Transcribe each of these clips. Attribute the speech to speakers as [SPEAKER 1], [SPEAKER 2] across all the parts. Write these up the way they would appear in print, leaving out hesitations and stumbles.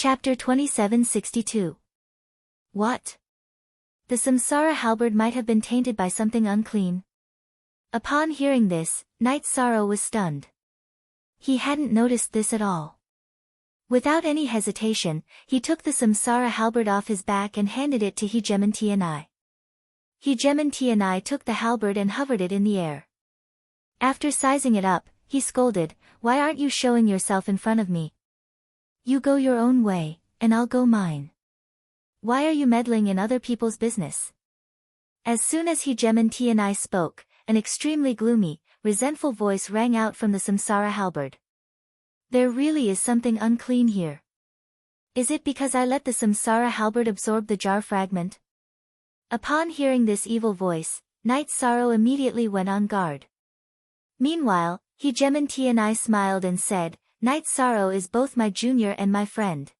[SPEAKER 1] Chapter 2762. What? The samsara halberd might have been tainted by something unclean. Upon hearing this, Knight Sorrow was stunned. He hadn't noticed this at all. Without any hesitation, he took the samsara halberd off his back and handed it to Hegemontianai. Hegemontianai took the halberd and hovered it in the air. After sizing it up, he scolded, "Why aren't you showing yourself in front of me? You go your own way, and I'll go mine. Why are you meddling in other people's business?" As soon as Hegemontianai spoke, an extremely gloomy, resentful voice rang out from the samsara halberd. "There really is something unclean here. Is it because I let the samsara halberd absorb the jar fragment?" Upon hearing this evil voice, Knight Sorrow immediately went on guard. Meanwhile, Hegemontianai smiled and said, "Knight Sorrow is both my junior and my friend.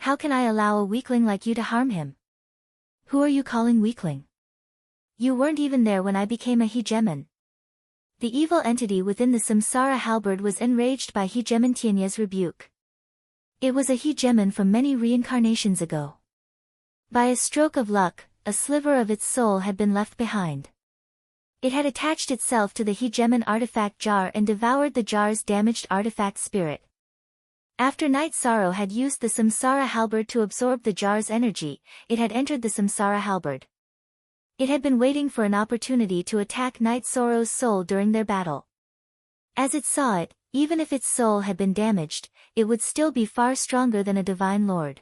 [SPEAKER 1] How can I allow a weakling like you to harm him?" "Who are you calling weakling? You weren't even there when I became a hegemon." The evil entity within the samsara halberd was enraged by Hegemontianai's rebuke. It was a hegemon from many reincarnations ago. By a stroke of luck, a sliver of its soul had been left behind. It had attached itself to the hegemon artifact jar and devoured the jar's damaged artifact spirit. After Knight Sorrow had used the samsara halberd to absorb the jar's energy, it had entered the samsara halberd. It had been waiting for an opportunity to attack Knight Sorrow's soul during their battle. As it saw it, even if its soul had been damaged, it would still be far stronger than a divine lord.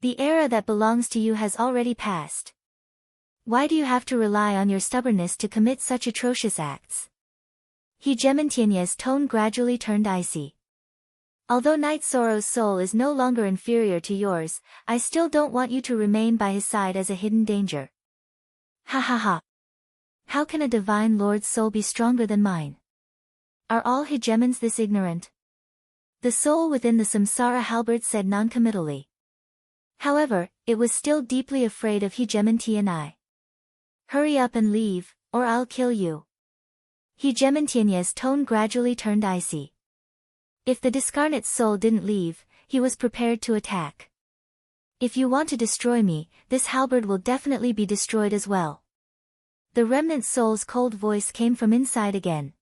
[SPEAKER 1] "The era that belongs to you has already passed. Why do you have to rely on your stubbornness to commit such atrocious acts?" Hegemontianai's tone gradually turned icy. "Although Knight Sorrow's soul is no longer inferior to yours, I still don't want you to remain by his side as a hidden danger. Ha ha ha. How can a divine lord's soul be stronger than mine? Are all hegemons this ignorant?" The soul within the samsara halberd said noncommittally. However, it was still deeply afraid of Hegemontianai. "Hurry up and leave, or I'll kill you." Hegemontianai's tone gradually turned icy. If the discarnate soul didn't leave, he was prepared to attack. "If you want to destroy me, this halberd will definitely be destroyed as well." The remnant soul's cold voice came from inside again.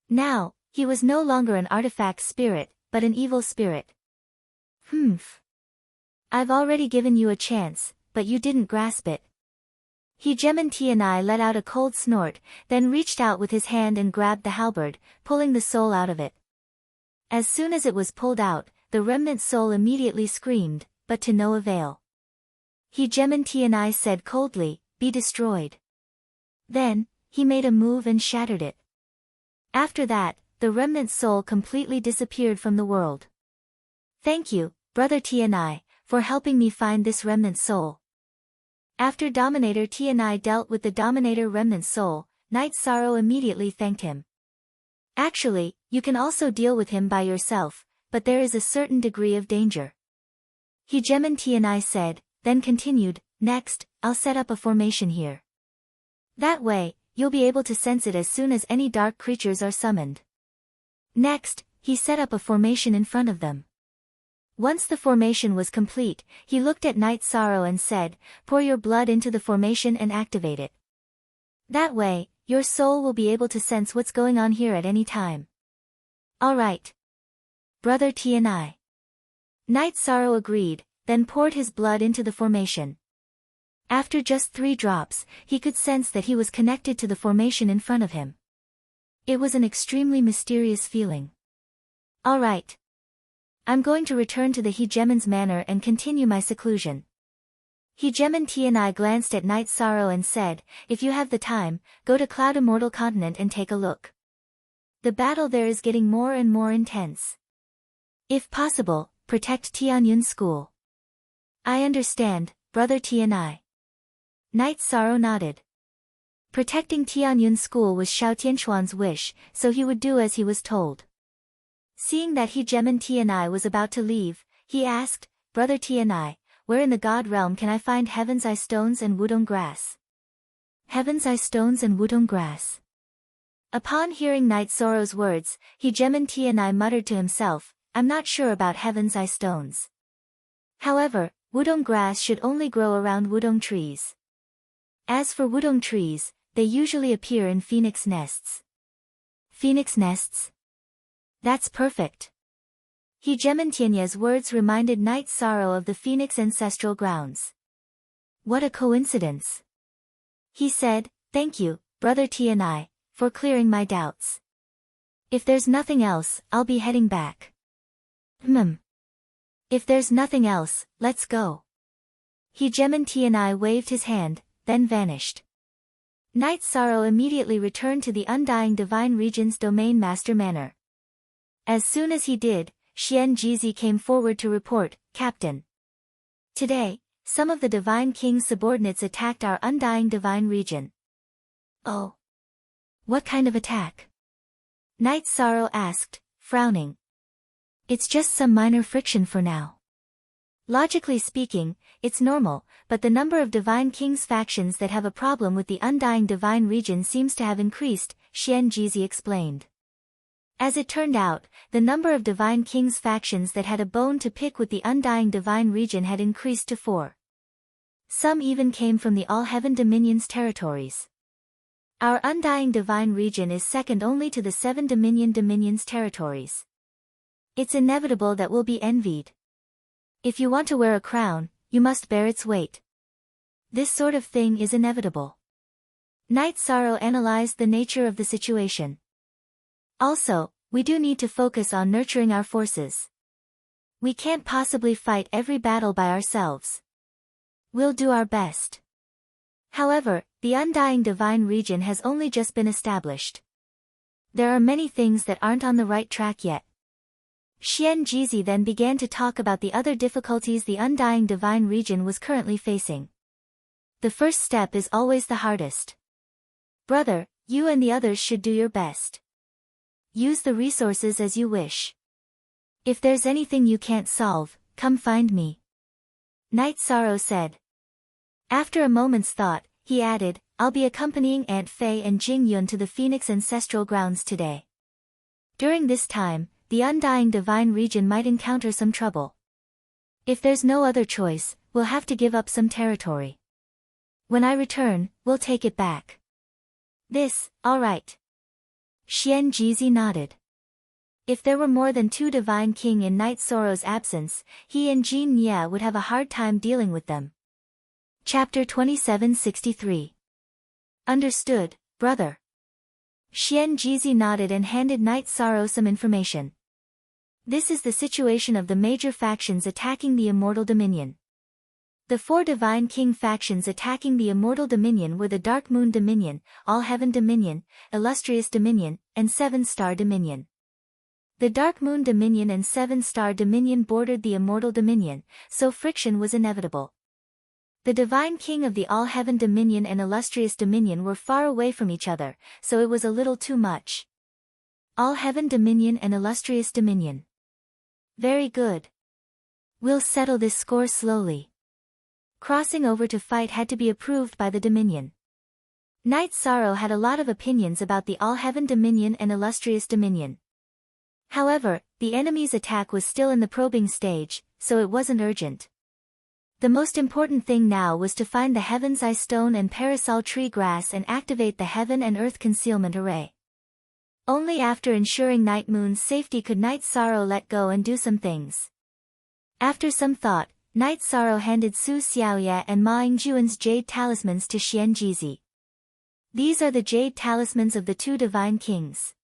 [SPEAKER 1] Now, he was no longer an artifact spirit, but an evil spirit. "Humph. I've already given you a chance, but you didn't grasp it." Hegemontianai let out a cold snort, then reached out with his hand and grabbed the halberd, pulling the soul out of it. As soon as it was pulled out, the remnant soul immediately screamed, but to no avail. Hegemontianai said coldly, "Be destroyed." Then, he made a move and shattered it. After that, the remnant soul completely disappeared from the world. "Thank you, Brother Tianai, for helping me find this remnant soul." After Dominator Tianai dealt with the Dominator remnant soul, Knight Sorrow immediately thanked him. "Actually, you can also deal with him by yourself, but there is a certain degree of danger." Hegemontianai said, then continued, "Next, I'll set up a formation here. That way, you'll be able to sense it as soon as any dark creatures are summoned." Next, he set up a formation in front of them. Once the formation was complete, he looked at Knight Sorrow and said, "Pour your blood into the formation and activate it. That way, your soul will be able to sense what's going on here at any time." "All right, Brother Tianai." Knight Sorrow agreed, then poured his blood into the formation. After just 3 drops, he could sense that he was connected to the formation in front of him. It was an extremely mysterious feeling. "All right. I'm going to return to the Hegemon's manor and continue my seclusion." Hegemontianai glanced at Knight Sorrow and said, "If you have the time, go to Cloud Immortal Continent and take a look. The battle there is getting more and more intense. If possible, protect Tianyun School." "I understand, Brother Tianai." Knight Sorrow nodded. Protecting Tianyun School was Xiao Tianchuan's wish, so he would do as he was told. Seeing that Hegemontianai was about to leave, he asked, "Brother Tianai, where in the God realm can I find Heaven's Eye Stones and Wudong Grass?" Heaven's Eye Stones and Wudong Grass. Upon hearing Knight Sorrow's words, Hegemontianai muttered to himself, I'm not sure about Heaven's Eye stones. However, wudong grass should only grow around wudong trees. As for wudong trees, they usually appear in phoenix nests. Phoenix nests? That's perfect. Hegementienya's words reminded Night Sorrow of the phoenix ancestral grounds. What a coincidence. He said, "Thank you, Brother Tianai, for clearing my doubts. If there's nothing else, I'll be heading back." If there's nothing else, let's go. Hegementienai waved his hand, then vanished. Night Sorrow immediately returned to the Undying Divine Regent's domain master manor. As soon as he did, Xian Jizi came forward to report, "Captain. Today, some of the Divine King's subordinates attacked our Undying Divine Regent." "Oh. What kind of attack?" Night Sorrow asked, frowning. "It's just some minor friction for now. Logically speaking, it's normal, but the number of Divine King's factions that have a problem with the Undying Divine Regent seems to have increased," Xian Jizi explained. As it turned out, the number of Divine King's factions that had a bone to pick with the Undying Divine Regent had increased to 4. Some even came from the All-Heaven Dominion's territories. Our Undying Divine Regent is second only to the 7 Dominion's territories. It's inevitable that we'll be envied. If you want to wear a crown, you must bear its weight. This sort of thing is inevitable. Night Sorrow analyzed the nature of the situation. Also, we do need to focus on nurturing our forces. We can't possibly fight every battle by ourselves. We'll do our best. However, the Undying Divine Regent has only just been established. There are many things that aren't on the right track yet. Xian Jizi then began to talk about the other difficulties the Undying Divine Regent was currently facing. The first step is always the hardest. Brother, you and the others should do your best. Use the resources as you wish. If there's anything you can't solve, come find me. Night Sorrow said. After a moment's thought, he added, "I'll be accompanying Aunt Fei and Jing Yun to the Phoenix Ancestral Grounds today. During this time, the Undying Divine Regent might encounter some trouble. If there's no other choice, we'll have to give up some territory. When I return, we'll take it back." All right. Xian Jizi nodded. If there were more than 2 Divine King in Night Sorrow's absence, he and Jin Nye would have a hard time dealing with them. Chapter 2763. Understood, brother. Xian Jizi nodded and handed Night Sorrow some information. This is the situation of the major factions attacking the Immortal Dominion. The 4 Divine King factions attacking the Immortal Dominion were the Dark Moon Dominion, All-Heaven Dominion, Illustrious Dominion, and 7-Star Dominion. The Dark Moon Dominion and 7-Star Dominion bordered the Immortal Dominion, so friction was inevitable. The Divine King of the All-Heaven Dominion and Illustrious Dominion were far away from each other, so it was a little too much. All-Heaven Dominion and Illustrious Dominion. Very good. We'll settle this score slowly. Crossing over to fight had to be approved by the Dominion. Night Sorrow had a lot of opinions about the All-Heaven Dominion and Illustrious Dominion. However, the enemy's attack was still in the probing stage, so it wasn't urgent. The most important thing now was to find the Heaven's Eye Stone and Parasol Tree Grass and activate the Heaven and Earth Concealment Array. Only after ensuring Night Moon's safety could Night Sorrow let go and do some things. After some thought, Night Sorrow handed Su Xiaoya and Ma Yingjuan's jade talismans to Xian Jizi. These are the jade talismans of the 2 Divine Kings.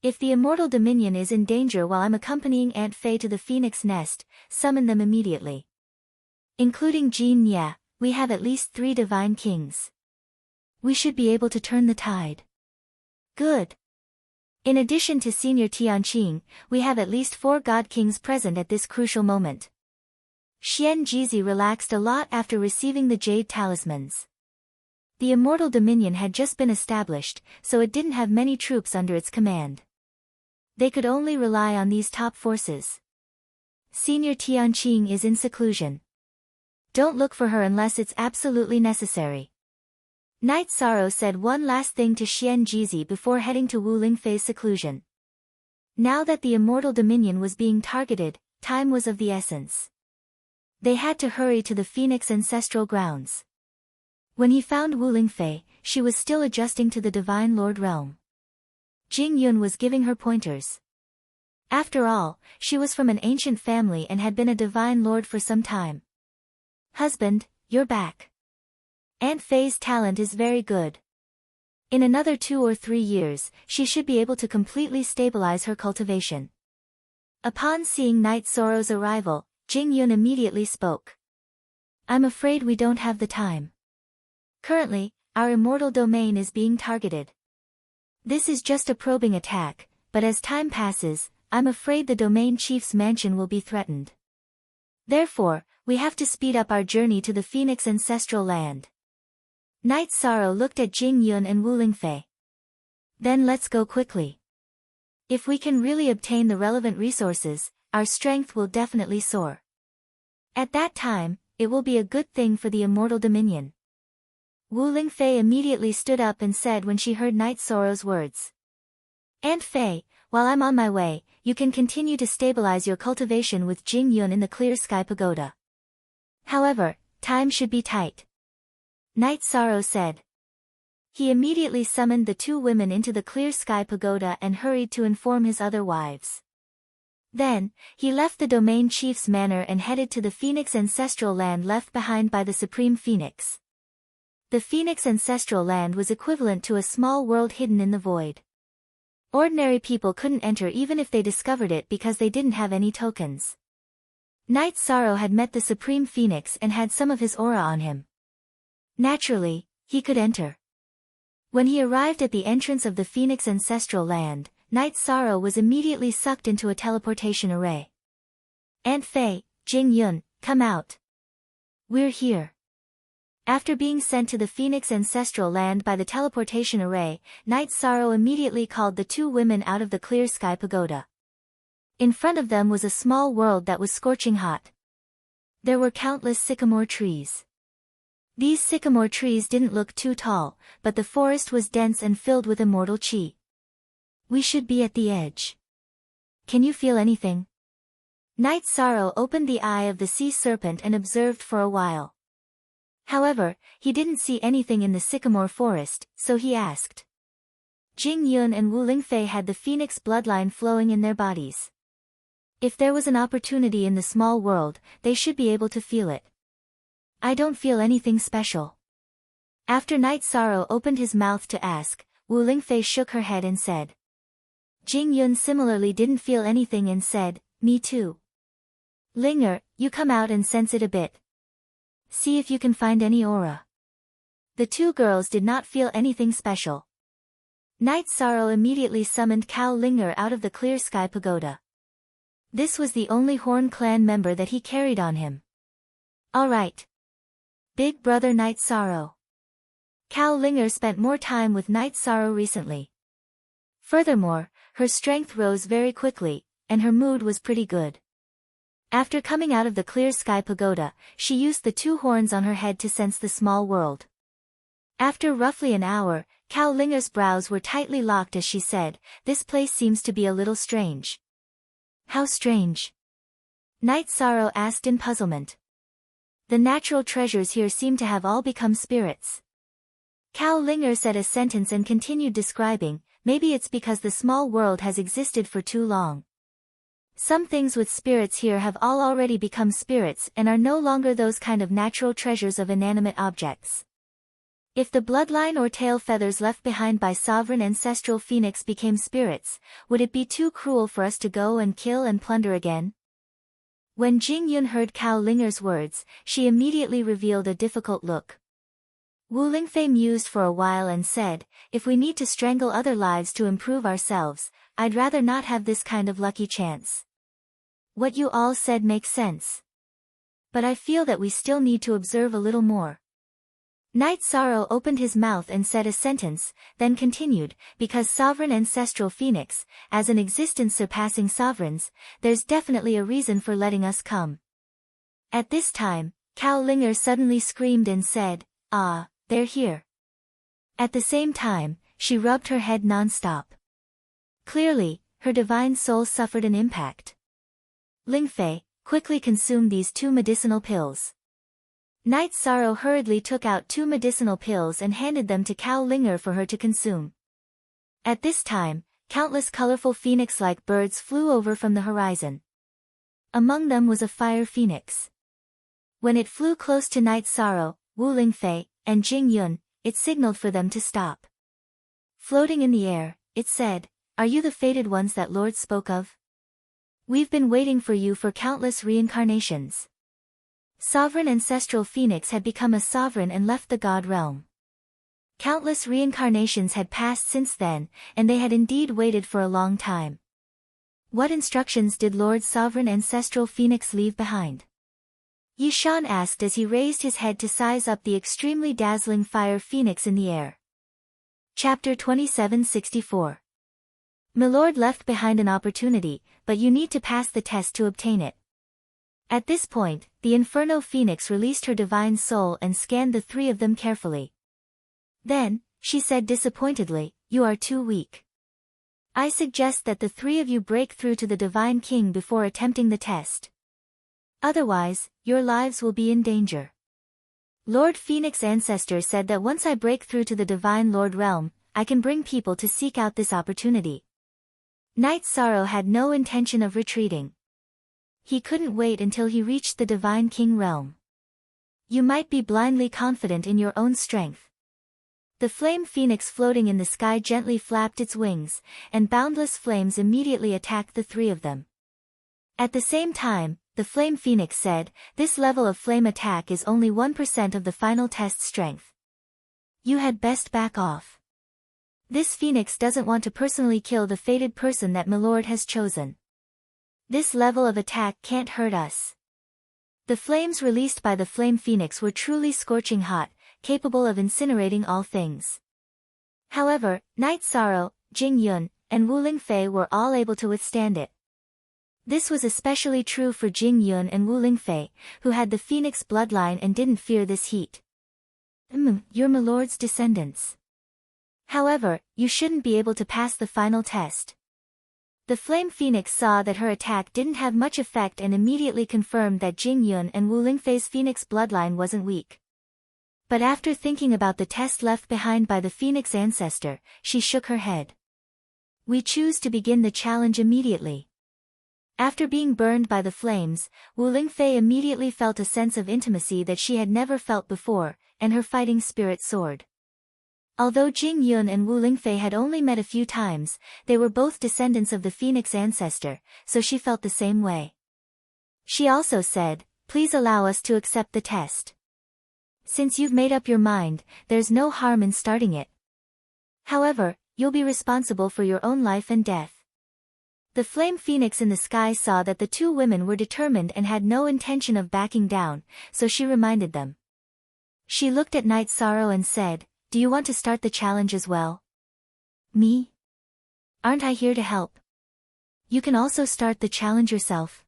[SPEAKER 1] If the Immortal Dominion is in danger while I'm accompanying Aunt Fei to the Phoenix Nest, summon them immediately. Including Jin Nye, we have at least 3 Divine Kings. We should be able to turn the tide. Good. In addition to Senior Tianqing, we have at least 4 God Kings present at this crucial moment. Xian Jizi relaxed a lot after receiving the jade talismans. The Immortal Dominion had just been established, so it didn't have many troops under its command. They could only rely on these top forces. Senior Tianqing is in seclusion. Don't look for her unless it's absolutely necessary. Night Sorrow said one last thing to Xian Jizi before heading to Wu Lingfei's seclusion. Now that the immortal dominion was being targeted, time was of the essence. They had to hurry to the Phoenix ancestral grounds. When he found Wu Lingfei, she was still adjusting to the Divine Lord realm. Jing Yun was giving her pointers. After all, she was from an ancient family and had been a Divine Lord for some time. Husband, you're back. Aunt Fei's talent is very good. In another 2 or 3 years, she should be able to completely stabilize her cultivation. Upon seeing Night Sorrow's arrival, Jing Yun immediately spoke. I'm afraid we don't have the time. Currently, our immortal domain is being targeted. This is just a probing attack, but as time passes, I'm afraid the domain chief's mansion will be threatened. Therefore, we have to speed up our journey to the Phoenix ancestral land. Night Sorrow looked at Jing Yun and Wu Lingfei. Then let's go quickly. If we can really obtain the relevant resources, our strength will definitely soar. At that time, it will be a good thing for the immortal dominion. Wu Lingfei immediately stood up and said when she heard Night Sorrow's words. Aunt Fei, while I'm on my way, you can continue to stabilize your cultivation with Jing Yun in the Clear Sky Pagoda. However, time should be tight. Night Sorrow said. He immediately summoned the 2 women into the Clear Sky Pagoda and hurried to inform his other wives. Then, he left the domain chief's manor and headed to the Phoenix ancestral land left behind by the Supreme Phoenix. The Phoenix ancestral land was equivalent to a small world hidden in the void. Ordinary people couldn't enter even if they discovered it because they didn't have any tokens. Night Sorrow had met the Supreme Phoenix and had some of his aura on him. Naturally, he could enter. When he arrived at the entrance of the Phoenix ancestral land, Night Sorrow was immediately sucked into a teleportation array. Aunt Fei, Jing Yun, come out. We're here. After being sent to the Phoenix ancestral land by the teleportation array, Night Sorrow immediately called the 2 women out of the Clear Sky Pagoda. In front of them was a small world that was scorching hot. There were countless sycamore trees. These sycamore trees didn't look too tall, but the forest was dense and filled with immortal chi. We should be at the edge. Can you feel anything? Night Sorrow opened the eye of the sea serpent and observed for a while. However, he didn't see anything in the sycamore forest, so he asked. Jing Yun and Wu Lingfei had the phoenix bloodline flowing in their bodies. If there was an opportunity in the small world, they should be able to feel it. I don't feel anything special. After Night Sorrow opened his mouth to ask, Wu Lingfei shook her head and said. Jing Yun similarly didn't feel anything and said, me too. Linger, you come out and sense it a bit. See if you can find any aura. The 2 girls did not feel anything special. Night Sorrow immediately summoned Cao Linger out of the Clear Sky Pagoda. This was the only Horn clan member that he carried on him. Alright. Big brother Night Sorrow. Cao Linger spent more time with Night Sorrow recently. Furthermore, her strength rose very quickly, and her mood was pretty good. After coming out of the Clear Sky Pagoda, she used the 2 horns on her head to sense the small world. After roughly an hour, Cao Linger's brows were tightly locked as she said, this place seems to be a little strange. How strange? Night Sorrow asked in puzzlement. The natural treasures here seem to have all become spirits. Cao Linger said a sentence and continued describing, maybe it's because the small world has existed for too long. Some things with spirits here have all already become spirits and are no longer those kind of natural treasures of inanimate objects. If the bloodline or tail feathers left behind by sovereign ancestral phoenix became spirits, would it be too cruel for us to go and kill and plunder again? When Jing Yun heard Cao Linger's words, she immediately revealed a difficult look. Wu Lingfei mused for a while and said, if we need to strangle other lives to improve ourselves, I'd rather not have this kind of lucky chance. What you all said makes sense. But I feel that we still need to observe a little more. Night Sorrow opened his mouth and said a sentence, then continued, because sovereign ancestral phoenix, as an existence surpassing sovereigns, there's definitely a reason for letting us come. At this time, Cao Linger suddenly screamed and said, ah, they're here. At the same time, she rubbed her head non-stop. Clearly, her divine soul suffered an impact. Lingfei, quickly consume these 2 medicinal pills. Night Sorrow hurriedly took out 2 medicinal pills and handed them to Cao Linger for her to consume. At this time, countless colorful phoenix-like birds flew over from the horizon. Among them was a fire phoenix. When it flew close to Night Sorrow, Wu Lingfei, and Jing Yun, it signaled for them to stop. Floating in the air, it said, "Are you the fated ones that Lord spoke of? We've been waiting for you for countless reincarnations." Sovereign ancestral phoenix had become a sovereign and left the god realm. Countless reincarnations had passed since then, and they had indeed waited for a long time. What instructions did Lord Sovereign Ancestral Phoenix leave behind? Yishan asked as he raised his head to size up the extremely dazzling fire phoenix in the air. Chapter 2764. Milord left behind an opportunity, but you need to pass the test to obtain it. At this point, the Inferno Phoenix released her divine soul and scanned the 3 of them carefully. Then, she said disappointedly, "You are too weak. I suggest that the 3 of you break through to the Divine King before attempting the test. Otherwise, your lives will be in danger." Lord Phoenix Ancestor said that once I break through to the Divine Lord realm, I can bring people to seek out this opportunity. Night Sorrow had no intention of retreating. He couldn't wait until he reached the Divine King realm. You might be blindly confident in your own strength. The flame phoenix floating in the sky gently flapped its wings, and boundless flames immediately attacked the 3 of them. At the same time, the flame phoenix said, "This level of flame attack is only 1% of the final test strength. You had best back off. This phoenix doesn't want to personally kill the fated person that Milord has chosen. This level of attack can't hurt us." The flames released by the flame phoenix were truly scorching hot, capable of incinerating all things. However, Night Sorrow, Jing Yun, and Wu Lingfei were all able to withstand it. This was especially true for Jing Yun and Wu Lingfei, who had the phoenix bloodline and didn't fear this heat. You're Milord's descendants. However, you shouldn't be able to pass the final test. The flame phoenix saw that her attack didn't have much effect and immediately confirmed that Jing Yun and Wu Lingfei's phoenix bloodline wasn't weak. But after thinking about the test left behind by the phoenix ancestor, she shook her head. "We choose to begin the challenge immediately." After being burned by the flames, Wu Lingfei immediately felt a sense of intimacy that she had never felt before, and her fighting spirit soared. Although Jing Yun and Wu Lingfei had only met a few times, they were both descendants of the phoenix ancestor, so she felt the same way. She also said, "Please allow us to accept the test. Since you've made up your mind, there's no harm in starting it. However, you'll be responsible for your own life and death." The flame phoenix in the sky saw that the 2 women were determined and had no intention of backing down, so she reminded them. She looked at Night Sorrow and said, "Do you want to start the challenge as well?" "Me? Aren't I here to help? You can also start the challenge yourself."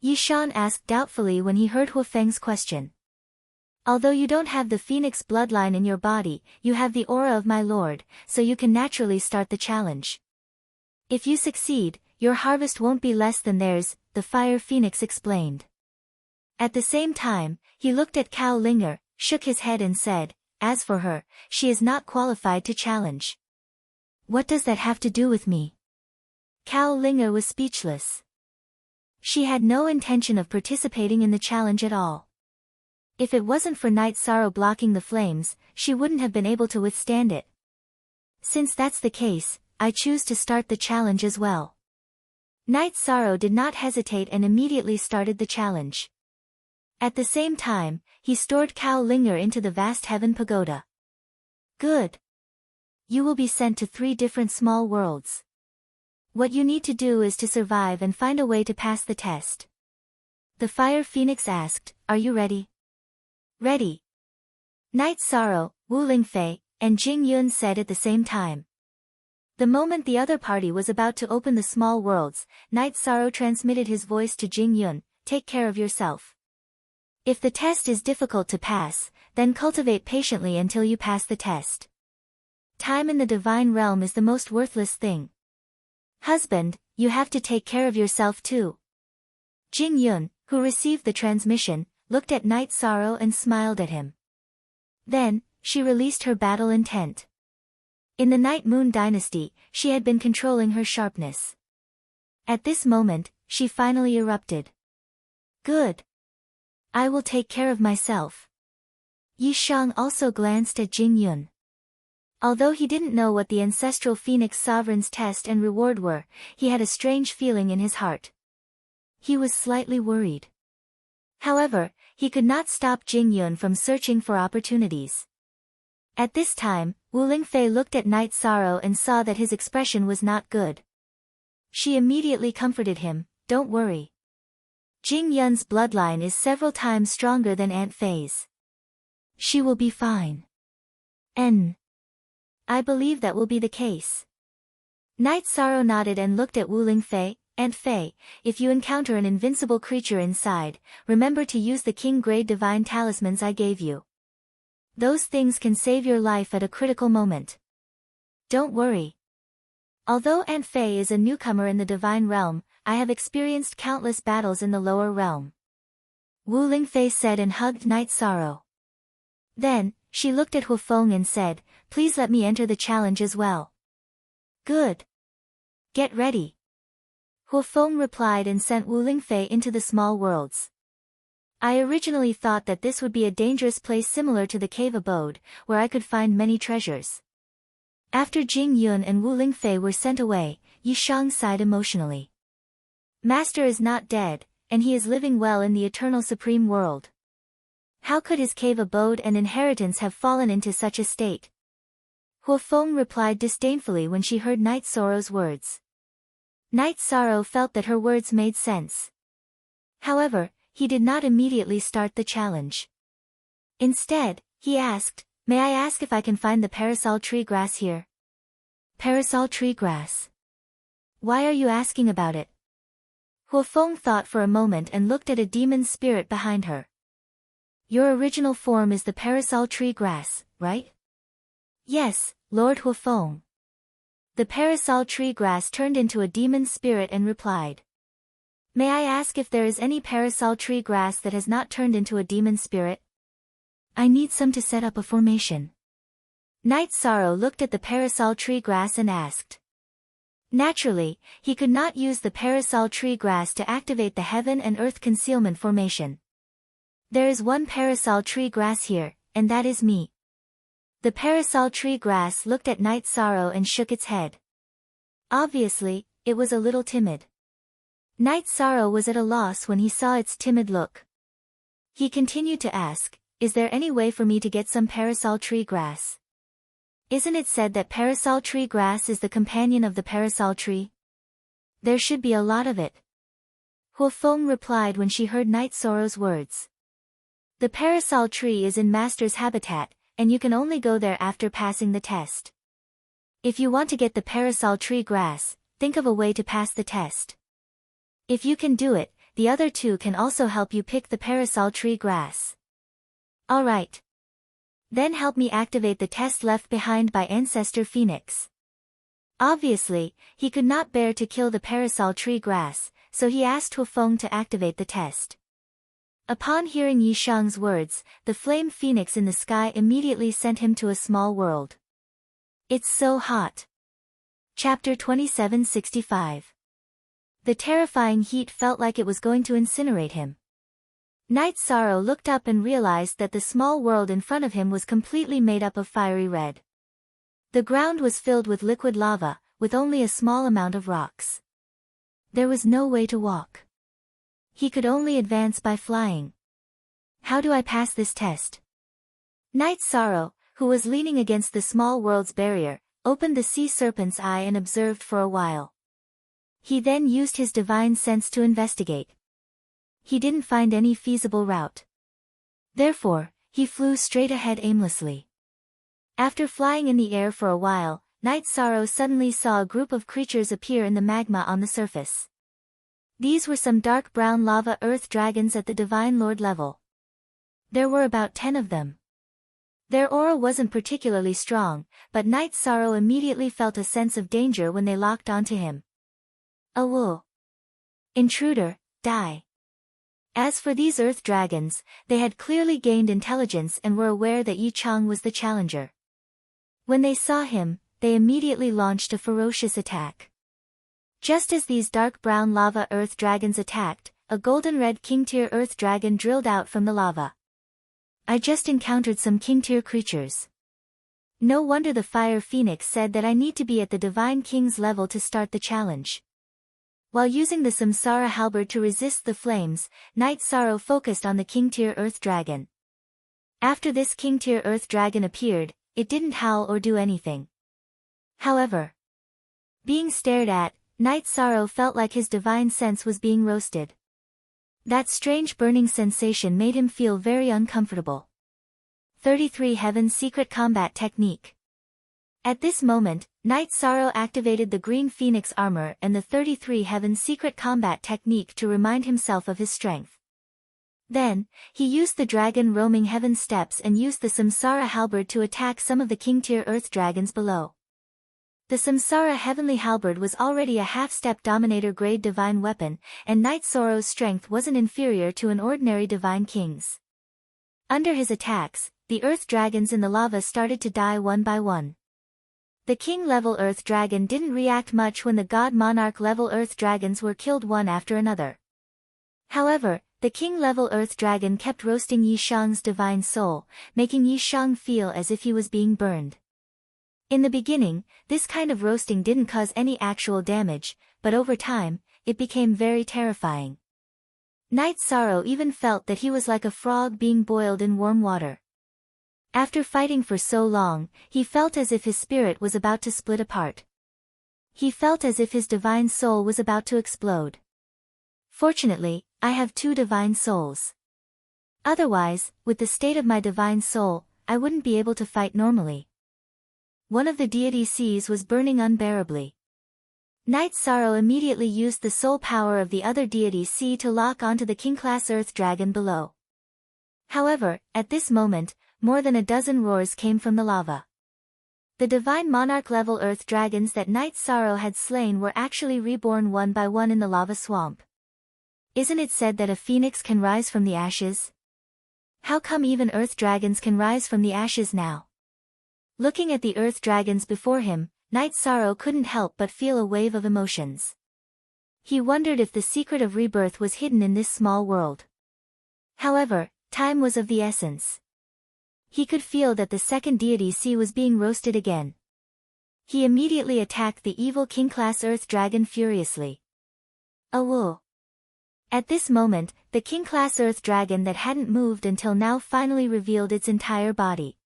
[SPEAKER 1] Yishan asked doubtfully when he heard Huofeng's question. "Although you don't have the phoenix bloodline in your body, you have the aura of my lord, so you can naturally start the challenge. If you succeed, your harvest won't be less than theirs," the fire phoenix explained. At the same time, he looked at Cao Linger, shook his head and said, "As for her, she is not qualified to challenge." "What does that have to do with me?" Cao Linger was speechless. She had no intention of participating in the challenge at all. If it wasn't for Night Sorrow blocking the flames, she wouldn't have been able to withstand it. "Since that's the case, I choose to start the challenge as well." Night Sorrow did not hesitate and immediately started the challenge. At the same time, he stored Cao Linger into the vast heaven pagoda. "Good. You will be sent to 3 different small worlds. What you need to do is to survive and find a way to pass the test." The fire phoenix asked, "Are you ready?" "Ready." Night Sorrow, Wu Lingfei, and Jing Yun said at the same time. The moment the other party was about to open the small worlds, Night Sorrow transmitted his voice to Jing Yun, "Take care of yourself. If the test is difficult to pass, then cultivate patiently until you pass the test. Time in the divine realm is the most worthless thing. Husband, you have to take care of yourself too. Jing Yun, who received the transmission, looked at Night Sorrow and smiled at him. Then, she released her battle intent. In the Night Moon Dynasty, she had been controlling her sharpness. At this moment, she finally erupted. Good. I will take care of myself. Yi Shang also glanced at Jing Yun. Although he didn't know what the ancestral Phoenix Sovereign's test and reward were, he had a strange feeling in his heart. He was slightly worried. However, he could not stop Jing Yun from searching for opportunities. At this time, Wu Lingfei looked at Night Sorrow and saw that his expression was not good. She immediately comforted him, "Don't worry. Jing Yun's bloodline is several times stronger than Aunt Fei's. She will be fine." I believe that will be the case. Night Sorrow nodded and looked at Wu Lingfei. "Aunt Fei, if you encounter an invincible creature inside, remember to use the King-grade divine talismans I gave you. Those things can save your life at a critical moment. Don't worry. Although Aunt Fei is a newcomer in the divine realm, I have experienced countless battles in the lower realm." Wu Lingfei said and hugged Night Sorrow. Then, she looked at Huofeng and said, "Please let me enter the challenge as well." "Good. Get ready." Huofeng replied and sent Wu Lingfei into the small worlds. I originally thought that this would be a dangerous place similar to the cave abode, where I could find many treasures. After Jing Yun and Wu Lingfei were sent away, Yi Shang sighed emotionally. Master is not dead, and he is living well in the eternal supreme world. How could his cave abode and inheritance have fallen into such a state? Huofeng replied disdainfully when she heard Night Sorrow's words. Night Sorrow felt that her words made sense. However, he did not immediately start the challenge. Instead, he asked, "May I ask if I can find the parasol tree grass here?" "Parasol tree grass? Why are you asking about it?" Huofeng thought for a moment and looked at a demon spirit behind her. "Your original form is the parasol tree grass, right?" "Yes, Lord Huofeng." The parasol tree grass turned into a demon spirit and replied. "May I ask if there is any parasol tree grass that has not turned into a demon spirit?" "I need some to set up a formation." Night Sorrow looked at the parasol tree grass and asked. Naturally, he could not use the parasol tree grass to activate the heaven and earth concealment formation. "There is one parasol tree grass here, and that is me." The parasol tree grass looked at Night Sorrow and shook its head. Obviously, it was a little timid. Night Sorrow was at a loss when he saw its timid look. He continued to ask, "Is there any way for me to get some parasol tree grass? Isn't it said that parasol tree grass is the companion of the parasol tree? There should be a lot of it." Huofeng replied when she heard Night Sorrow's words. "The parasol tree is in Master's habitat, and you can only go there after passing the test. If you want to get the parasol tree grass, think of a way to pass the test. If you can do it, the other two can also help you pick the parasol tree grass." "Alright. Then help me activate the test left behind by Ancestor Phoenix." Obviously, he could not bear to kill the parasol tree grass, so he asked Huofeng to activate the test. Upon hearing Yi Shang's words, the flame phoenix in the sky immediately sent him to a small world. It's so hot. Chapter 2765. The terrifying heat felt like it was going to incinerate him. Night Sorrow looked up and realized that the small world in front of him was completely made up of fiery red. The ground was filled with liquid lava, with only a small amount of rocks. There was no way to walk. He could only advance by flying. How do I pass this test? Night Sorrow, who was leaning against the small world's barrier, opened the sea serpent's eye and observed for a while. He then used his divine sense to investigate. He didn't find any feasible route. Therefore, he flew straight ahead aimlessly. After flying in the air for a while, Night Sorrow suddenly saw a group of creatures appear in the magma on the surface. These were some dark brown lava earth dragons at the Divine Lord level. There were about 10 of them. Their aura wasn't particularly strong, but Night Sorrow immediately felt a sense of danger when they locked onto him. Awoo! Intruder, die! As for these earth dragons, they had clearly gained intelligence and were aware that Yi Chang was the challenger. When they saw him, they immediately launched a ferocious attack. Just as these dark brown lava earth dragons attacked, a golden-red king-tier earth dragon drilled out from the lava. I just encountered some king-tier creatures. No wonder the fire phoenix said that I need to be at the divine king's level to start the challenge. While using the Samsara halberd to resist the flames, Night Sorrow focused on the king-tier earth dragon. After this king-tier earth dragon appeared, it didn't howl or do anything. However, being stared at, Night Sorrow felt like his divine sense was being roasted. That strange burning sensation made him feel very uncomfortable. 33 Heaven's Secret Combat Technique. At this moment, Night Sorrow activated the Green Phoenix armor and the 33 Heaven's Secret Combat Technique to remind himself of his strength. Then, he used the Dragon Roaming Heaven Steps and used the Samsara Halberd to attack some of the King-tier Earth Dragons below. The Samsara Heavenly Halberd was already a half-step Dominator grade divine weapon, and Night Sorrow's strength wasn't inferior to an ordinary divine king's. Under his attacks, the Earth Dragons in the lava started to die one by one. The King-level Earth Dragon didn't react much when the God Monarch-level Earth Dragons were killed one after another. However, the King-level Earth Dragon kept roasting Yi Shang's divine soul, making Yi Shang feel as if he was being burned. In the beginning, this kind of roasting didn't cause any actual damage, but over time, it became very terrifying. Night Sorrow even felt that he was like a frog being boiled in warm water. After fighting for so long, he felt as if his spirit was about to split apart. He felt as if his divine soul was about to explode. Fortunately, I have 2 divine souls. Otherwise, with the state of my divine soul, I wouldn't be able to fight normally. One of the deity seas was burning unbearably. Night Sorrow immediately used the soul power of the other deity sea to lock onto the king-class earth dragon below. However, at this moment, more than a dozen roars came from the lava. The divine monarch-level earth dragons that Night Sorrow had slain were actually reborn one by one in the lava swamp. Isn't it said that a phoenix can rise from the ashes? How come even earth dragons can rise from the ashes now? Looking at the earth dragons before him, Night Sorrow couldn't help but feel a wave of emotions. He wondered if the secret of rebirth was hidden in this small world. However, time was of the essence. He could feel that the second deity sea was being roasted again. He immediately attacked the evil king-class earth dragon furiously. Awoo! At this moment, the king-class earth dragon that hadn't moved until now finally revealed its entire body.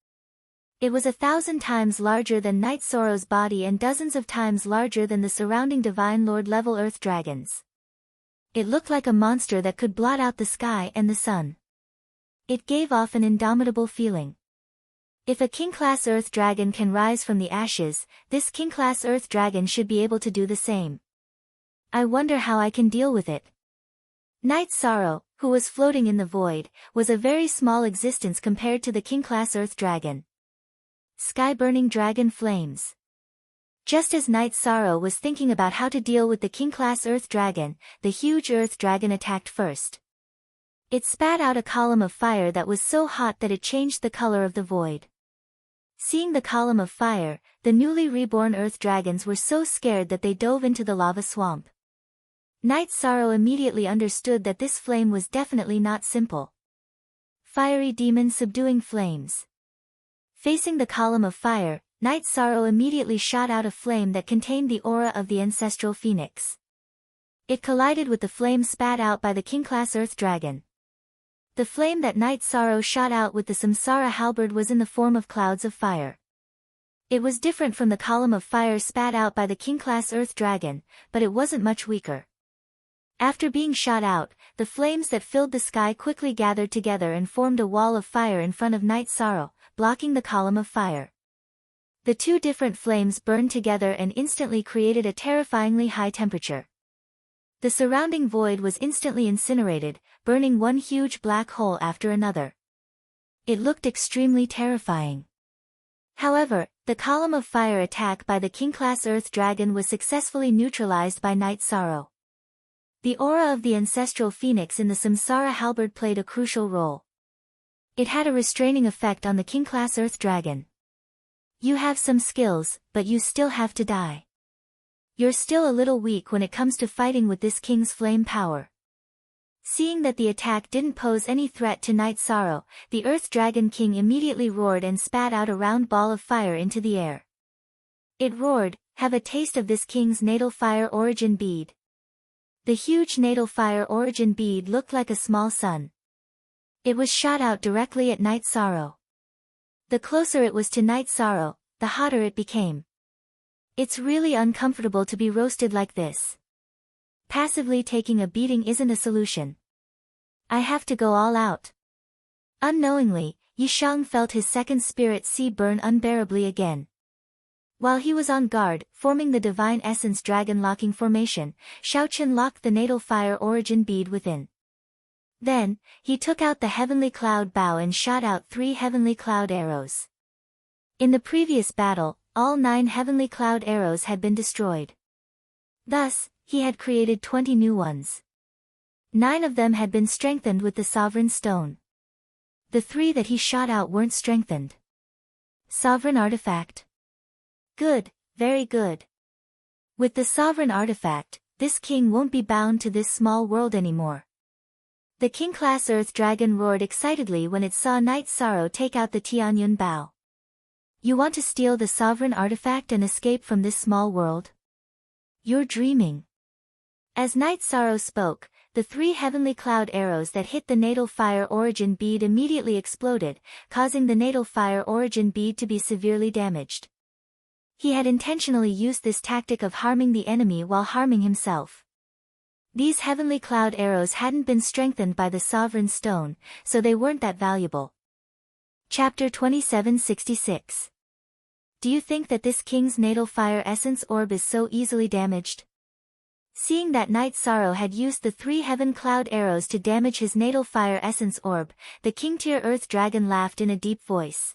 [SPEAKER 1] It was 1,000 times larger than Night Sorrow's body and dozens of times larger than the surrounding Divine Lord-level earth dragons. It looked like a monster that could blot out the sky and the sun. It gave off an indomitable feeling. If a king-class earth dragon can rise from the ashes, this king-class earth dragon should be able to do the same. I wonder how I can deal with it. Night Sorrow, who was floating in the void, was a very small existence compared to the king-class earth dragon. Sky-burning dragon flames. Just as Night Sorrow was thinking about how to deal with the king-class earth dragon, the huge earth dragon attacked first. It spat out a column of fire that was so hot that it changed the color of the void. Seeing the column of fire, the newly reborn earth dragons were so scared that they dove into the lava swamp. Night Sorrow immediately understood that this flame was definitely not simple. Fiery demon subduing flames. Facing the column of fire, Night Sorrow immediately shot out a flame that contained the aura of the ancestral phoenix. It collided with the flame spat out by the king-class earth dragon. The flame that Night Sorrow shot out with the Samsara halberd was in the form of clouds of fire. It was different from the column of fire spat out by the king-class earth dragon, but it wasn't much weaker. After being shot out, the flames that filled the sky quickly gathered together and formed a wall of fire in front of Night Sorrow, blocking the column of fire. The 2 different flames burned together and instantly created a terrifyingly high temperature. The surrounding void was instantly incinerated, burning one huge black hole after another. It looked extremely terrifying. However, the column of fire attack by the king-class Earth Dragon was successfully neutralized by Night Sorrow. The aura of the ancestral phoenix in the Samsara halberd played a crucial role. It had a restraining effect on the king-class Earth Dragon. You have some skills, but you still have to die. You're still a little weak when it comes to fighting with this king's flame power. Seeing that the attack didn't pose any threat to Night Sorrow, the Earth Dragon King immediately roared and spat out a round ball of fire into the air. It roared, "Have a taste of this king's natal fire origin bead." The huge natal fire origin bead looked like a small sun. It was shot out directly at Night Sorrow. The closer it was to Night Sorrow, the hotter it became. It's really uncomfortable to be roasted like this. Passively taking a beating isn't a solution. I have to go all out. Unknowingly, Yishang felt his second spirit sea burn unbearably again. While he was on guard, forming the Divine Essence Dragon Locking Formation, Xiaochen locked the natal fire origin bead within. Then, he took out the Heavenly Cloud Bow and shot out 3 Heavenly Cloud Arrows. In the previous battle, all 9 Heavenly Cloud Arrows had been destroyed. Thus, he had created 20 new ones. 9 of them had been strengthened with the Sovereign Stone. The 3 that he shot out weren't strengthened. Sovereign Artifact. Good, very good. With the Sovereign Artifact, this king won't be bound to this small world anymore. The king-class Earth Dragon roared excitedly when it saw Night Sorrow take out the Tianyun Bow. You want to steal the Sovereign Artifact and escape from this small world? You're dreaming. As Night Sorrow spoke, the 3 Heavenly Cloud Arrows that hit the natal fire origin bead immediately exploded, causing the natal fire origin bead to be severely damaged. He had intentionally used this tactic of harming the enemy while harming himself. These Heavenly Cloud Arrows hadn't been strengthened by the Sovereign Stone, so they weren't that valuable. Chapter 2766. Do you think that this king's natal fire essence orb is so easily damaged? Seeing that Night Sorrow had used the 3 Heaven Cloud Arrows to damage his natal fire essence orb, the king-tier Earth Dragon laughed in a deep voice.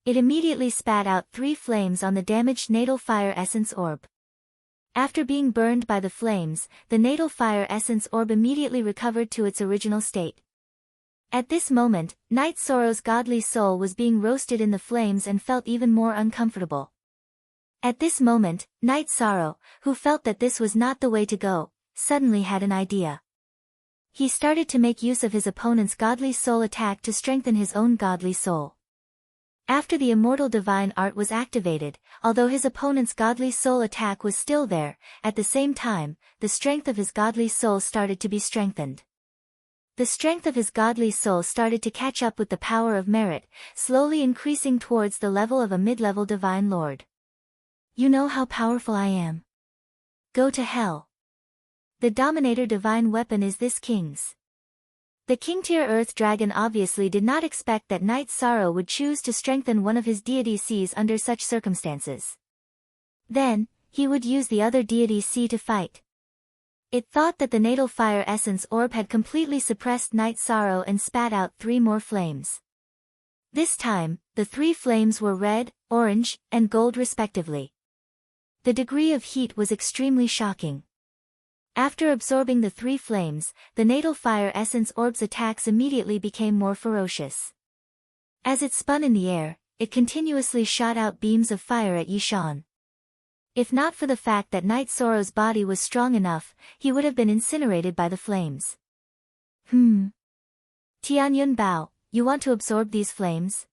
[SPEAKER 1] It immediately spat out 3 flames on the damaged natal fire essence orb. After being burned by the flames, the natal fire essence orb immediately recovered to its original state. At this moment, Night Sorrow's godly soul was being roasted in the flames and felt even more uncomfortable. At this moment, Night Sorrow, who felt that this was not the way to go, suddenly had an idea. He started to make use of his opponent's godly soul attack to strengthen his own godly soul. After the immortal divine art was activated, although his opponent's godly soul attack was still there, at the same time, the strength of his godly soul started to be strengthened. The strength of his godly soul started to catch up with the power of merit, slowly increasing towards the level of a mid-level divine lord. You know how powerful I am. Go to hell. The Dominator divine weapon is this king's. The king-tier Earth Dragon obviously did not expect that Night Sorrow would choose to strengthen one of his deity Cs under such circumstances. Then, he would use the other deity C to fight. It thought that the natal fire essence orb had completely suppressed Night Sorrow and spat out 3 more flames. This time, the 3 flames were red, orange, and gold respectively. The degree of heat was extremely shocking. After absorbing the 3 flames, the natal fire essence orb's attacks immediately became more ferocious. As it spun in the air, it continuously shot out beams of fire at Yishan. If not for the fact that Night Sorrow's body was strong enough, he would have been incinerated by the flames. Tianyun Bao, you want to absorb these flames?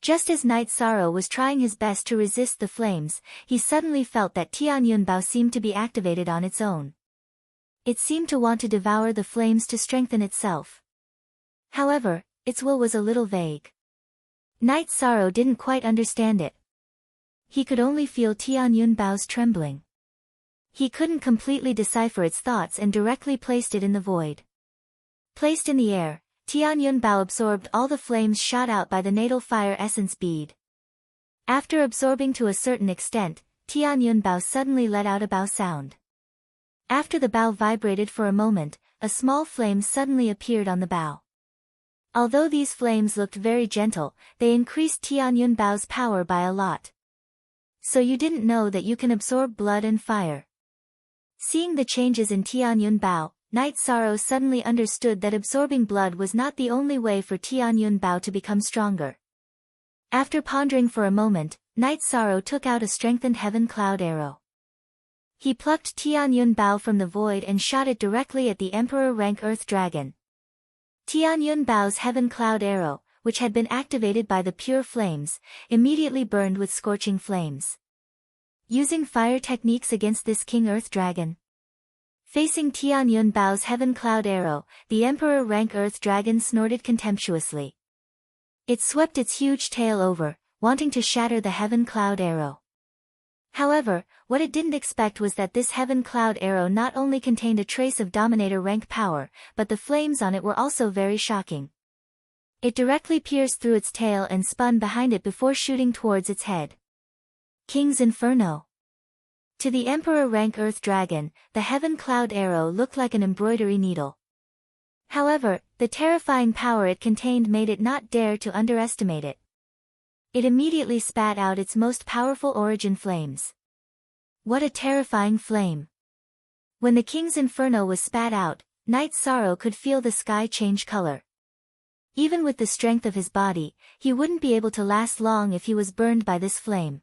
[SPEAKER 1] Just as Night Sorrow was trying his best to resist the flames, he suddenly felt that Tianyun Bao seemed to be activated on its own. It seemed to want to devour the flames to strengthen itself. However, its will was a little vague. Night Sorrow didn't quite understand it. He could only feel Tianyun Bao's trembling. He couldn't completely decipher its thoughts and directly placed it in the void. Placed in the air, Tianyun Bao absorbed all the flames shot out by the natal fire essence bead. After absorbing to a certain extent, Tianyun Bao suddenly let out a bow sound. After the bow vibrated for a moment, a small flame suddenly appeared on the bow. Although these flames looked very gentle, they increased Tianyun Bao's power by a lot. So you didn't know that you can absorb blood and fire. Seeing the changes in Tianyun Bao, Night Sorrow suddenly understood that absorbing blood was not the only way for Tianyun Bao to become stronger. After pondering for a moment, Night Sorrow took out a strengthened Heaven Cloud arrow. He plucked Tianyun Bao from the void and shot it directly at the Emperor Rank Earth Dragon. Tianyun Bao's Heaven Cloud arrow, which had been activated by the pure flames, immediately burned with scorching flames. Using fire techniques against this King Earth Dragon. Facing Tianyun Bao's Heaven Cloud arrow, the Emperor Rank Earth Dragon snorted contemptuously. It swept its huge tail over, wanting to shatter the Heaven Cloud arrow. However, what it didn't expect was that this Heaven Cloud arrow not only contained a trace of Dominator rank power, but the flames on it were also very shocking. It directly pierced through its tail and spun behind it before shooting towards its head. King's Inferno. To the Emperor Rank Earth Dragon, the Heaven Cloud arrow looked like an embroidery needle. However, the terrifying power it contained made it not dare to underestimate it. It immediately spat out its most powerful origin flames. What a terrifying flame! When the King's Inferno was spat out, Night Sorrow could feel the sky change color. Even with the strength of his body, he wouldn't be able to last long if he was burned by this flame.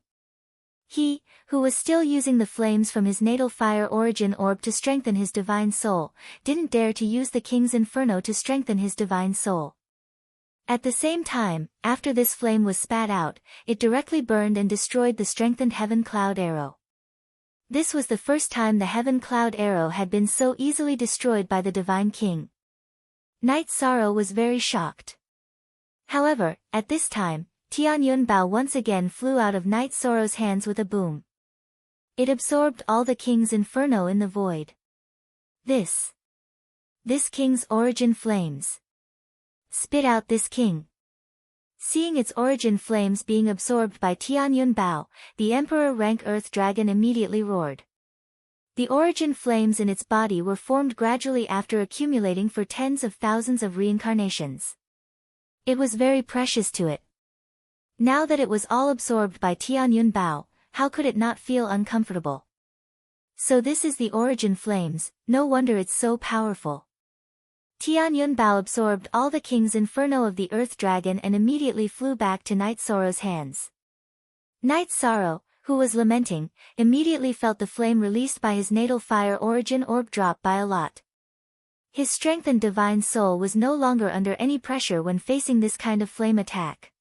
[SPEAKER 1] He, who was still using the flames from his natal fire origin orb to strengthen his divine soul, didn't dare to use the King's Inferno to strengthen his divine soul. At the same time, after this flame was spat out, it directly burned and destroyed the strengthened Heaven Cloud arrow. This was the first time the Heaven Cloud arrow had been so easily destroyed by the Divine King. Night Sorrow was very shocked. However, at this time, Tianyun Bao once again flew out of Night Sorrow's hands with a boom. It absorbed all the King's Inferno in the void. This King's origin flames. Spit out this king. Seeing its origin flames being absorbed by Tianyun Bao, the Emperor Rank Earth Dragon immediately roared. The origin flames in its body were formed gradually after accumulating for tens of thousands of reincarnations. It was very precious to it. Now that it was all absorbed by Tianyun Bao, how could it not feel uncomfortable? So this is the origin flames, no wonder it's so powerful. Tianyun Bao absorbed all the King's Inferno of the Earth Dragon and immediately flew back to Night Sorrow's hands. Night Sorrow, who was lamenting, immediately felt the flame released by his natal fire origin orb drop by a lot. His strengthened divine soul was no longer under any pressure when facing this kind of flame attack.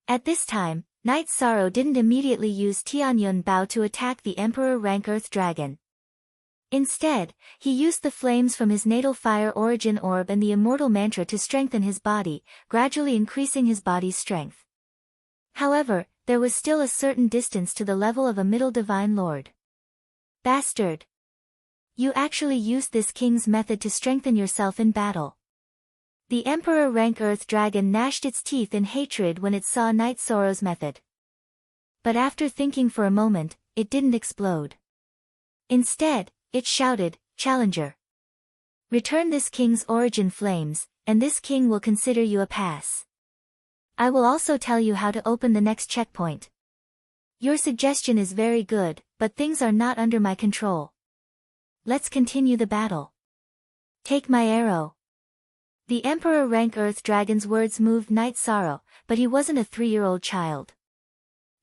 [SPEAKER 1] At this time, Night Sorrow didn't immediately use Tianyun Bao to attack the Emperor Rank Earth Dragon. Instead, he used the flames from his natal fire origin orb and the immortal mantra to strengthen his body, gradually increasing his body's strength. However, there was still a certain distance to the level of a middle divine lord. Bastard! You actually used this king's method to strengthen yourself in battle. The Emperor Rank Earth Dragon gnashed its teeth in hatred when it saw Night Sorrow's method. But after thinking for a moment, it didn't explode. Instead, it shouted, "Challenger! Return this king's origin flames, and this king will consider you a pass. I will also tell you how to open the next checkpoint. Your suggestion is very good, but things are not under my control. Let's continue the battle. Take my arrow." The Emperor Rank Earth Dragon's words moved Night Sorrow, but he wasn't a 3-year-old child.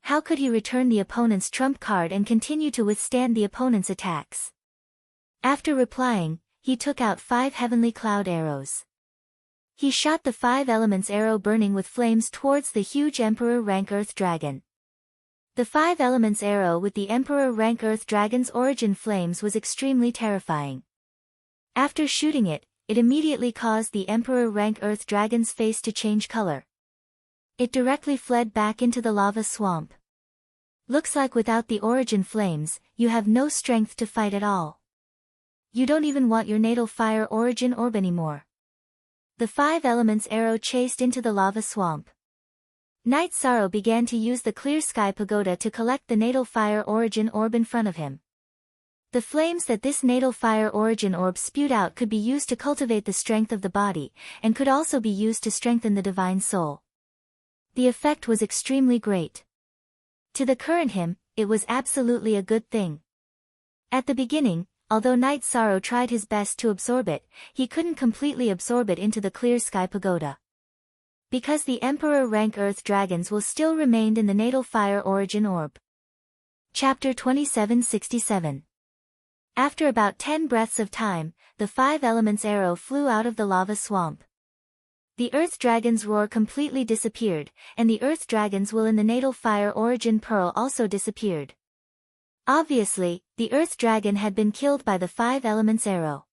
[SPEAKER 1] How could he return the opponent's trump card and continue to withstand the opponent's attacks? After replying, he took out 5 heavenly cloud arrows. He shot the 5 elements arrow burning with flames towards the huge Emperor Rank Earth Dragon. The 5 elements arrow with the Emperor Rank Earth Dragon's origin flames was extremely terrifying. After shooting it, it immediately caused the Emperor Rank Earth Dragon's face to change color. It directly fled back into the lava swamp. Looks like without the origin flames, you have no strength to fight at all. You don't even want your natal fire origin orb anymore. The 5 elements arrow chased into the lava swamp. Night Sorrow began to use the clear sky pagoda to collect the natal fire origin orb in front of him. The flames that this natal fire origin orb spewed out could be used to cultivate the strength of the body, and could also be used to strengthen the divine soul. The effect was extremely great. To the current him, it was absolutely a good thing. At the beginning, although Night Sorrow tried his best to absorb it, he couldn't completely absorb it into the clear sky pagoda. Because the Emperor rank Earth dragons will still remain in the natal fire origin orb. Chapter 2767. After about 10 breaths of time, the 5 elements arrow flew out of the lava swamp. The Earth Dragon's roar completely disappeared, and the Earth Dragon's will in the natal fire origin pearl also disappeared. Obviously, the Earth Dragon had been killed by the 5 elements arrow.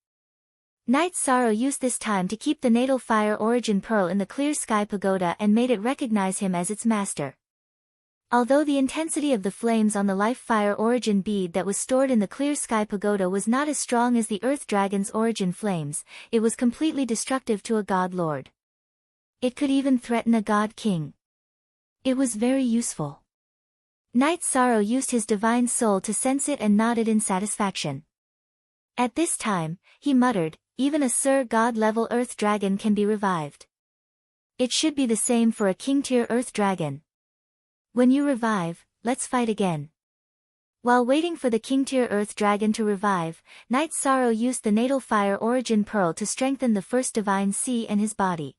[SPEAKER 1] Night Sorrow used this time to keep the natal fire origin pearl in the clear sky pagoda and made it recognize him as its master. Although the intensity of the flames on the life fire origin bead that was stored in the clear sky pagoda was not as strong as the Earth Dragon's origin flames, it was completely destructive to a god lord. It could even threaten a god king. It was very useful. Night Sorrow used his divine soul to sense it and nodded in satisfaction. At this time, he muttered, even a Sir God level Earth Dragon can be revived. It should be the same for a King tier Earth Dragon. When you revive, let's fight again. While waiting for the King tier Earth Dragon to revive, Night Sorrow used the natal fire origin pearl to strengthen the first divine sea and his body.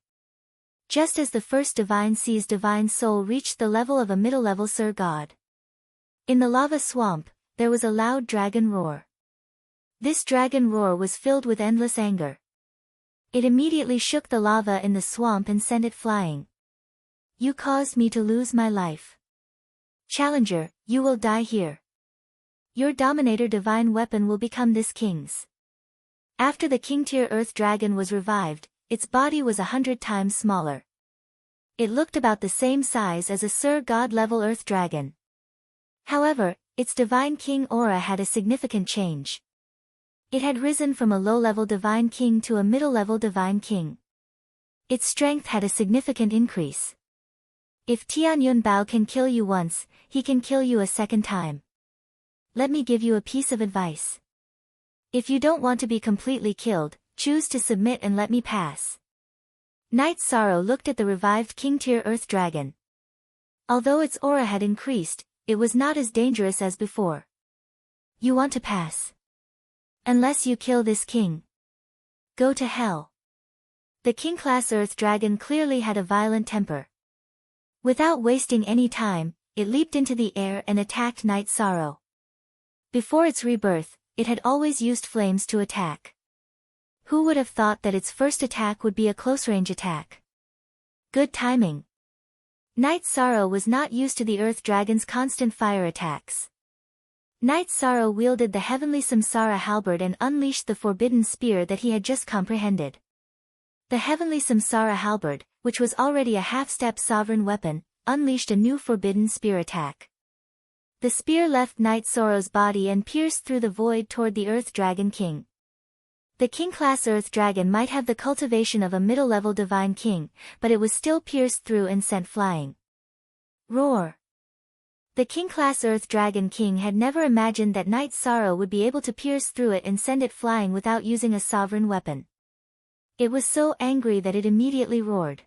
[SPEAKER 1] Just as the first divine sea's divine soul reached the level of a middle level Sir God. In the lava swamp, there was a loud dragon roar. This dragon roar was filled with endless anger. It immediately shook the lava in the swamp and sent it flying. You caused me to lose my life. Challenger, you will die here. Your Dominator divine weapon will become this king's. After the King tier Earth Dragon was revived, its body was 100 times smaller. It looked about the same size as a Sir God level Earth Dragon. However, its Divine King aura had a significant change. It had risen from a low-level Divine King to a middle-level Divine King. Its strength had a significant increase. If Tianyun Bao can kill you once, he can kill you a second time. Let me give you a piece of advice. If you don't want to be completely killed, choose to submit and let me pass. Night Sorrow looked at the revived King tier Earth Dragon. Although its aura had increased, it was not as dangerous as before. You want to pass? Unless you kill this king. Go to hell. The King-class Earth Dragon clearly had a violent temper. Without wasting any time, it leaped into the air and attacked Night Sorrow. Before its rebirth, it had always used flames to attack. Who would have thought that its first attack would be a close-range attack? Good timing. Night Sorrow was not used to the Earth Dragon's constant fire attacks. Night Sorrow wielded the heavenly Samsara halberd and unleashed the forbidden spear that he had just comprehended. The heavenly Samsara halberd, which was already a half-step sovereign weapon, unleashed a new forbidden spear attack. The spear left Night Sorrow's body and pierced through the void toward the Earth Dragon King. The King-class Earth Dragon might have the cultivation of a middle-level Divine King, but it was still pierced through and sent flying. Roar! The King-class Earth Dragon King had never imagined that Night Sorrow would be able to pierce through it and send it flying without using a sovereign weapon. It was so angry that it immediately roared.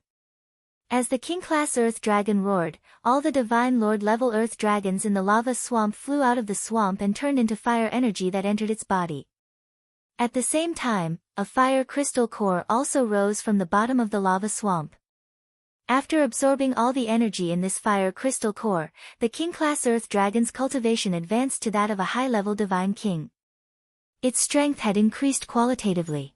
[SPEAKER 1] As the King-class Earth Dragon roared, all the Divine Lord-level Earth Dragons in the lava swamp flew out of the swamp and turned into fire energy that entered its body. At the same time, a fire crystal core also rose from the bottom of the lava swamp. After absorbing all the energy in this fire crystal core, the King-class Earth Dragon's cultivation advanced to that of a high-level Divine King. Its strength had increased qualitatively.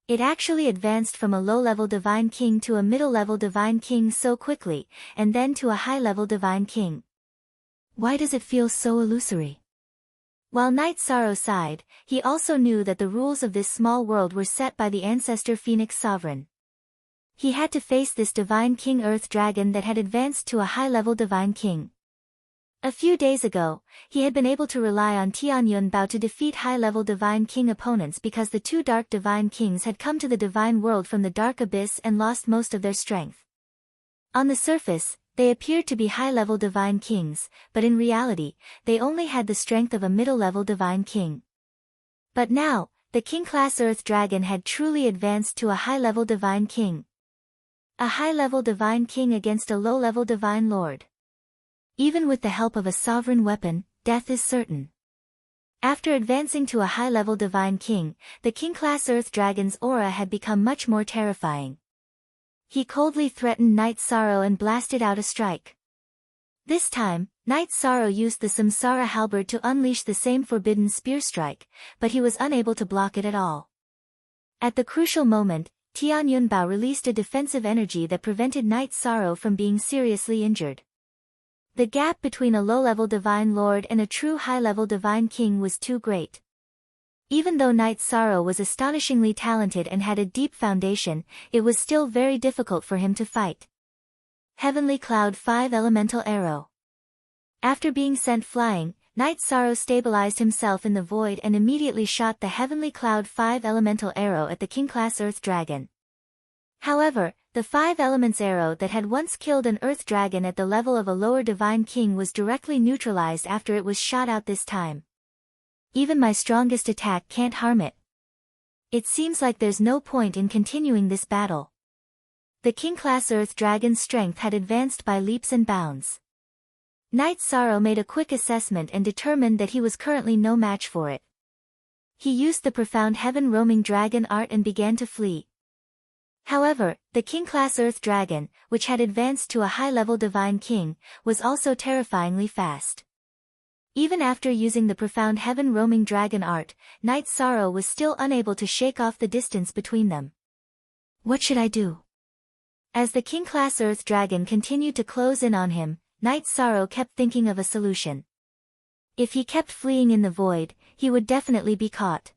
[SPEAKER 1] It actually advanced from a low-level Divine King to a middle-level Divine King so quickly, and then to a high-level Divine King. Why does it feel so illusory? While Night Sorrow sighed, he also knew that the rules of this small world were set by the ancestor Phoenix Sovereign. He had to face this Divine King Earth Dragon that had advanced to a high-level Divine King. A few days ago, he had been able to rely on Tianyun Bao to defeat high-level Divine King opponents because the two Dark Divine Kings had come to the Divine World from the Dark Abyss and lost most of their strength. On the surface, they appeared to be high-level Divine Kings, but in reality, they only had the strength of a middle-level Divine King. But now, the king-class Earth Dragon had truly advanced to a high-level Divine King. A high-level Divine King against a low-level Divine Lord. Even with the help of a sovereign weapon, death is certain. After advancing to a high-level Divine King, the king-class Earth Dragon's aura had become much more terrifying. He coldly threatened Night Sorrow and blasted out a strike. This time, Night Sorrow used the Samsara halberd to unleash the same forbidden spear strike, but he was unable to block it at all. At the crucial moment, Tian Yunbao released a defensive energy that prevented Night Sorrow from being seriously injured. The gap between a low-level Divine Lord and a true high-level Divine King was too great. Even though Night Sorrow was astonishingly talented and had a deep foundation, it was still very difficult for him to fight. Heavenly Cloud 5 Elemental Arrow. After being sent flying, Night Sorrow stabilized himself in the void and immediately shot the Heavenly Cloud 5 Elemental Arrow at the king-class Earth Dragon. However, the 5 Elements arrow that had once killed an Earth Dragon at the level of a lower Divine King was directly neutralized after it was shot out this time. Even my strongest attack can't harm it. It seems like there's no point in continuing this battle. The king-class Earth Dragon's strength had advanced by leaps and bounds. Night Sorrow made a quick assessment and determined that he was currently no match for it. He used the profound heaven roaming dragon art and began to flee. However, the king-class Earth Dragon, which had advanced to a high-level Divine King, was also terrifyingly fast. Even after using the profound heaven roaming dragon art, Night Sorrow was still unable to shake off the distance between them. What should I do? As the king-class Earth Dragon continued to close in on him, Night Sorrow kept thinking of a solution. If he kept fleeing in the void, he would definitely be caught.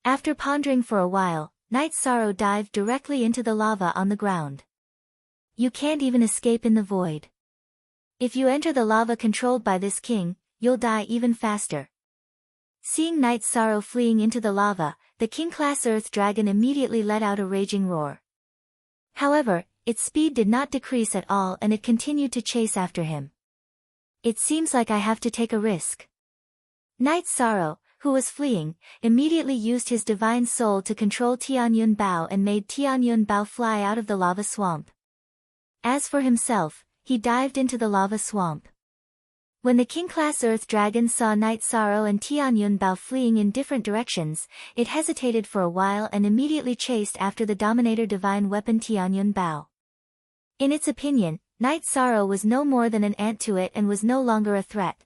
[SPEAKER 1] After pondering for a while, Night Sorrow dived directly into the lava on the ground. You can't even escape in the void. If you enter the lava controlled by this king, you'll die even faster. Seeing Night Sorrow fleeing into the lava, the king-class Earth Dragon immediately let out a raging roar. However, its speed did not decrease at all and it continued to chase after him. It seems like I have to take a risk. Night Sorrow, who was fleeing, immediately used his divine soul to control Tian Yunbao and made Tian Yunbao fly out of the lava swamp. As for himself, he dived into the lava swamp. When the king-class Earth Dragon saw Night Sorrow and Tian Yunbao fleeing in different directions, it hesitated for a while and immediately chased after the Dominator divine weapon Tian Yunbao. In its opinion, Night Sorrow was no more than an ant to it and was no longer a threat.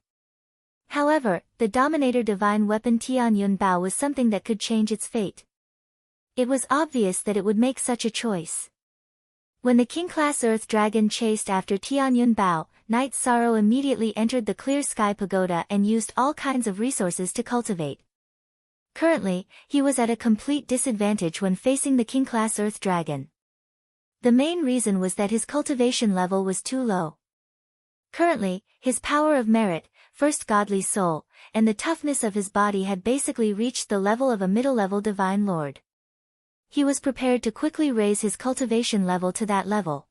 [SPEAKER 1] However, the Dominator divine weapon Tian Yunbao was something that could change its fate. It was obvious that it would make such a choice. When the king-class Earth Dragon chased after Tian Yunbao, Night Sorrow immediately entered the Clear Sky Pagoda and used all kinds of resources to cultivate. Currently, he was at a complete disadvantage when facing the king-class Earth Dragon. The main reason was that his cultivation level was too low. Currently, his power of merit, first godly soul, and the toughness of his body had basically reached the level of a middle-level Divine Lord. He was prepared to quickly raise his cultivation level to that level.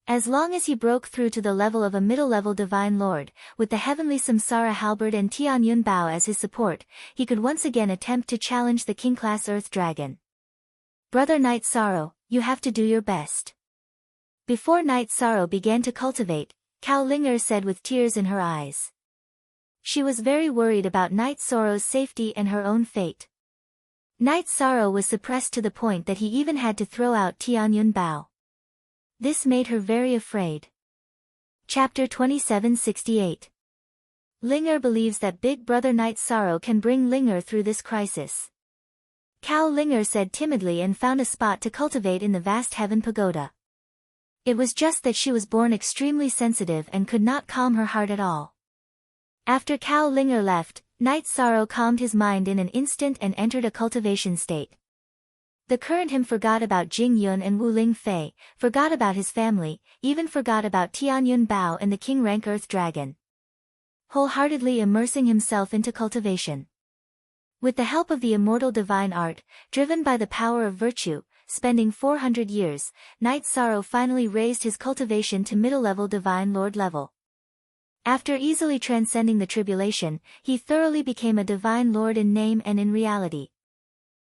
[SPEAKER 1] As long as he broke through to the level of a middle-level Divine Lord, with the heavenly Samsara halberd and Tian Yunbao as his support, he could once again attempt to challenge the king-class Earth Dragon. Brother Night Sorrow, you have to do your best. Before Night Sorrow began to cultivate, Cao Linger said with tears in her eyes. She was very worried about Night Sorrow's safety and her own fate. Night Sorrow was suppressed to the point that he even had to throw out Tian Yunbao. This made her very afraid. Chapter 2768. Linger believes that Big Brother Night Sorrow can bring Linger through this crisis. Cao Linger said timidly and found a spot to cultivate in the vast heaven pagoda. It was just that she was born extremely sensitive and could not calm her heart at all. After Cao Linger left, Night Sorrow calmed his mind in an instant and entered a cultivation state. The current him forgot about Jing Yun and Wu Ling Fei, forgot about his family, even forgot about Tian Yunbao and the King Rank Earth Dragon. Wholeheartedly immersing himself into cultivation. With the help of the immortal divine art, driven by the power of virtue, spending 400 years, Night Sorrow finally raised his cultivation to middle-level Divine Lord level. After easily transcending the tribulation, he thoroughly became a divine lord in name and in reality.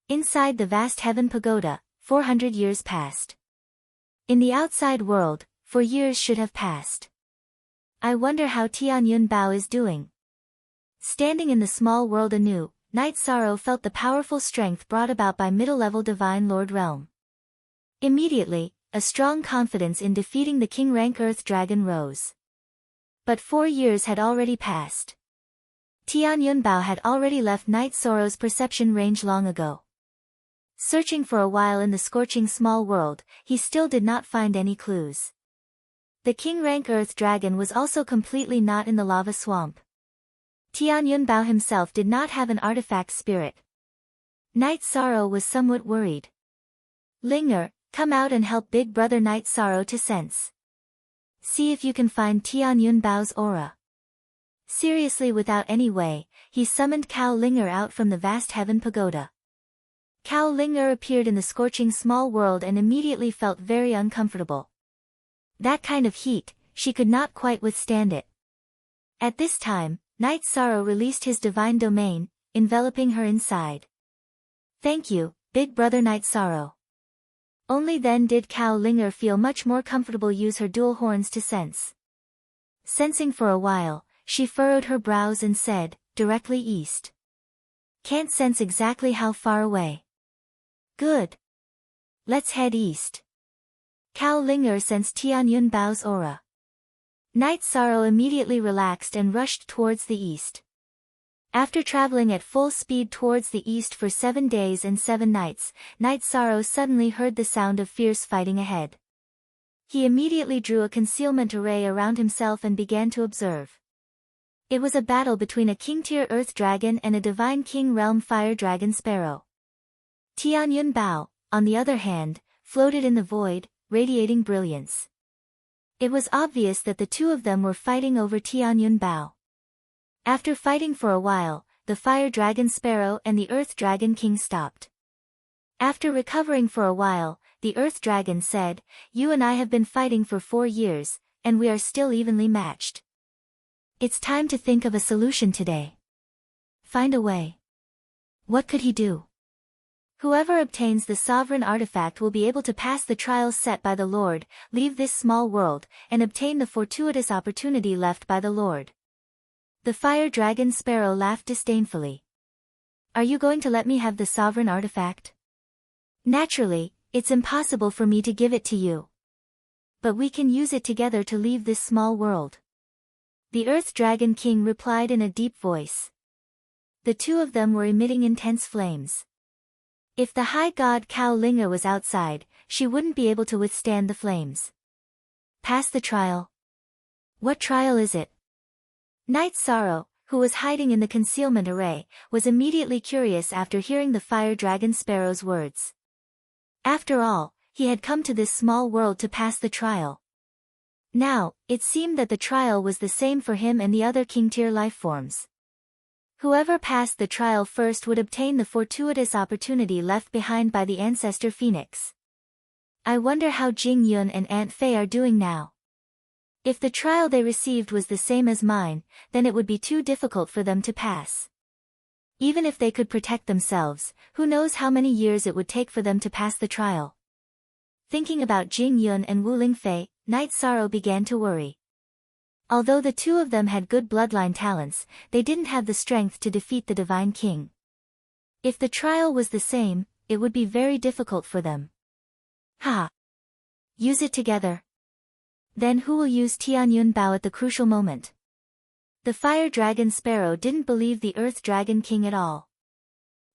[SPEAKER 1] Inside the vast heaven pagoda, 400 years passed. In the outside world, 4 years should have passed. I wonder how Tianyun Bao is doing. Standing in the small world anew, Night Sorrow felt the powerful strength brought about by middle-level Divine Lord Realm. Immediately, a strong confidence in defeating the King Rank Earth Dragon rose. But 4 years had already passed. Tianyun Bao had already left Night Sorrow's perception range long ago. Searching for a while in the scorching small world, he still did not find any clues. The King Rank Earth Dragon was also completely not in the lava swamp. Tianyun Bao himself did not have an artifact spirit. Night Sorrow was somewhat worried. Linger, come out and help Big Brother Night Sorrow to sense. See if you can find Tianyun Bao's aura. Seriously, without any way, he summoned Cao Linger out from the vast heaven pagoda. Cao Linger appeared in the scorching small world and immediately felt very uncomfortable. That kind of heat, she could not quite withstand it. At this time, Night Sorrow released his divine domain, enveloping her inside. Thank you, Big Brother Night Sorrow. Only then did Cao Linger feel much more comfortable use her dual horns to sense. Sensing for a while, she furrowed her brows and said, directly east. Can't sense exactly how far away. Good. Let's head east. Cao Linger sensed Tianyun Bao's aura. Night Sorrow immediately relaxed and rushed towards the east. After traveling at full speed towards the east for 7 days and 7 nights, Night Sorrow suddenly heard the sound of fierce fighting ahead. He immediately drew a concealment array around himself and began to observe. It was a battle between a King-tier Earth Dragon and a Divine King Realm Fire Dragon Sparrow. Tianyun Bao, on the other hand, floated in the void, radiating brilliance. It was obvious that the two of them were fighting over Tianyun Bao. After fighting for a while, the Fire Dragon Sparrow and the Earth Dragon King stopped. After recovering for a while, the Earth Dragon said, "You and I have been fighting for 4 years, and we are still evenly matched. It's time to think of a solution today. Find a way." What could he do? Whoever obtains the sovereign artifact will be able to pass the trials set by the Lord, leave this small world, and obtain the fortuitous opportunity left by the Lord. The Fire Dragon Sparrow laughed disdainfully. Are you going to let me have the sovereign artifact? Naturally, it's impossible for me to give it to you. But we can use it together to leave this small world. The Earth Dragon King replied in a deep voice. The two of them were emitting intense flames. If the high god Cao Linger was outside, she wouldn't be able to withstand the flames. Pass the trial. What trial is it? Night Sorrow, who was hiding in the concealment array, was immediately curious after hearing the Fire Dragon Sparrow's words. After all, he had come to this small world to pass the trial. Now, it seemed that the trial was the same for him and the other king-tier lifeforms. Whoever passed the trial first would obtain the fortuitous opportunity left behind by the ancestor Phoenix. I wonder how Jing Yun and Aunt Fei are doing now. If the trial they received was the same as mine, then it would be too difficult for them to pass. Even if they could protect themselves, who knows how many years it would take for them to pass the trial. Thinking about Jing Yun and Wu Lingfei, Night Sorrow began to worry. Although the two of them had good bloodline talents, they didn't have the strength to defeat the Divine King. If the trial was the same, it would be very difficult for them. Ha! Use it together. Then who will use Tianyun Bao at the crucial moment? The Fire Dragon Sparrow didn't believe the Earth Dragon King at all.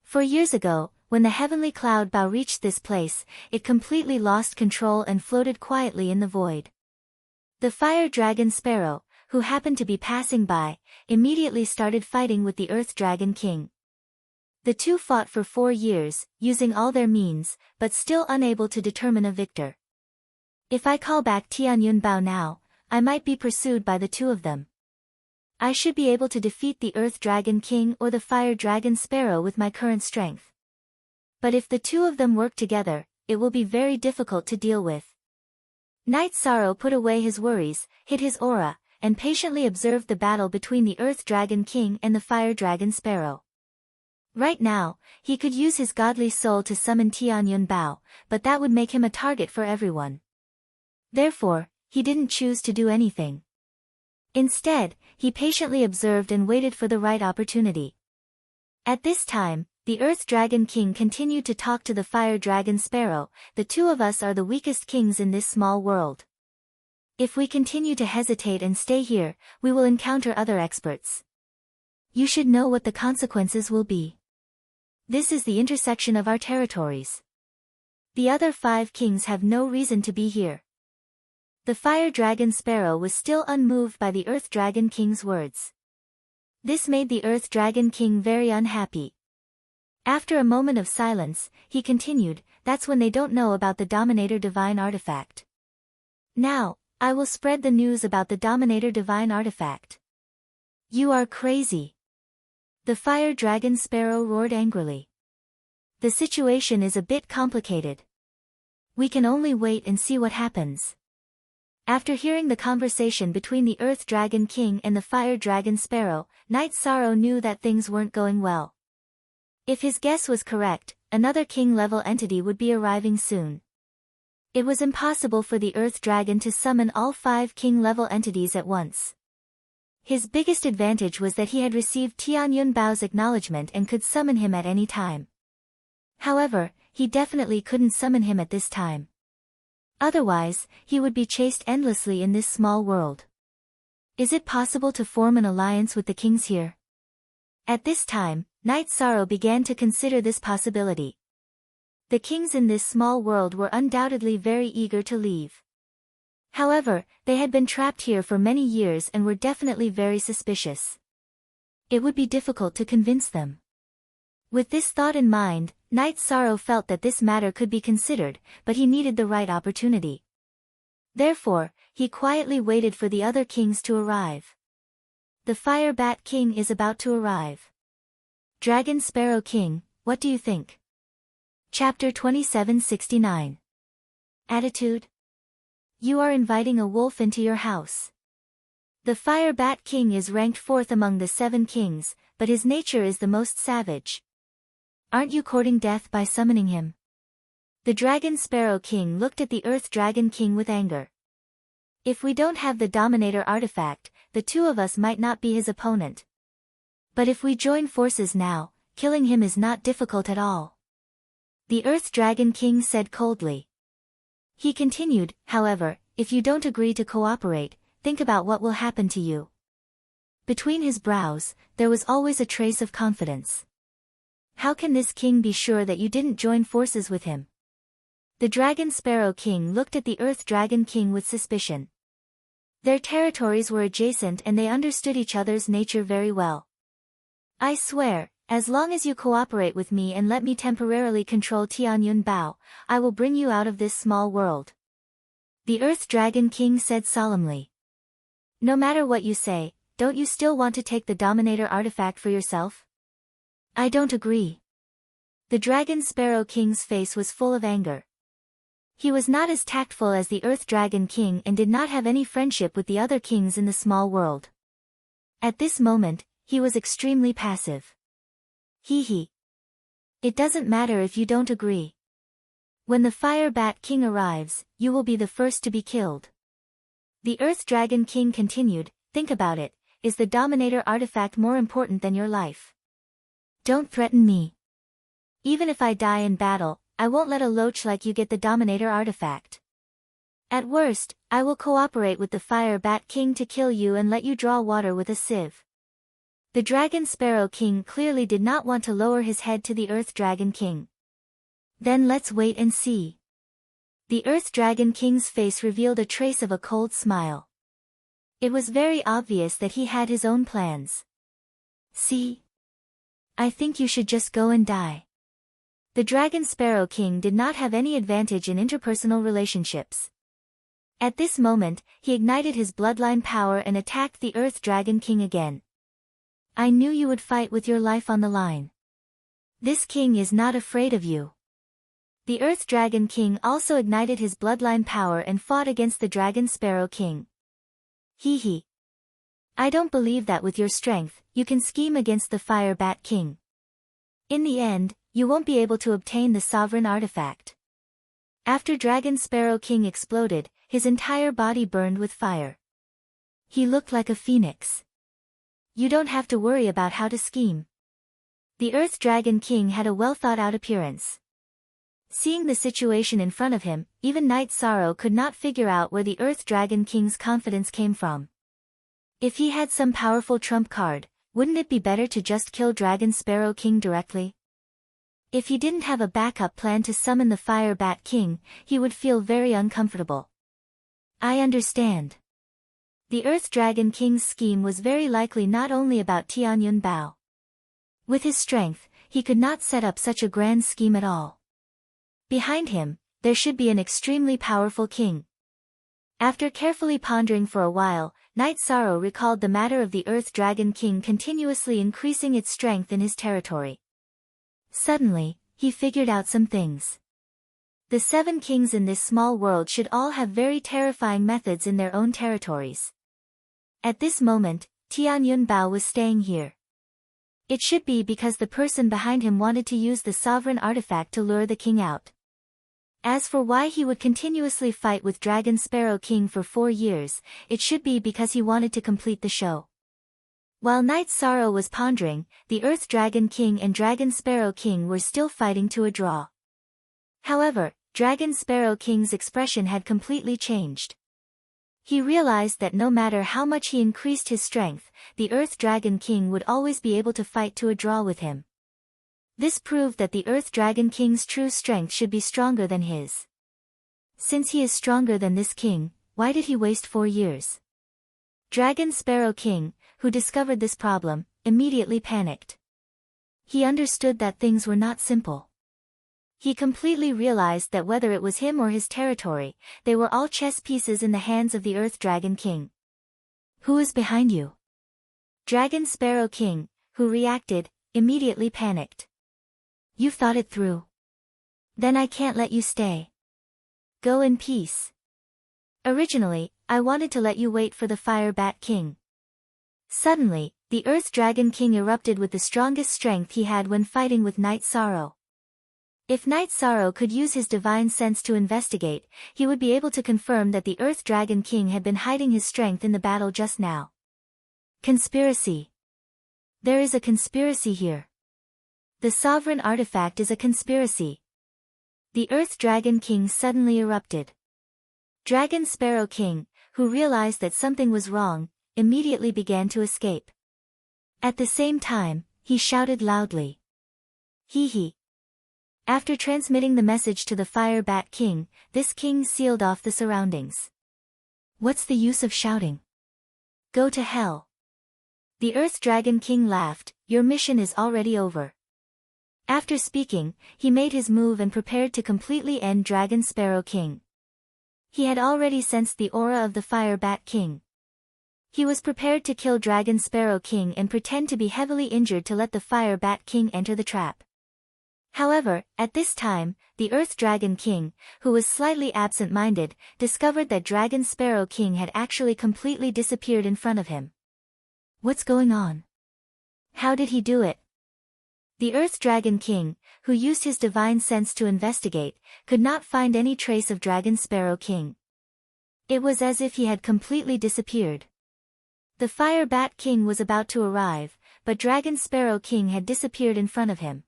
[SPEAKER 1] 4 years ago, when the heavenly cloud Bao reached this place, it completely lost control and floated quietly in the void. The Fire Dragon Sparrow, who happened to be passing by, immediately started fighting with the Earth Dragon King. The two fought for 4 years, using all their means, but still unable to determine a victor. If I call back Tianyun Bao now, I might be pursued by the two of them. I should be able to defeat the Earth Dragon King or the Fire Dragon Sparrow with my current strength. But if the two of them work together, it will be very difficult to deal with. Night Sorrow put away his worries, hid his aura, and patiently observed the battle between the Earth Dragon King and the Fire Dragon Sparrow. Right now, he could use his godly soul to summon Tianyun Bao, but that would make him a target for everyone. Therefore, he didn't choose to do anything. Instead, he patiently observed and waited for the right opportunity. At this time, the Earth Dragon King continued to talk to the Fire Dragon Sparrow. The two of us are the weakest kings in this small world. If we continue to hesitate and stay here, we will encounter other experts. You should know what the consequences will be. This is the intersection of our territories. The other 5 kings have no reason to be here. The Fire Dragon Sparrow was still unmoved by the Earth Dragon King's words. This made the Earth Dragon King very unhappy. After a moment of silence, he continued, "That's when they don't know about the Dominator Divine Artifact. Now, I will spread the news about the Dominator Divine Artifact." "You are crazy!" the Fire Dragon Sparrow roared angrily. "The situation is a bit complicated. We can only wait and see what happens." After hearing the conversation between the Earth Dragon King and the Fire Dragon Sparrow, Night Sorrow knew that things weren't going well. If his guess was correct, another king-level entity would be arriving soon. It was impossible for the Earth Dragon to summon all 5 king-level entities at once. His biggest advantage was that he had received Tianyun Bao's acknowledgement and could summon him at any time. However, he definitely couldn't summon him at this time. Otherwise, he would be chased endlessly in this small world. Is it possible to form an alliance with the kings here? At this time, Night Sorrow began to consider this possibility. The kings in this small world were undoubtedly very eager to leave. However, they had been trapped here for many years and were definitely very suspicious. It would be difficult to convince them. With this thought in mind, Night Sorrow felt that this matter could be considered, but he needed the right opportunity. Therefore, he quietly waited for the other kings to arrive. The Fire Bat King is about to arrive. Dragon Sparrow King, what do you think? Chapter 2769. Attitude. You are inviting a wolf into your house. The Fire Bat King is ranked 4th among the 7 kings, but his nature is the most savage. Aren't you courting death by summoning him? The Dragon Sparrow King looked at the Earth Dragon King with anger. If we don't have the Dominator artifact, the two of us might not be his opponent. But if we join forces now, killing him is not difficult at all. The Earth Dragon King said coldly. He continued, however, if you don't agree to cooperate, think about what will happen to you. Between his brows, there was always a trace of confidence. How can this king be sure that you didn't join forces with him? The Dragon Sparrow King looked at the Earth Dragon King with suspicion. Their territories were adjacent and they understood each other's nature very well. I swear, as long as you cooperate with me and let me temporarily control Tianyun Bao, I will bring you out of this small world. The Earth Dragon King said solemnly. No matter what you say, don't you still want to take the Dominator artifact for yourself? I don't agree. The Dragon Sparrow King's face was full of anger. He was not as tactful as the Earth Dragon King and did not have any friendship with the other kings in the small world. At this moment, he was extremely passive. Hee. It doesn't matter if you don't agree. When the Fire Bat King arrives, you will be the first to be killed. The Earth Dragon King continued, think about it, is the Dominator artifact more important than your life? Don't threaten me. Even if I die in battle, I won't let a loach like you get the Dominator artifact. At worst, I will cooperate with the Fire Bat King to kill you and let you draw water with a sieve. The Dragon Sparrow King clearly did not want to lower his head to the Earth Dragon King. Then let's wait and see. The Earth Dragon King's face revealed a trace of a cold smile. It was very obvious that he had his own plans. See? I think you should just go and die. The Dragon Sparrow King did not have any advantage in interpersonal relationships. At this moment, he ignited his bloodline power and attacked the Earth Dragon King again. I knew you would fight with your life on the line. This king is not afraid of you. The Earth Dragon King also ignited his bloodline power and fought against the Dragon Sparrow King. Hee. I don't believe that with your strength, you can scheme against the Fire Bat King. In the end, you won't be able to obtain the sovereign artifact. After Dragon Sparrow King exploded, his entire body burned with fire. He looked like a phoenix. You don't have to worry about how to scheme. The Earth Dragon King had a well-thought-out appearance. Seeing the situation in front of him, even Night Sorrow could not figure out where the Earth Dragon King's confidence came from. If he had some powerful trump card, wouldn't it be better to just kill Dragon Sparrow King directly? If he didn't have a backup plan to summon the Fire Bat King, he would feel very uncomfortable. I understand. The Earth Dragon King's scheme was very likely not only about Tianyun Bao. With his strength, he could not set up such a grand scheme at all. Behind him, there should be an extremely powerful king. After carefully pondering for a while, Night Sorrow recalled the matter of the Earth Dragon King continuously increasing its strength in his territory. Suddenly, he figured out some things. The 7 kings in this small world should all have very terrifying methods in their own territories. At this moment, Tianyun Bao was staying here. It should be because the person behind him wanted to use the sovereign artifact to lure the king out. As for why he would continuously fight with Dragon Sparrow King for 4 years, it should be because he wanted to complete the show. While Night Sorrow was pondering, the Earth Dragon King and Dragon Sparrow King were still fighting to a draw. However, Dragon Sparrow King's expression had completely changed. He realized that no matter how much he increased his strength, the Earth Dragon King would always be able to fight to a draw with him. This proved that the Earth Dragon King's true strength should be stronger than his. Since he is stronger than this king, why did he waste 4 years? Dragon Sparrow King, who discovered this problem, immediately panicked. He understood that things were not simple. He completely realized that whether it was him or his territory, they were all chess pieces in the hands of the Earth Dragon King. Who is behind you? Dragon Sparrow King, who reacted, immediately panicked. You've thought it through. Then I can't let you stay. Go in peace. Originally, I wanted to let you wait for the Fire Bat King. Suddenly, the Earth Dragon King erupted with the strongest strength he had when fighting with Night Sorrow. If Night Sorrow could use his divine sense to investigate, he would be able to confirm that the Earth Dragon King had been hiding his strength in the battle just now. Conspiracy. There is a conspiracy here. The sovereign artifact is a conspiracy. The Earth Dragon King suddenly erupted. Dragon Sparrow King, who realized that something was wrong, immediately began to escape. At the same time, he shouted loudly. Hee hee. After transmitting the message to the Fire Bat King, this king sealed off the surroundings. What's the use of shouting? Go to hell. The Earth Dragon King laughed, your mission is already over. After speaking, he made his move and prepared to completely end Dragon Sparrow King. He had already sensed the aura of the Fire Bat King. He was prepared to kill Dragon Sparrow King and pretend to be heavily injured to let the Fire Bat King enter the trap. However, at this time, the Earth Dragon King, who was slightly absent-minded, discovered that Dragon Sparrow King had actually completely disappeared in front of him. What's going on? How did he do it? The Earth Dragon King, who used his divine sense to investigate, could not find any trace of Dragon Sparrow King. It was as if he had completely disappeared. The Fire Bat King was about to arrive, but Dragon Sparrow King had disappeared in front of him.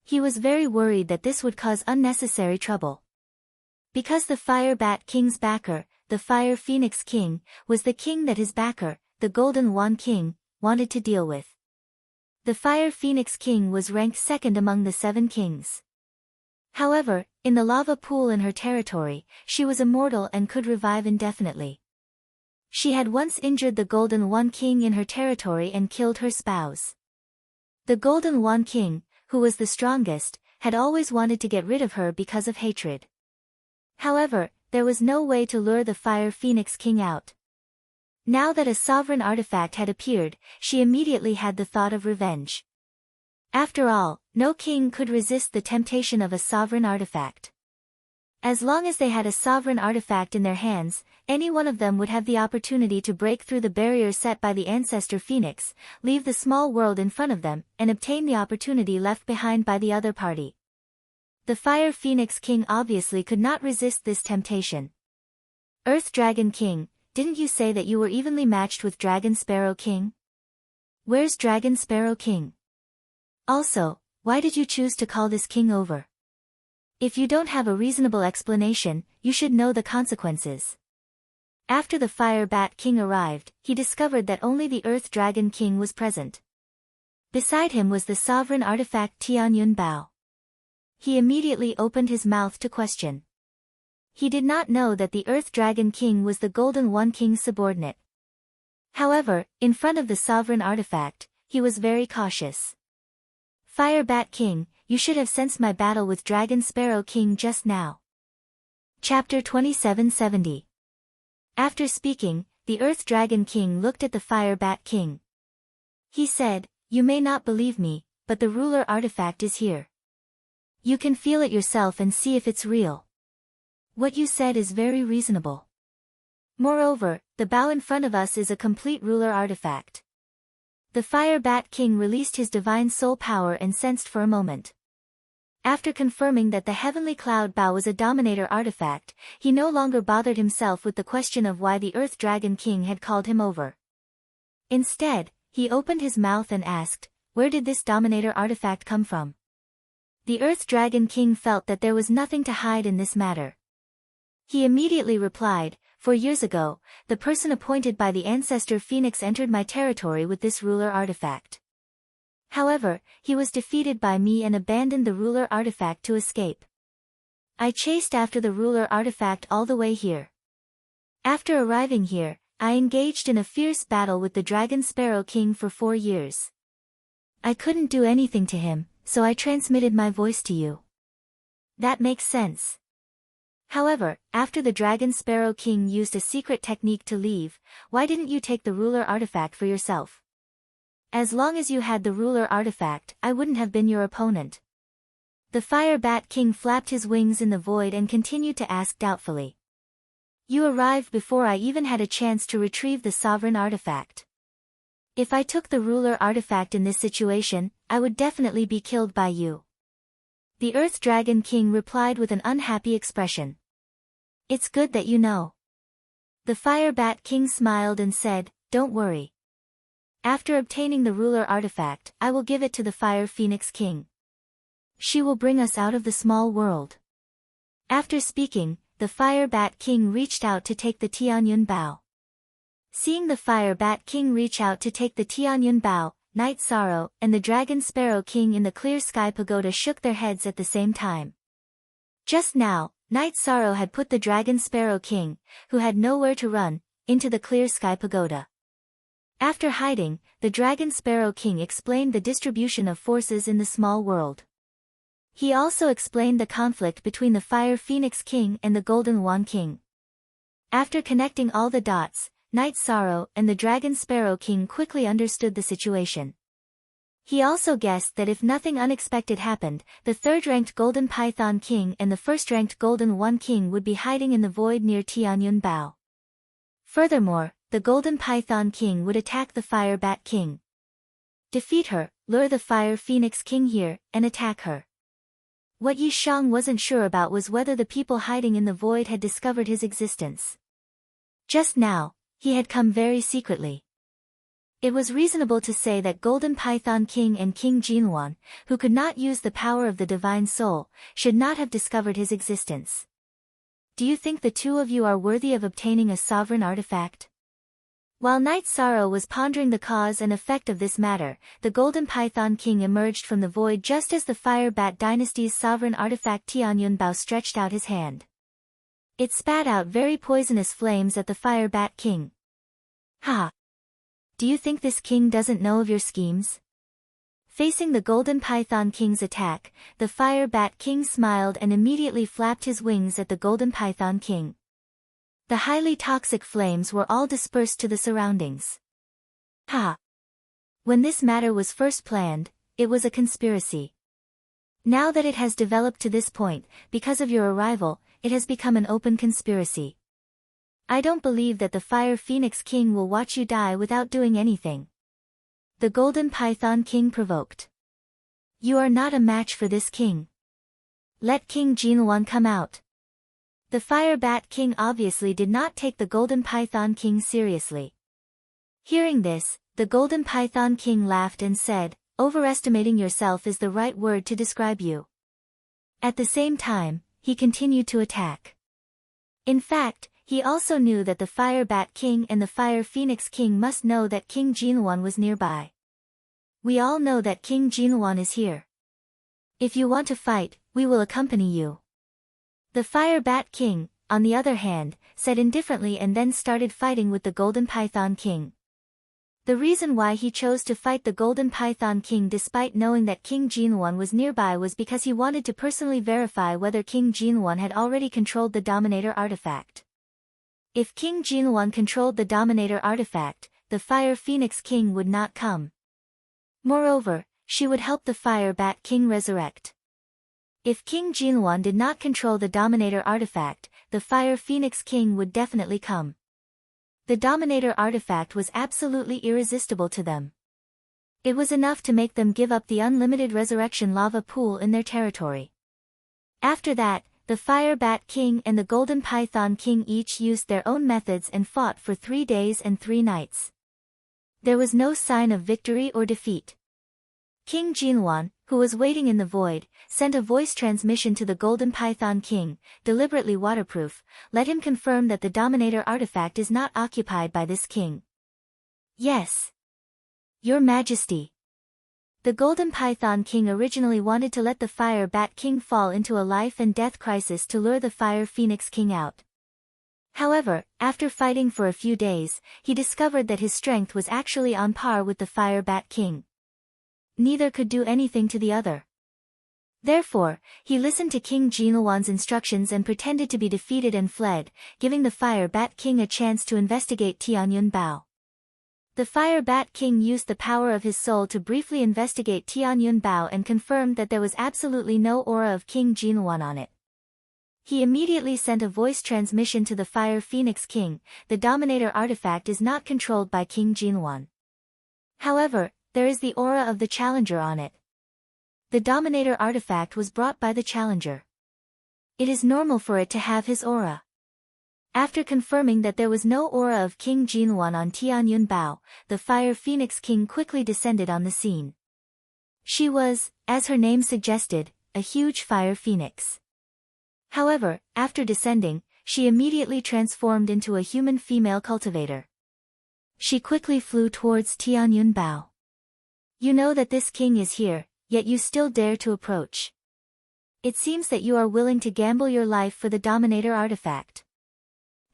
[SPEAKER 1] He was very worried that this would cause unnecessary trouble. Because the Fire Bat King's backer, the Fire Phoenix King, was the king that his backer, the Golden Wand King, wanted to deal with. The Fire Phoenix King was ranked second among the 7 kings. However, in the lava pool in her territory, she was immortal and could revive indefinitely. She had once injured the Golden Wand King in her territory and killed her spouse. The Golden Wand King, who was the strongest, had always wanted to get rid of her because of hatred. However, there was no way to lure the Fire Phoenix King out. Now that a sovereign artifact had appeared, she immediately had the thought of revenge. After all, no king could resist the temptation of a sovereign artifact. As long as they had a sovereign artifact in their hands, any one of them would have the opportunity to break through the barrier set by the ancestor phoenix, leave the small world in front of them, and obtain the opportunity left behind by the other party. The Fire Phoenix King obviously could not resist this temptation. Earth Dragon King, didn't you say that you were evenly matched with Dragon Sparrow King? Where's Dragon Sparrow King? Also, why did you choose to call this king over? If you don't have a reasonable explanation, you should know the consequences. After the Fire Bat King arrived, he discovered that only the Earth Dragon King was present. Beside him was the sovereign artifact Tianyun Bao. He immediately opened his mouth to question. He did not know that the Earth Dragon King was the Golden One King's subordinate. However, in front of the sovereign artifact, he was very cautious. Fire Bat King, you should have sensed my battle with Dragon Sparrow King just now. Chapter 2770. After speaking, the Earth Dragon King looked at the Fire Bat King. He said, "You may not believe me, but the ruler artifact is here. You can feel it yourself and see if it's real. What you said is very reasonable. Moreover, the bow in front of us is a complete ruler artifact." The Fire Bat King released his divine soul power and sensed for a moment. After confirming that the heavenly cloud bow was a dominator artifact, he no longer bothered himself with the question of why the Earth Dragon King had called him over. Instead, he opened his mouth and asked, where did this dominator artifact come from? The Earth Dragon King felt that there was nothing to hide in this matter. He immediately replied, 4 years ago, the person appointed by the ancestor Phoenix entered my territory with this ruler artifact. However, he was defeated by me and abandoned the ruler artifact to escape. I chased after the ruler artifact all the way here. After arriving here, I engaged in a fierce battle with the Dragon Sparrow King for 4 years. I couldn't do anything to him, so I transmitted my voice to you. That makes sense. However, after the Dragon Sparrow King used a secret technique to leave, why didn't you take the ruler artifact for yourself? As long as you had the ruler artifact, I wouldn't have been your opponent. The Fire Bat King flapped his wings in the void and continued to ask doubtfully. You arrived before I even had a chance to retrieve the sovereign artifact. If I took the ruler artifact in this situation, I would definitely be killed by you. The Earth Dragon King replied with an unhappy expression. It's good that you know. The Fire Bat King smiled and said, don't worry. After obtaining the ruler artifact, I will give it to the Fire Phoenix King. She will bring us out of the small world. After speaking, the Fire Bat King reached out to take the Tianyun Bao. Seeing the Fire Bat King reach out to take the Tianyun Bao, Night Sorrow and the Dragon Sparrow King in the Clear Sky Pagoda shook their heads at the same time. Just now, Night Sorrow had put the Dragon Sparrow King, who had nowhere to run, into the Clear Sky Pagoda. After hiding, the Dragon Sparrow King explained the distribution of forces in the small world. He also explained the conflict between the Fire Phoenix King and the Golden Wand King. After connecting all the dots, Night Sorrow and the Dragon Sparrow King quickly understood the situation. He also guessed that if nothing unexpected happened, the third-ranked Golden Python King and the first-ranked Golden One King would be hiding in the void near Tianyun Bao. Furthermore, the Golden Python King would attack the Fire Bat King. Defeat her, lure the Fire Phoenix King here, and attack her. What Yi Shang wasn't sure about was whether the people hiding in the void had discovered his existence. Just now, he had come very secretly. It was reasonable to say that Golden Python King and King Jinwan, who could not use the power of the Divine Soul, should not have discovered his existence. Do you think the two of you are worthy of obtaining a sovereign artifact? While Night Sorrow was pondering the cause and effect of this matter, the Golden Python King emerged from the void just as the Fire Bat Dynasty's sovereign artifact Tianyun Bao stretched out his hand. It spat out very poisonous flames at the Fire Bat King. Ha! Do you think this king doesn't know of your schemes? Facing the Golden Python King's attack, the Fire Bat King smiled and immediately flapped his wings at the Golden Python King. The highly toxic flames were all dispersed to the surroundings. Ha! When this matter was first planned, it was a conspiracy. Now that it has developed to this point, because of your arrival, it has become an open conspiracy. I don't believe that the Fire Phoenix King will watch you die without doing anything. The Golden Python King provoked. You are not a match for this king. Let King Jinwan come out. The Fire Bat King obviously did not take the Golden Python King seriously. Hearing this, the Golden Python King laughed and said, overestimating yourself is the right word to describe you. At the same time, he continued to attack. In fact, he also knew that the Fire Bat King and the Fire Phoenix King must know that King Jinwan was nearby. We all know that King Jinwan is here. If you want to fight, we will accompany you. The Fire Bat King, on the other hand, said indifferently and then started fighting with the Golden Python King. The reason why he chose to fight the Golden Python King despite knowing that King Jinwan was nearby was because he wanted to personally verify whether King Jinwan had already controlled the Dominator artifact. If King Jinwan controlled the Dominator artifact, the Fire Phoenix King would not come. Moreover, she would help the Fire Bat King resurrect. If King Jinwan did not control the Dominator artifact, the Fire Phoenix King would definitely come. The Dominator artifact was absolutely irresistible to them. It was enough to make them give up the unlimited resurrection lava pool in their territory. After that, the Fire Bat King and the Golden Python King each used their own methods and fought for 3 days and 3 nights. There was no sign of victory or defeat. King Jinwan, who was waiting in the void, sent a voice transmission to the Golden Python King, deliberately waterproof, let him confirm that the Dominator artifact is not occupied by this king. Yes. Your Majesty. The Golden Python King originally wanted to let the Fire Bat King fall into a life and death crisis to lure the Fire Phoenix King out. However, after fighting for a few days, he discovered that his strength was actually on par with the Fire Bat King. Neither could do anything to the other. Therefore, he listened to King Jinwan's instructions and pretended to be defeated and fled, giving the Fire Bat King a chance to investigate Tianyun Bao. The Fire Bat King used the power of his soul to briefly investigate Tianyun Bao and confirmed that there was absolutely no aura of King Jinwan on it. He immediately sent a voice transmission to the Fire Phoenix King. The Dominator artifact is not controlled by King Jinwan. However, there is the aura of the Challenger on it. The Dominator artifact was brought by the Challenger. It is normal for it to have his aura. After confirming that there was no aura of King Jinwan on Tianyun Bao, the Fire Phoenix King quickly descended on the scene. She was, as her name suggested, a huge fire phoenix. However, after descending, she immediately transformed into a human female cultivator. She quickly flew towards Tianyun Bao. You know that this king is here, yet you still dare to approach. It seems that you are willing to gamble your life for the Dominator artifact.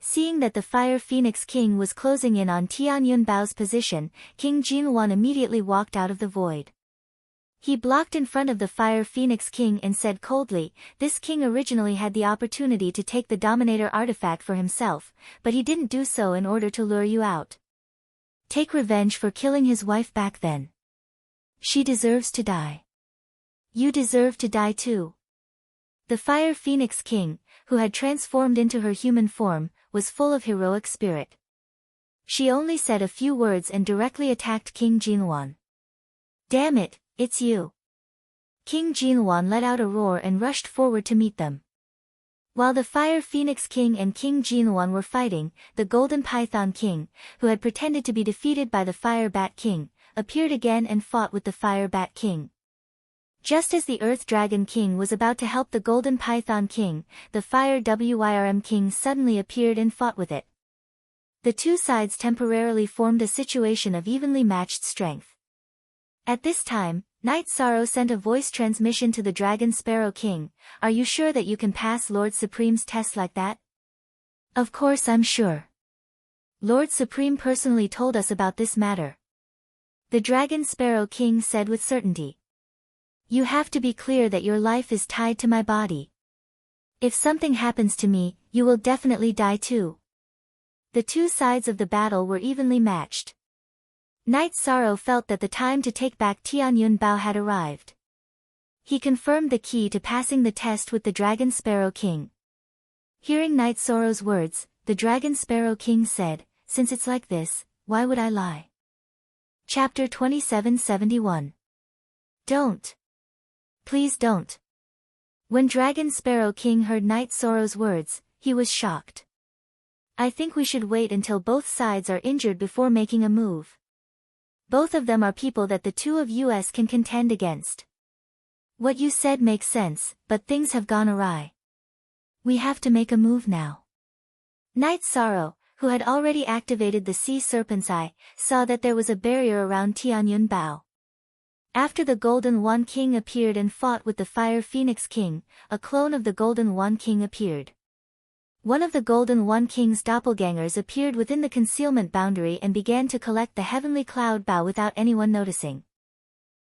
[SPEAKER 1] Seeing that the Fire Phoenix King was closing in on Tianyun Bao's position, King Jinwan immediately walked out of the void. He blocked in front of the Fire Phoenix King and said coldly, this king originally had the opportunity to take the Dominator artifact for himself, but he didn't do so in order to lure you out. Take revenge for killing his wife back then. She deserves to die. You deserve to die too. The Fire Phoenix King, who had transformed into her human form, was full of heroic spirit. She only said a few words and directly attacked King Jinwan. Damn it, it's you. King Jinwan let out a roar and rushed forward to meet them. While the Fire Phoenix King and King Jinwan were fighting, the Golden Python King, who had pretended to be defeated by the Fire Bat King, appeared again and fought with the Fire Bat King. Just as the Earth Dragon King was about to help the Golden Python King, the Fire Wyrm King suddenly appeared and fought with it. The two sides temporarily formed a situation of evenly matched strength. At this time, Night Sorrow sent a voice transmission to the Dragon Sparrow King. Are you sure that you can pass Lord Supreme's test like that? Of course I'm sure. Lord Supreme personally told us about this matter. The Dragon Sparrow King said with certainty. You have to be clear that your life is tied to my body. If something happens to me, you will definitely die too. The two sides of the battle were evenly matched. Night Sorrow felt that the time to take back Tianyun Bao had arrived. He confirmed the key to passing the test with the Dragon Sparrow King. Hearing Night Sorrow's words, the Dragon Sparrow King said, "Since it's like this, why would I lie?" Chapter 2771. Don't. Please don't. When Dragon Sparrow King heard Night Sorrow's words, he was shocked. "I think we should wait until both sides are injured before making a move. Both of them are people that the two of us can contend against. What you said makes sense, but things have gone awry. We have to make a move now." Night Sorrow, who had already activated the Sea Serpent's Eye, saw that there was a barrier around Tianyun Bao. After the Golden One King appeared and fought with the Fire Phoenix King, a clone of the Golden One King appeared. One of the Golden One King's doppelgangers appeared within the concealment boundary and began to collect the Heavenly Cloud Bow without anyone noticing.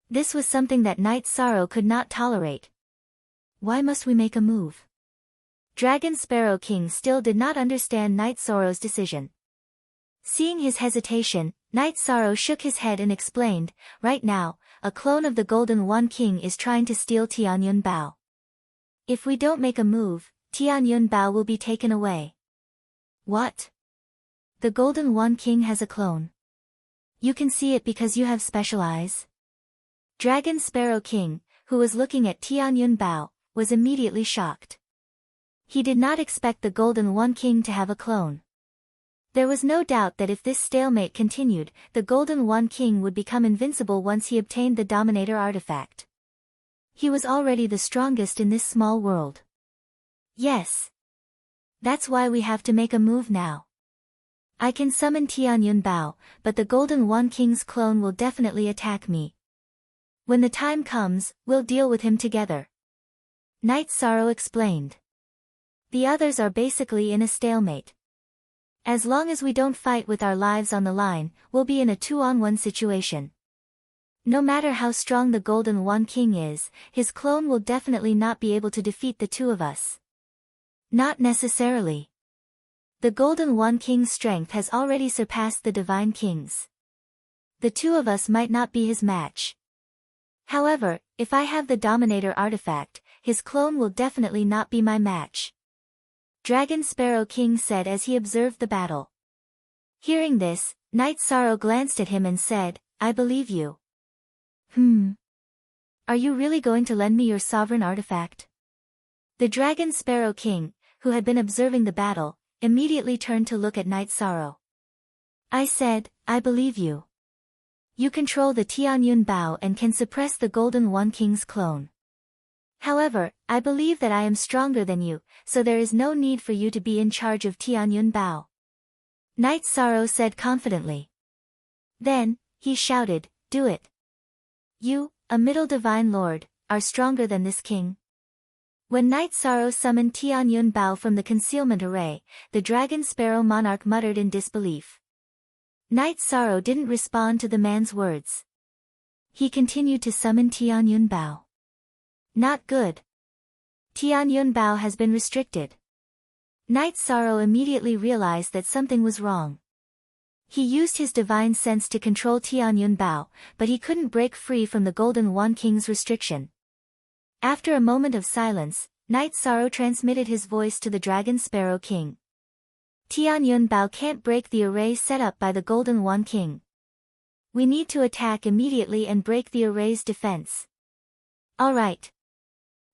[SPEAKER 1] This was something that Night Sorrow could not tolerate. "Why must we make a move?" Dragon Sparrow King still did not understand Night Sorrow's decision. Seeing his hesitation, Night Sorrow shook his head and explained, "Right now, a clone of the Golden One King is trying to steal Tianyun Bao. If we don't make a move, Tianyun Bao will be taken away." "What? The Golden One King has a clone? You can see it because you have special eyes?" Dragon Sparrow King, who was looking at Tianyun Bao, was immediately shocked. He did not expect the Golden One King to have a clone. There was no doubt that if this stalemate continued, the Golden One King would become invincible once he obtained the Dominator artifact. He was already the strongest in this small world. "Yes. That's why we have to make a move now. I can summon Tianyun Bao, but the Golden One King's clone will definitely attack me. When the time comes, we'll deal with him together." Night Sorrow explained. "The others are basically in a stalemate. As long as we don't fight with our lives on the line, we'll be in a 2-on-1 situation. No matter how strong the Golden One King is, his clone will definitely not be able to defeat the two of us." "Not necessarily. The Golden One King's strength has already surpassed the Divine King's. The two of us might not be his match. However, if I have the Dominator artifact, his clone will definitely not be my match," Dragon Sparrow King said as he observed the battle. Hearing this, Night Sorrow glanced at him and said, "I believe you." Are you really going to lend me your sovereign artifact?" The Dragon Sparrow King, who had been observing the battle, immediately turned to look at Night Sorrow. "I said, I believe you. You control the Tianyun Bao and can suppress the Golden One King's clone. However, I believe that I am stronger than you, so there is no need for you to be in charge of Tianyun Bao," Night Sorrow said confidently. Then, he shouted, "Do it. You, a Middle Divine Lord, are stronger than this king." When Night Sorrow summoned Tianyun Bao from the concealment array, the Dragon Sparrow Monarch muttered in disbelief. Night Sorrow didn't respond to the man's words. He continued to summon Tianyun Bao. "Not good. Tianyun Bao has been restricted." Night Sorrow immediately realized that something was wrong. He used his divine sense to control Tianyun Bao, but he couldn't break free from the Golden One King's restriction. After a moment of silence, Night Sorrow transmitted his voice to the Dragon Sparrow King. "Tianyun Bao can't break the array set up by the Golden One King. We need to attack immediately and break the array's defense." "All right.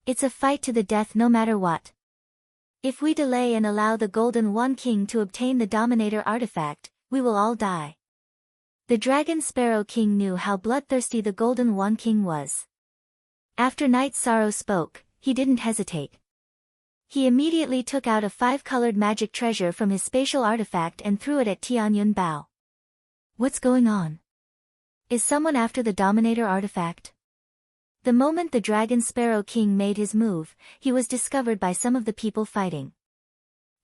[SPEAKER 1] It's a fight to the death no matter what. If we delay and allow the Golden One King to obtain the Dominator artifact, we will all die." The Dragon Sparrow King knew how bloodthirsty the Golden One King was. After Night Sorrow spoke, he didn't hesitate. He immediately took out a 5-colored magic treasure from his spatial artifact and threw it at Tianyun Bao. "What's going on? Is someone after the Dominator artifact?" The moment the Dragon Sparrow King made his move, he was discovered by some of the people fighting.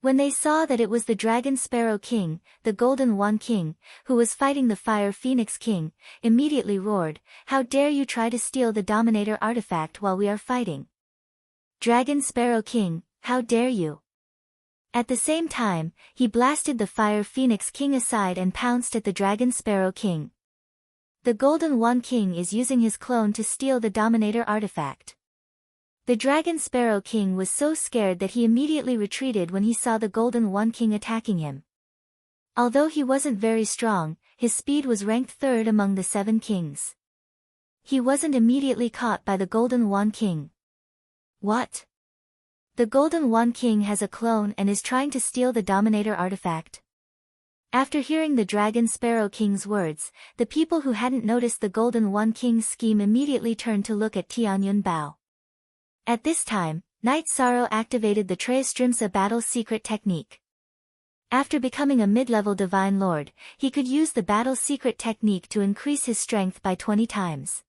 [SPEAKER 1] When they saw that it was the Dragon Sparrow King, the Golden One King, who was fighting the Fire Phoenix King, immediately roared, "How dare you try to steal the Dominator artifact while we are fighting? Dragon Sparrow King, how dare you?" At the same time, he blasted the Fire Phoenix King aside and pounced at the Dragon Sparrow King. The Golden One King is using his clone to steal the Dominator artifact. The Dragon Sparrow King was so scared that he immediately retreated when he saw the Golden One King attacking him. Although he wasn't very strong, his speed was ranked third among the 7 kings. He wasn't immediately caught by the Golden One King. What? The Golden One King has a clone and is trying to steal the Dominator artifact. After hearing the Dragon Sparrow King's words, the people who hadn't noticed the Golden One King's scheme immediately turned to look at Tianyun Bao. At this time, Knight Sorrow activated the Treistrimsa battle secret technique. After becoming a mid-level Divine Lord, he could use the battle secret technique to increase his strength by 20 times.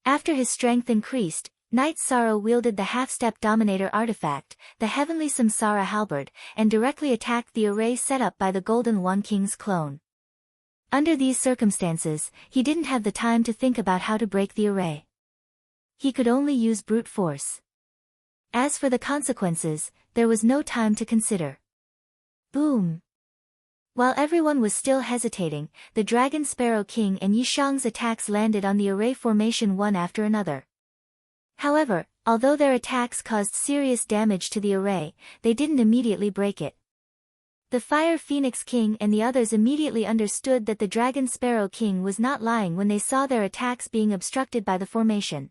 [SPEAKER 1] After his strength increased, Knight Sorrow wielded the half-step Dominator artifact, the Heavenly Samsara Halberd, and directly attacked the array set up by the Golden One King's clone. Under these circumstances, he didn't have the time to think about how to break the array. He could only use brute force. As for the consequences, there was no time to consider. Boom! While everyone was still hesitating, the Dragon Sparrow King and Yishang's attacks landed on the array formation one after another. However, although their attacks caused serious damage to the array, they didn't immediately break it. The Fire Phoenix King and the others immediately understood that the Dragon Sparrow King was not lying when they saw their attacks being obstructed by the formation.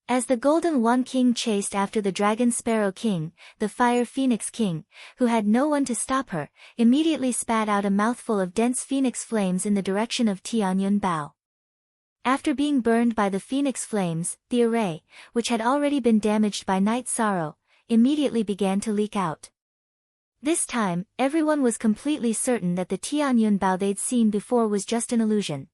[SPEAKER 1] As the Golden One King chased after the Dragon Sparrow King, the Fire Phoenix King, who had no one to stop her, immediately spat out a mouthful of dense phoenix flames in the direction of Tianyun Bao. After being burned by the phoenix flames, the array, which had already been damaged by Knight Sorrow, immediately began to leak out. This time, everyone was completely certain that the Tianyun Bao they'd seen before was just an illusion.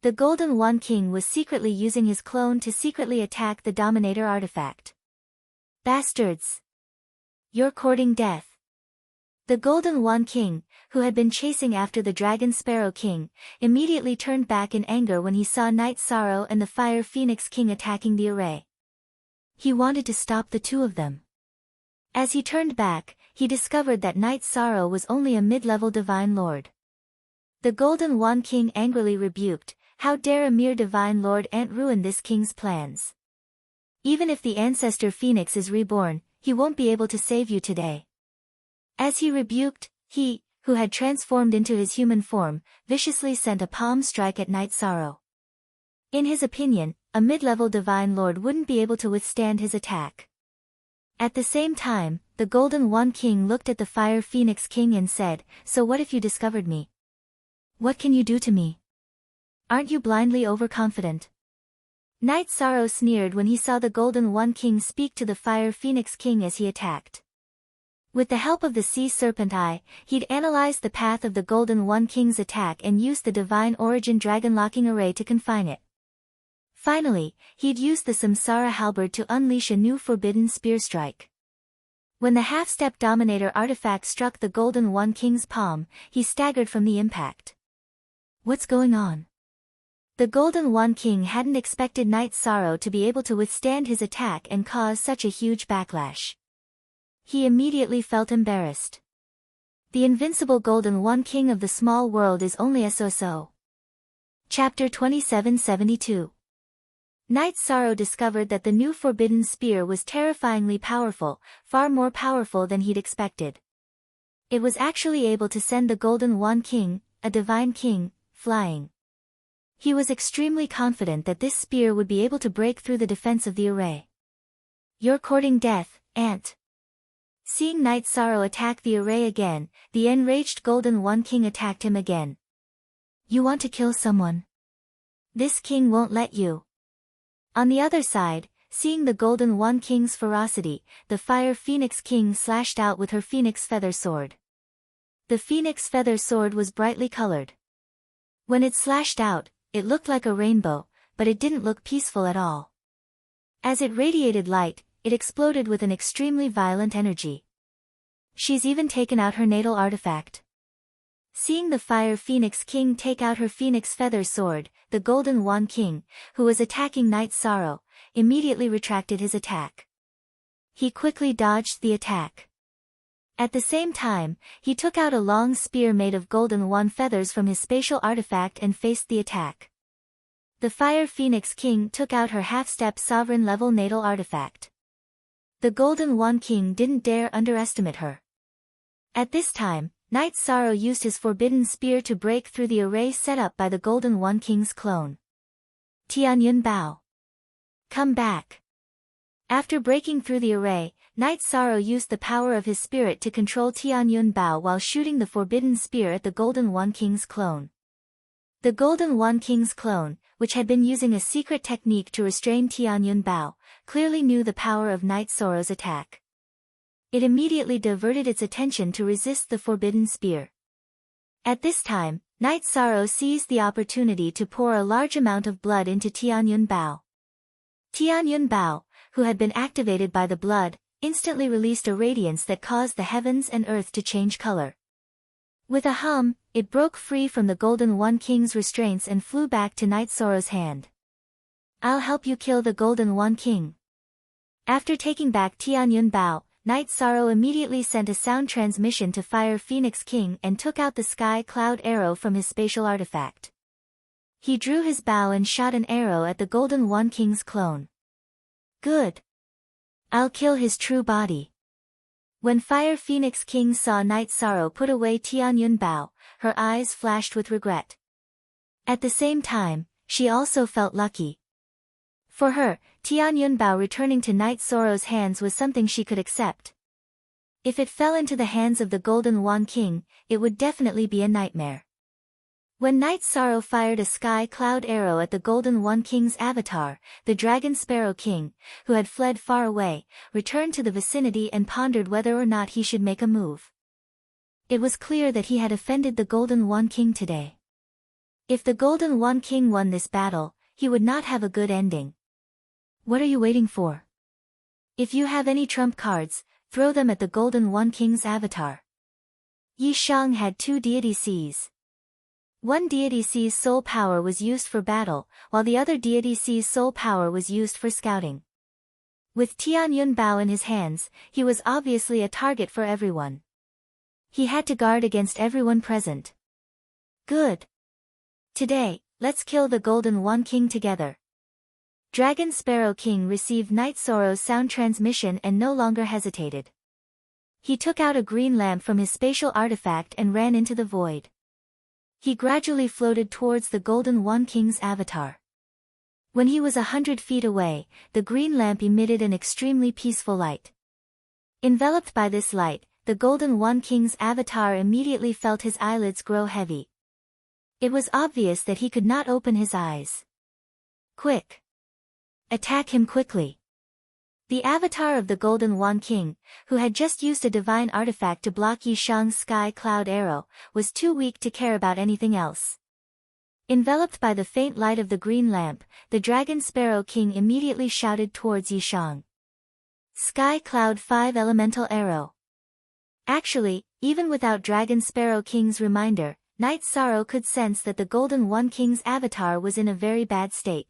[SPEAKER 1] The Golden One King was secretly using his clone to secretly attack the Dominator artifact. Bastards! You're courting death. The Golden One King, who had been chasing after the Dragon Sparrow King, immediately turned back in anger when he saw Knight Sorrow and the Fire Phoenix King attacking the array. He wanted to stop the two of them. As he turned back, he discovered that Knight Sorrow was only a mid-level Divine Lord. The Golden One King angrily rebuked, "How dare a mere Divine Lord Ant ruin this king's plans? Even if the Ancestor Phoenix is reborn, he won't be able to save you today." As he rebuked, he, who had transformed into his human form, viciously sent a palm strike at Knight Sorrow. In his opinion, a mid-level Divine Lord wouldn't be able to withstand his attack. At the same time, the Golden One King looked at the Fire Phoenix King and said, "So what if you discovered me? What can you do to me? Aren't you blindly overconfident?" Knight Sorrow sneered when he saw the Golden One King speak to the Fire Phoenix King as he attacked. With the help of the Sea Serpent Eye, he'd analyzed the path of the Golden One King's attack and used the Divine Origin Dragon Locking Array to confine it. Finally, he'd used the Samsara Halberd to unleash a new Forbidden Spear Strike. When the half-step Dominator artifact struck the Golden One King's palm, he staggered from the impact. What's going on? The Golden One King hadn't expected Knight Sorrow to be able to withstand his attack and cause such a huge backlash. He immediately felt embarrassed. The invincible Golden One King of the small world is only so. Chapter 2772. Knight Sorrow discovered that the new Forbidden Spear was terrifyingly powerful, far more powerful than he'd expected. It was actually able to send the Golden One King, a Divine King, flying. He was extremely confident that this spear would be able to break through the defense of the array. "You're courting death, Ant." Seeing Knight Sorrow attack the array again, the enraged Golden One King attacked him again. "You want to kill someone? This king won't let you." On the other side, seeing the Golden One King's ferocity, the Fire Phoenix King slashed out with her Phoenix Feather Sword. The Phoenix Feather Sword was brightly colored. When it slashed out, it looked like a rainbow, but it didn't look peaceful at all. As it radiated light, it exploded with an extremely violent energy. She's even taken out her natal artifact. Seeing the Fire Phoenix King take out her Phoenix Feather Sword, the Golden One King, who was attacking Knight Sorrow, immediately retracted his attack. He quickly dodged the attack. At the same time, he took out a long spear made of Golden One feathers from his spatial artifact and faced the attack. The Fire Phoenix King took out her half-step sovereign-level natal artifact. The Golden One King didn't dare underestimate her. At this time, Knight Sorrow used his forbidden spear to break through the array set up by the Golden One King's clone. Tianyun Bao. Come back. After breaking through the array, Knight Sorrow used the power of his spirit to control Tianyun Bao while shooting the forbidden spear at the Golden One King's clone. The Golden One King's clone, which had been using a secret technique to restrain Tianyun Bao, clearly knew the power of Knight Sorrow's attack. It immediately diverted its attention to resist the forbidden spear. At this time, Knight Sorrow seized the opportunity to pour a large amount of blood into Tianyun Bao. Tianyun Bao, who had been activated by the blood, instantly released a radiance that caused the heavens and earth to change color. With a hum, it broke free from the Golden One King's restraints and flew back to Knight Sorrow's hand. I'll help you kill the Golden One King. After taking back Tianyun Bao, Knight Sorrow immediately sent a sound transmission to Fire Phoenix King and took out the Sky Cloud arrow from his spatial artifact. He drew his bow and shot an arrow at the Golden One King's clone. Good. I'll kill his true body. When Fire Phoenix King saw Knight Sorrow put away Tianyun Bao, her eyes flashed with regret. At the same time, she also felt lucky. For her, Tianyun Bao returning to Knight Sorrow's hands was something she could accept. If it fell into the hands of the Golden One King, it would definitely be a nightmare. When Knight Sorrow fired a Sky Cloud arrow at the Golden One King's avatar, the Dragon Sparrow King, who had fled far away, returned to the vicinity and pondered whether or not he should make a move. It was clear that he had offended the Golden One King today. If the Golden One King won this battle, he would not have a good ending. What are you waiting for? If you have any trump cards, throw them at the Golden One King's avatar. Yi Shang had 2 deity Cs. One deity C's soul power was used for battle, while the other deity C's soul power was used for scouting. With Tianyun Bao in his hands, he was obviously a target for everyone. He had to guard against everyone present. Good. Today, let's kill the Golden One King together. Dragon Sparrow King received Knight Sorrow's sound transmission and no longer hesitated. He took out a green lamp from his spatial artifact and ran into the void. He gradually floated towards the Golden One King's avatar. When he was 100 feet away, the green lamp emitted an extremely peaceful light. Enveloped by this light, the Golden One King's avatar immediately felt his eyelids grow heavy. It was obvious that he could not open his eyes. Quick! Attack him quickly! The avatar of the Golden One King, who had just used a divine artifact to block Yi Shang's Sky Cloud arrow, was too weak to care about anything else. Enveloped by the faint light of the green lamp, the Dragon Sparrow King immediately shouted towards Yi Shang. Sky Cloud 5 Elemental Arrow. Actually, even without Dragon Sparrow King's reminder, Knight Sorrow could sense that the Golden One King's avatar was in a very bad state.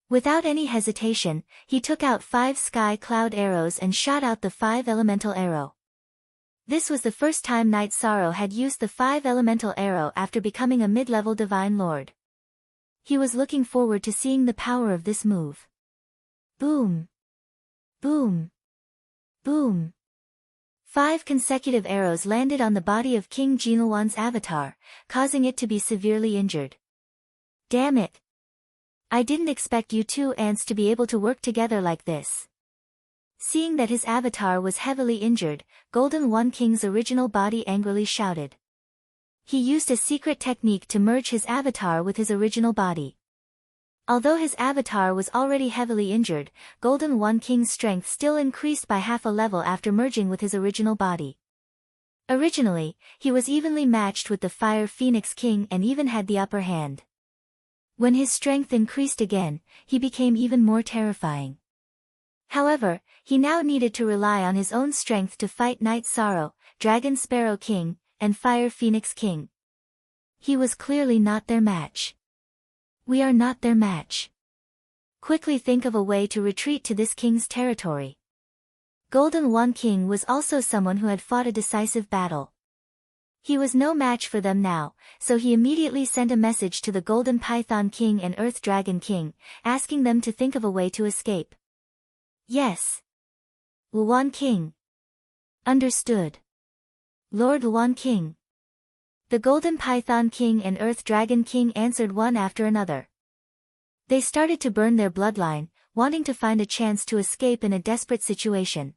[SPEAKER 1] Without any hesitation, he took out 5 Sky Cloud arrows and shot out the 5 Elemental Arrow. This was the first time Knight Sorrow had used the 5 Elemental Arrow after becoming a mid-level Divine Lord. He was looking forward to seeing the power of this move. Boom! Boom! Boom! 5 consecutive arrows landed on the body of King Jinlwan's avatar, causing it to be severely injured. Damn it! I didn't expect you two ants to be able to work together like this. Seeing that his avatar was heavily injured, Golden One King's original body angrily shouted. He used a secret technique to merge his avatar with his original body. Although his avatar was already heavily injured, Golden One King's strength still increased by half a level after merging with his original body. Originally, he was evenly matched with the Fire Phoenix King and even had the upper hand. When his strength increased again, he became even more terrifying. However, he now needed to rely on his own strength to fight Knight Sorrow, Dragon Sparrow King, and Fire Phoenix King. He was clearly not their match. We are not their match. Quickly think of a way to retreat to this king's territory. Golden One King was also someone who had fought a decisive battle. He was no match for them now, so he immediately sent a message to the Golden Python King and Earth Dragon King, asking them to think of a way to escape. Yes. Luan King. Understood. Lord Luan King. The Golden Python King and Earth Dragon King answered one after another. They started to burn their bloodline, wanting to find a chance to escape in a desperate situation.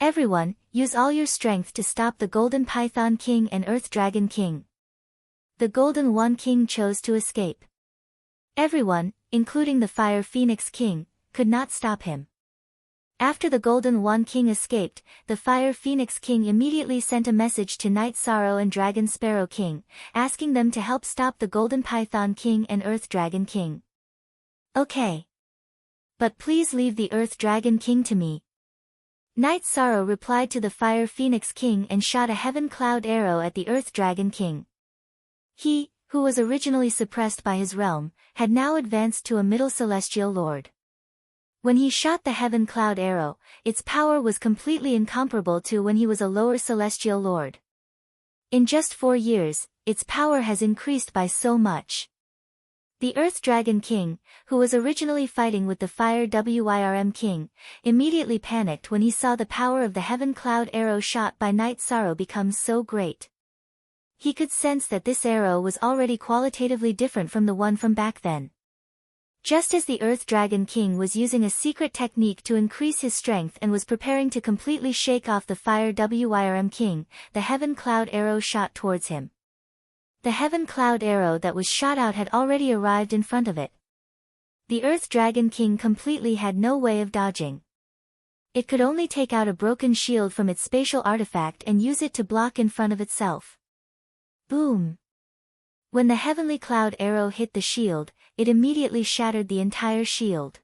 [SPEAKER 1] Everyone, use all your strength to stop the Golden Python King and Earth Dragon King. The Golden One King chose to escape. Everyone, including the Fire Phoenix King, could not stop him. After the Golden One King escaped, the Fire Phoenix King immediately sent a message to Night Sorrow and Dragon Sparrow King, asking them to help stop the Golden Python King and Earth Dragon King. Okay. But please leave the Earth Dragon King to me. Night Sorrow replied to the Fire Phoenix King and shot a heaven cloud arrow at the Earth Dragon King. He, who was originally suppressed by his realm, had now advanced to a middle celestial lord. When he shot the heaven cloud arrow, its power was completely incomparable to when he was a lower celestial lord. In just 4 years, its power has increased by so much. The Earth Dragon King, who was originally fighting with the Fire Wyrm King, immediately panicked when he saw the power of the heaven cloud arrow shot by Night Sorrow become so great. He could sense that this arrow was already qualitatively different from the one from back then. Just as the Earth Dragon King was using a secret technique to increase his strength and was preparing to completely shake off the Fire Wyrm King, the heaven cloud arrow shot towards him. The heaven cloud arrow that was shot out had already arrived in front of it. The Earth Dragon King completely had no way of dodging. It could only take out a broken shield from its spatial artifact and use it to block in front of itself. Boom! When the heavenly cloud arrow hit the shield, it immediately shattered the entire shield.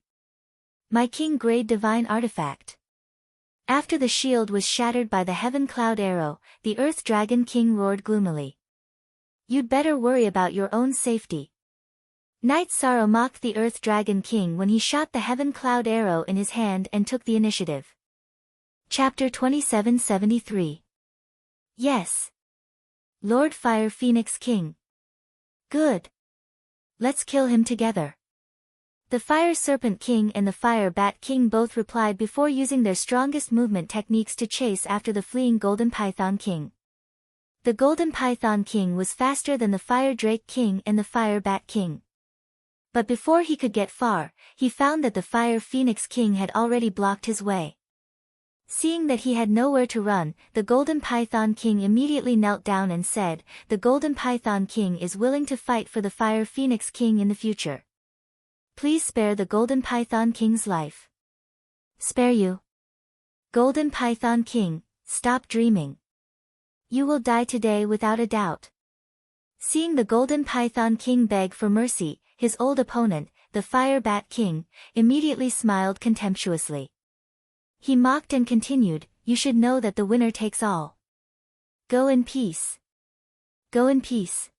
[SPEAKER 1] My king grade divine artifact. After the shield was shattered by the heaven cloud arrow, the Earth Dragon King roared gloomily. You'd better worry about your own safety. Night Sorrow mocked the Earth Dragon King when he shot the heaven cloud arrow in his hand and took the initiative. Chapter 2773. Yes. Lord Fire Phoenix King. Good. Let's kill him together. The Fire Serpent King and the Fire Bat King both replied before using their strongest movement techniques to chase after the fleeing Golden Python King. The Golden Python King was faster than the Fire Drake King and the Fire Bat King. But before he could get far, he found that the Fire Phoenix King had already blocked his way. Seeing that he had nowhere to run, the Golden Python King immediately knelt down and said, "The Golden Python King is willing to fight for the Fire Phoenix King in the future. Please spare the Golden Python King's life." Spare you? Golden Python King, stop dreaming. You will die today without a doubt. Seeing the Golden Python King beg for mercy, his old opponent, the Fire Bat King, immediately smiled contemptuously. He mocked and continued, "You should know that the winner takes all. Go in peace. Go in peace."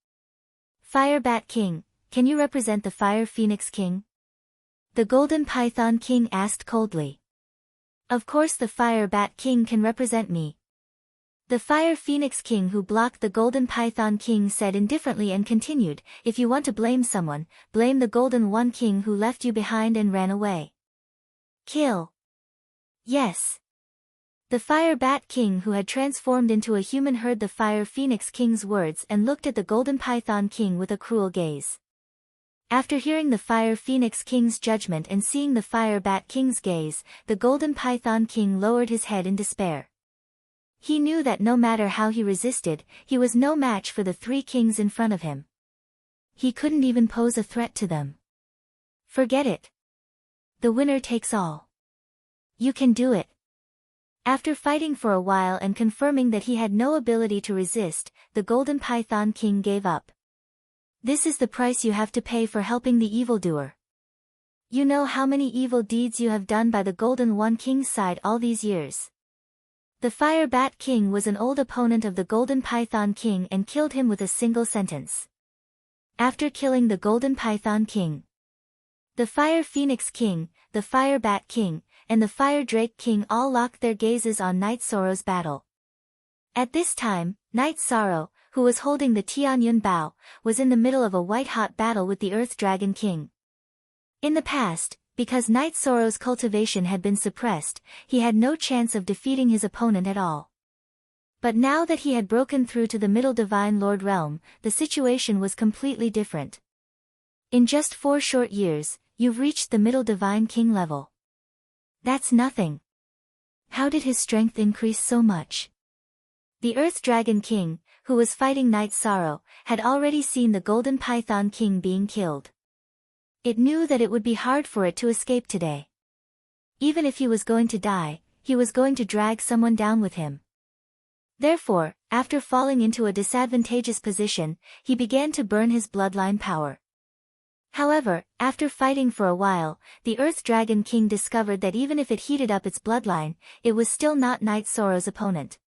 [SPEAKER 1] Fire Bat King, can you represent the Fire Phoenix King? The Golden Python King asked coldly. Of course the Fire Bat King can represent me. The Fire Phoenix King who blocked the Golden Python King said indifferently and continued, "If you want to blame someone, blame the Golden One King who left you behind and ran away. Kill." Yes. The Fire Bat King who had transformed into a human heard the Fire Phoenix King's words and looked at the Golden Python King with a cruel gaze. After hearing the Fire Phoenix King's judgment and seeing the Fire Bat King's gaze, the Golden Python King lowered his head in despair. He knew that no matter how he resisted, he was no match for the 3 kings in front of him. He couldn't even pose a threat to them. Forget it. The winner takes all. You can do it. After fighting for a while and confirming that he had no ability to resist, the Golden Python King gave up. This is the price you have to pay for helping the evildoer. You know how many evil deeds you have done by the Golden One King's side all these years. The Fire Bat King was an old opponent of the Golden Python King and killed him with a single sentence. After killing the Golden Python King, the Fire Phoenix King, the Fire Bat King, and the Fire Drake King all locked their gazes on Night Sorrow's battle. At this time, Night Sorrow, who was holding the Tianyun bow, was in the middle of a white-hot battle with the Earth Dragon King. In the past, because Night Sorrow's cultivation had been suppressed, he had no chance of defeating his opponent at all. But now that he had broken through to the Middle Divine Lord realm, the situation was completely different. In just 4 short years, you've reached the Middle Divine King level. That's nothing. How did his strength increase so much? The Earth Dragon King, who was fighting Night Sorrow, had already seen the Golden Python King being killed. It knew that it would be hard for it to escape today. Even if he was going to die, he was going to drag someone down with him. Therefore, after falling into a disadvantageous position, he began to burn his bloodline power. However, after fighting for a while, the Earth Dragon King discovered that even if it heated up its bloodline, it was still not Night Sorrow's opponent.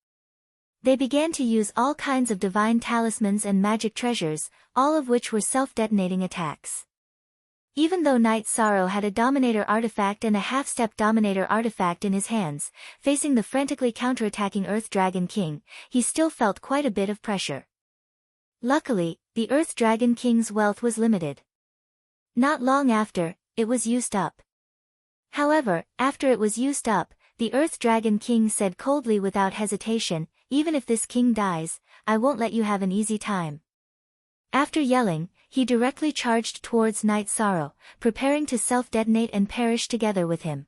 [SPEAKER 1] They began to use all kinds of divine talismans and magic treasures, all of which were self-detonating attacks. Even though Night Sorrow had a Dominator artifact and a half-step Dominator artifact in his hands, facing the frantically counterattacking Earth Dragon King, he still felt quite a bit of pressure. Luckily, the Earth Dragon King's wealth was limited. Not long after, it was used up. However, after it was used up, the Earth Dragon King said coldly without hesitation, "Even if this king dies, I won't let you have an easy time." After yelling, he directly charged towards Night Sorrow, preparing to self-detonate and perish together with him.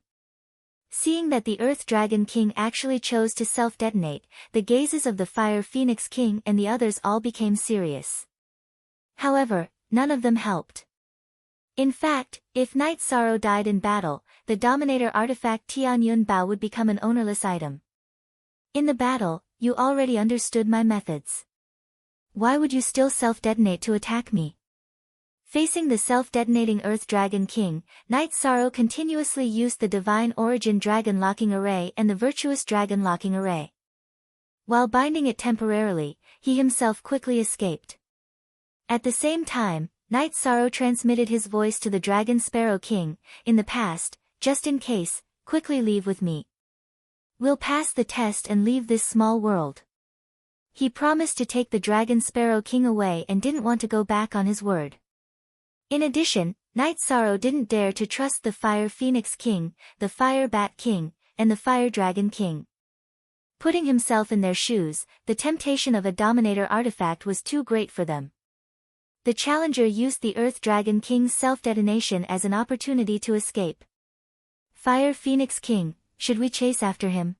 [SPEAKER 1] Seeing that the Earth Dragon King actually chose to self-detonate, the gazes of the Fire Phoenix King and the others all became serious. However, none of them helped. In fact, if Night Sorrow died in battle, the Dominator artifact Tianyun Bao would become an ownerless item. In the battle, you already understood my methods. Why would you still self-detonate to attack me? Facing the self-detonating Earth Dragon King, Night Sorrow continuously used the Divine Origin Dragon Locking Array and the Virtuous Dragon Locking Array. While binding it temporarily, he himself quickly escaped. At the same time, Night Sorrow transmitted his voice to the Dragon Sparrow King. "In the past, just in case, quickly leave with me. We'll pass the test and leave this small world." He promised to take the Dragon Sparrow King away and didn't want to go back on his word. In addition, Night Sorrow didn't dare to trust the Fire Phoenix King, the Fire Bat King, and the Fire Dragon King. Putting himself in their shoes, the temptation of a Dominator artifact was too great for them. The challenger used the Earth Dragon King's self-detonation as an opportunity to escape. "Fire Phoenix King, should we chase after him?"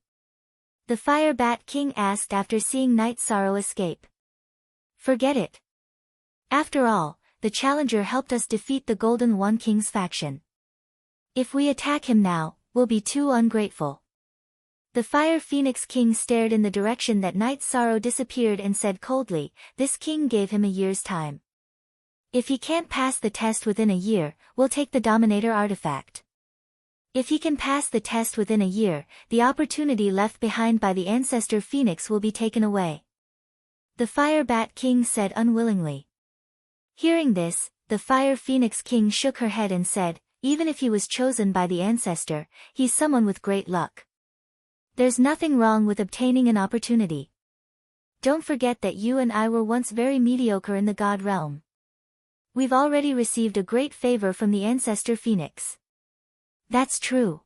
[SPEAKER 1] the Fire Bat King asked after seeing Night Sorrow escape. "Forget it. After all, the challenger helped us defeat the Golden One King's faction. If we attack him now, we'll be too ungrateful." The Fire Phoenix King stared in the direction that Night Sorrow disappeared and said coldly, "This king gave him a year's time. If he can't pass the test within a year, we'll take the Dominator artifact. If he can pass the test within a year, the opportunity left behind by the Ancestor Phoenix will be taken away." The Fire Bat King said unwillingly. Hearing this, the Fire Phoenix King shook her head and said, "Even if he was chosen by the Ancestor, he's someone with great luck. There's nothing wrong with obtaining an opportunity. Don't forget that you and I were once very mediocre in the God realm. We've already received a great favor from the Ancestor Phoenix." "That's true.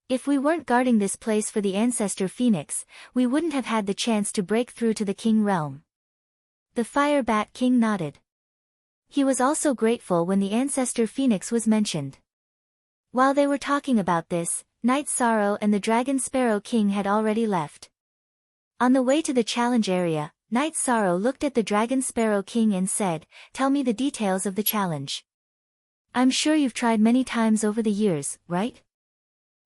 [SPEAKER 1] If we weren't guarding this place for the Ancestor Phoenix, we wouldn't have had the chance to break through to the King realm." The Fire Bat King nodded. He was also grateful when the Ancestor Phoenix was mentioned. While they were talking about this, Night Sorrow and the Dragon Sparrow King had already left. On the way to the challenge area, Night Sorrow looked at the Dragon Sparrow King and said, "Tell me the details of the challenge. I'm sure you've tried many times over the years, right?"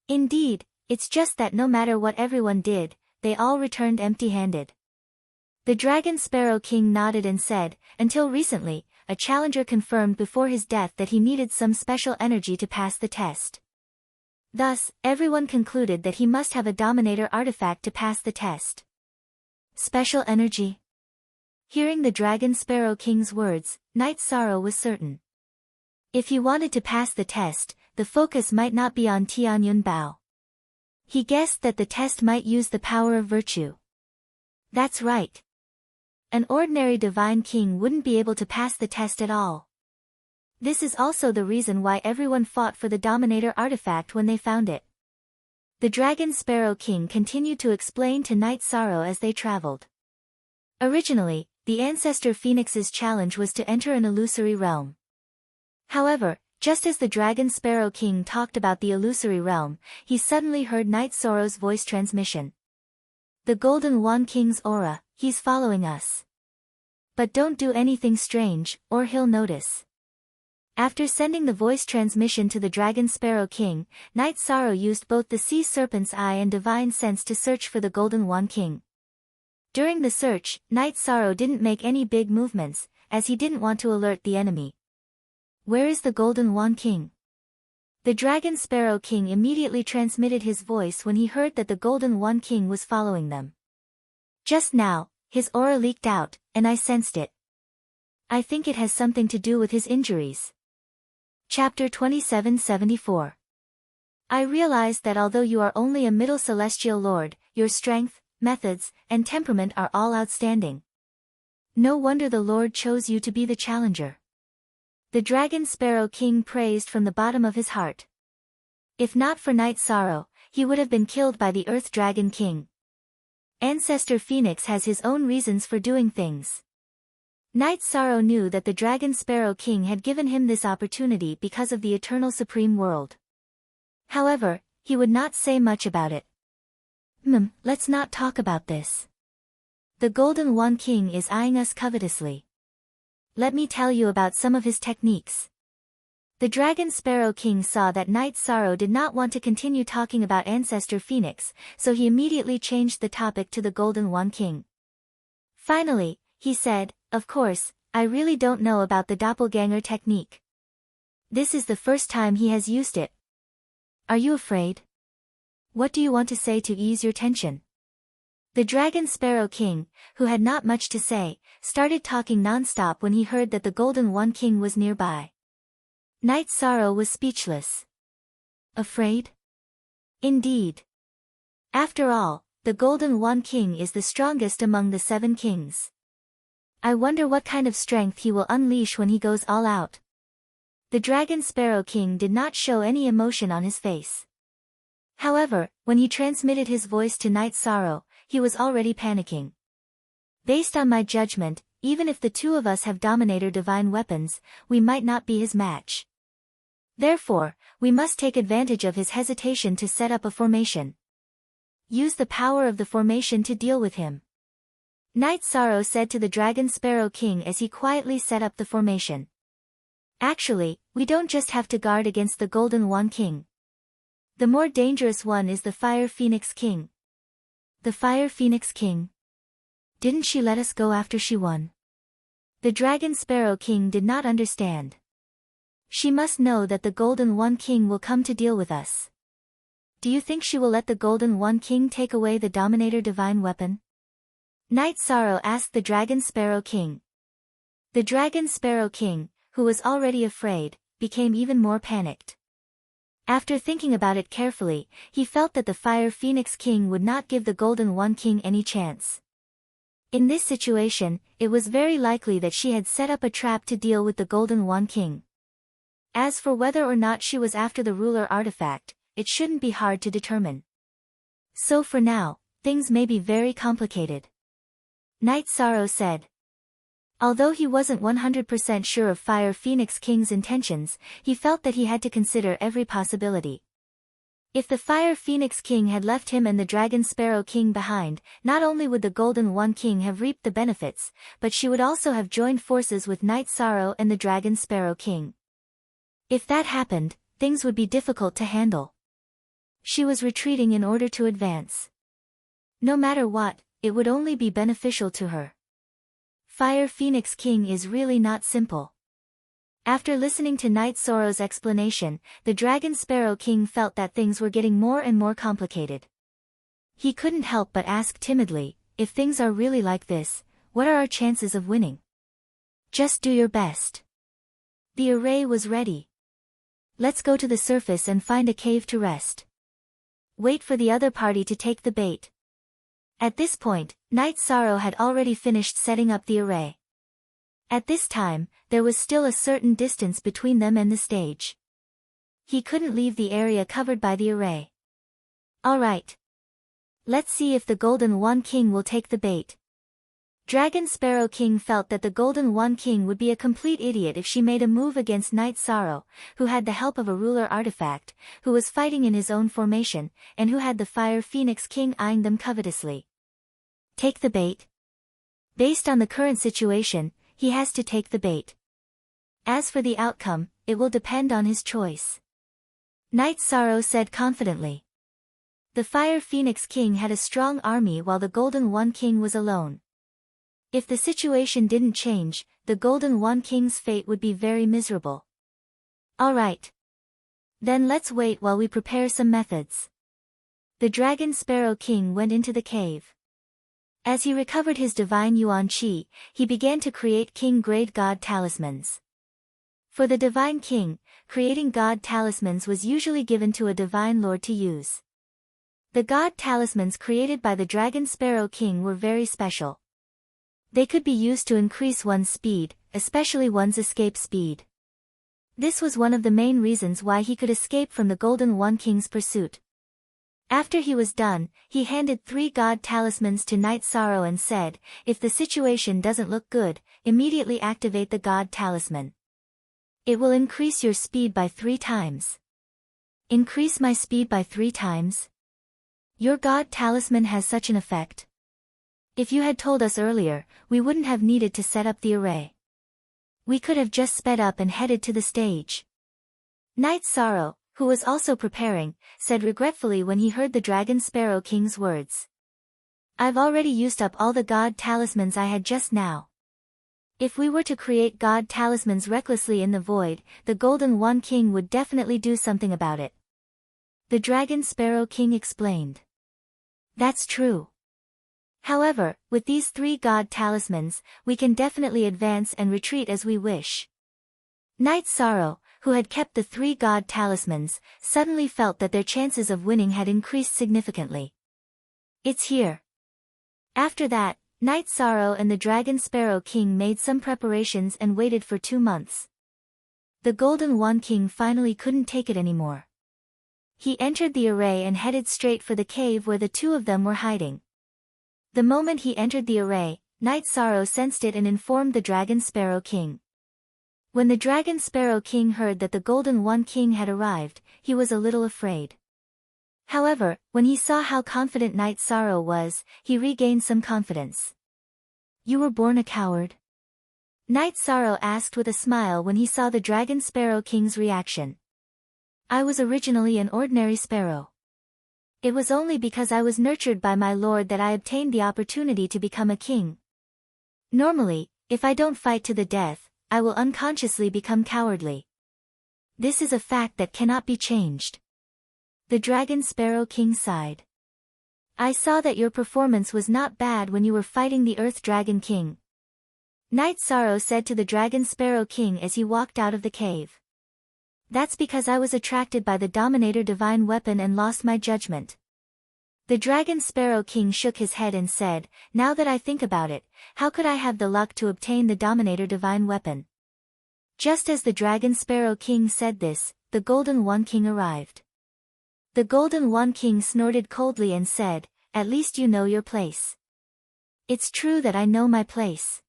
[SPEAKER 1] "Indeed, it's just that no matter what everyone did, they all returned empty-handed." The Dragon Sparrow King nodded and said, "Until recently, a challenger confirmed before his death that he needed some special energy to pass the test. Thus, everyone concluded that he must have a Dominator artifact to pass the test." Special energy? Hearing the Dragon Sparrow King's words, Night Sorrow was certain. If he wanted to pass the test, the focus might not be on Tianyun Bao. He guessed that the test might use the power of virtue. That's right. An ordinary divine king wouldn't be able to pass the test at all. This is also the reason why everyone fought for the Dominator artifact when they found it. The Dragon Sparrow King continued to explain to Night Sorrow as they traveled. Originally, the Ancestor Phoenix's challenge was to enter an illusory realm. However, just as the Dragon Sparrow King talked about the illusory realm, he suddenly heard Night Sorrow's voice transmission. The Golden Wand King's aura, he's following us. But don't do anything strange, or he'll notice. After sending the voice transmission to the Dragon Sparrow King, Night Sorrow used both the Sea Serpent's Eye and Divine Sense to search for the Golden Wand King. During the search, Night Sorrow didn't make any big movements, as he didn't want to alert the enemy. Where is the Golden Wand King? The Dragon Sparrow King immediately transmitted his voice when he heard that the Golden Wand King was following them. Just now, his aura leaked out, and I sensed it. I think it has something to do with his injuries. Chapter 2774. I realized that although you are only a middle celestial lord, your strength, methods, and temperament are all outstanding. No wonder the Lord chose you to be the challenger. The Dragon Sparrow King praised from the bottom of his heart. If not for Night Sorrow, he would have been killed by the Earth Dragon King. Ancestor Phoenix has his own reasons for doing things. Night Sorrow knew that the Dragon Sparrow King had given him this opportunity because of the Eternal Supreme World. However, he would not say much about it. Let's not talk about this. The Golden Wand King is eyeing us covetously. Let me tell you about some of his techniques. The Dragon Sparrow King saw that Night Sorrow did not want to continue talking about Ancestor Phoenix, so he immediately changed the topic to the Golden Wand King. Finally, he said, "Of course, I really don't know about the doppelganger technique. This is the first time he has used it. Are you afraid? What do you want to say to ease your tension?" The Dragon Sparrow King, who had not much to say, started talking non-stop when he heard that the Golden Wand King was nearby. Night Sorrow was speechless. Afraid? Indeed. After all, the Golden Wand King is the strongest among the 7 kings. I wonder what kind of strength he will unleash when he goes all out. The Dragon Sparrow King did not show any emotion on his face. However, when he transmitted his voice to Night Sorrow, he was already panicking. Based on my judgment, even if the two of us have Dominator divine weapons, we might not be his match. Therefore, we must take advantage of his hesitation to set up a formation. Use the power of the formation to deal with him. Night Sorrow said to the Dragon Sparrow King as he quietly set up the formation. Actually, we don't just have to guard against the Golden Wand King. The more dangerous one is the Fire Phoenix King. The Fire Phoenix King? Didn't she let us go after she won? The Dragon Sparrow King did not understand. She must know that the Golden Wand King will come to deal with us. Do you think she will let the Golden Wand King take away the Dominator divine weapon? Night Sorrow asked the Dragon Sparrow King. The Dragon Sparrow King, who was already afraid, became even more panicked. After thinking about it carefully, he felt that the Fire Phoenix King would not give the Golden Wand King any chance. In this situation, it was very likely that she had set up a trap to deal with the Golden Wand King. As for whether or not she was after the ruler artifact, it shouldn't be hard to determine. So for now, things may be very complicated. Night Sorrow said. Although he wasn't 100% sure of Fire Phoenix King's intentions, he felt that he had to consider every possibility. If the Fire Phoenix King had left him and the Dragon Sparrow King behind, not only would the Golden Wand King have reaped the benefits, but she would also have joined forces with Night Sorrow and the Dragon Sparrow King. If that happened, things would be difficult to handle. She was retreating in order to advance. No matter what, it would only be beneficial to her. Fire Phoenix King is really not simple. After listening to Night Sorrow's explanation, the Dragon Sparrow King felt that things were getting more and more complicated. He couldn't help but ask timidly, if things are really like this, what are our chances of winning? Just do your best. The array was ready. Let's go to the surface and find a cave to rest. Wait for the other party to take the bait. At this point, Night Sorrow had already finished setting up the array. At this time, there was still a certain distance between them and the stage. He couldn't leave the area covered by the array. Alright. Let's see if the Golden One King will take the bait. Dragon Sparrow King felt that the Golden One King would be a complete idiot if she made a move against Night Sorrow, who had the help of a ruler artifact, who was fighting in his own formation, and who had the Fire Phoenix King eyeing them covetously. Take the bait? Based on the current situation, he has to take the bait. As for the outcome, it will depend on his choice. Night Sorrow said confidently. The Fire Phoenix King had a strong army while the Golden One King was alone. If the situation didn't change, the Golden One King's fate would be very miserable. Alright. Then let's wait while we prepare some methods. The Dragon Sparrow King went into the cave. As he recovered his divine Yuan Qi, he began to create King-grade God talismans. For the Divine King, creating God talismans was usually given to a Divine Lord to use. The God talismans created by the Dragon Sparrow King were very special. They could be used to increase one's speed, especially one's escape speed. This was one of the main reasons why he could escape from the Golden One King's pursuit. After he was done, he handed 3 God talismans to Night Sorrow and said, if the situation doesn't look good, immediately activate the God talisman. It will increase your speed by 3 times. Increase my speed by 3 times? Your God talisman has such an effect. If you had told us earlier, we wouldn't have needed to set up the array. We could have just sped up and headed to the stage. Night Sorrow, who was also preparing, said regretfully when he heard the Dragon Sparrow King's words. I've already used up all the God talismans I had just now. If we were to create God talismans recklessly in the void, the Golden One King would definitely do something about it. The Dragon Sparrow King explained. That's true. However, with these 3 God talismans, we can definitely advance and retreat as we wish. Night Sorrow, who had kept the 3 God talismans, suddenly felt that their chances of winning had increased significantly. It's here. After that, Night Sorrow and the Dragon Sparrow King made some preparations and waited for 2 months. The Golden One King finally couldn't take it anymore. He entered the array and headed straight for the cave where the 2 of them were hiding. The moment he entered the array, Night Sorrow sensed it and informed the Dragon Sparrow King. When the Dragon Sparrow King heard that the Golden One King had arrived, he was a little afraid. However, when he saw how confident Night Sorrow was, he regained some confidence. You were born a coward? Night Sorrow asked with a smile when he saw the Dragon Sparrow King's reaction. I was originally an ordinary sparrow. It was only because I was nurtured by my lord that I obtained the opportunity to become a king. Normally, if I don't fight to the death, I will unconsciously become cowardly. This is a fact that cannot be changed. The Dragon Sparrow King sighed. I saw that your performance was not bad when you were fighting the Earth Dragon King. Night Sorrow said to the Dragon Sparrow King as he walked out of the cave. That's because I was attracted by the Dominator Divine Weapon and lost my judgment. The Dragon Sparrow King shook his head and said, now that I think about it, how could I have the luck to obtain the Dominator Divine Weapon? Just as the Dragon Sparrow King said this, the Golden One King arrived. The Golden One King snorted coldly and said, at least you know your place. It's true that I know my place.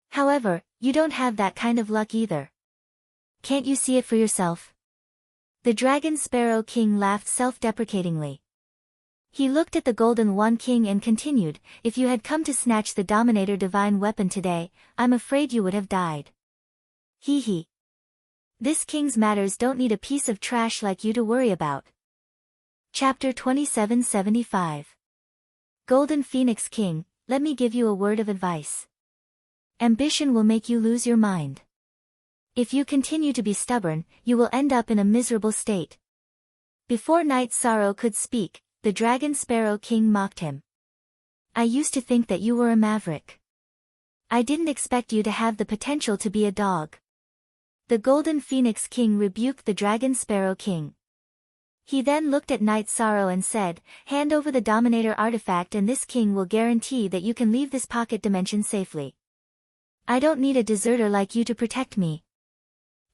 [SPEAKER 1] However, you don't have that kind of luck either. Can't you see it for yourself? The Dragon Sparrow King laughed self-deprecatingly. He looked at the Golden One King and continued, if you had come to snatch the Dominator Divine Weapon today, I'm afraid you would have died. Hee hee. This king's matters don't need a piece of trash like you to worry about. Chapter 2775. Golden Phoenix King, let me give you a word of advice. Ambition will make you lose your mind. If you continue to be stubborn, you will end up in a miserable state. Before Night Sorrow could speak, the Dragon Sparrow King mocked him. I used to think that you were a maverick. I didn't expect you to have the potential to be a dog. The Golden Phoenix King rebuked the Dragon Sparrow King. He then looked at Night Sorrow and said, "Hand over the Dominator artifact and this king will guarantee that you can leave this pocket dimension safely. I don't need a deserter like you to protect me.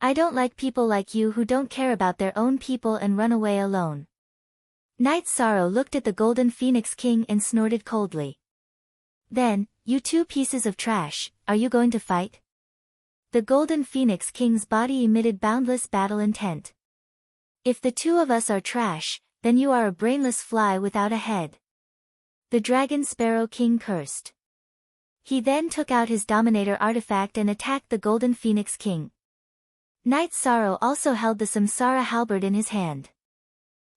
[SPEAKER 1] I don't like people like you who don't care about their own people and run away alone." Night Sorrow looked at the Golden Phoenix King and snorted coldly. "Then, you two pieces of trash, are you going to fight?" The Golden Phoenix King's body emitted boundless battle intent. "If the two of us are trash, then you are a brainless fly without a head." The Dragon Sparrow King cursed. He then took out his Dominator artifact and attacked the Golden Phoenix King. Night Sorrow also held the Samsara halberd in his hand.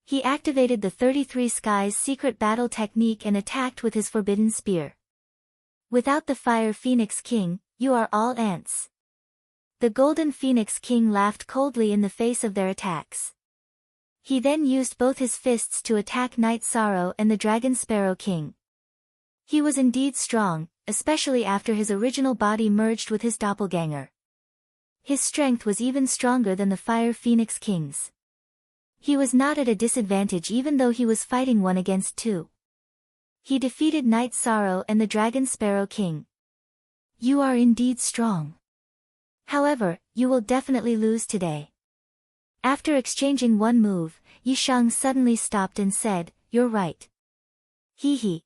[SPEAKER 1] He activated the 33 Skies secret battle technique and attacked with his forbidden spear. "Without the Fire Phoenix King, you are all ants." The Golden Phoenix King laughed coldly in the face of their attacks. He then used both his fists to attack Night Sorrow and the Dragon Sparrow King. He was indeed strong, especially after his original body merged with his doppelganger. His strength was even stronger than the Fire Phoenix King's. He was not at a disadvantage even though he was fighting 1 against 2. He defeated Night Sorrow and the Dragon Sparrow King. "You are indeed strong. However, you will definitely lose today." After exchanging one move, Yishang suddenly stopped and said, "You're right. Hee hee.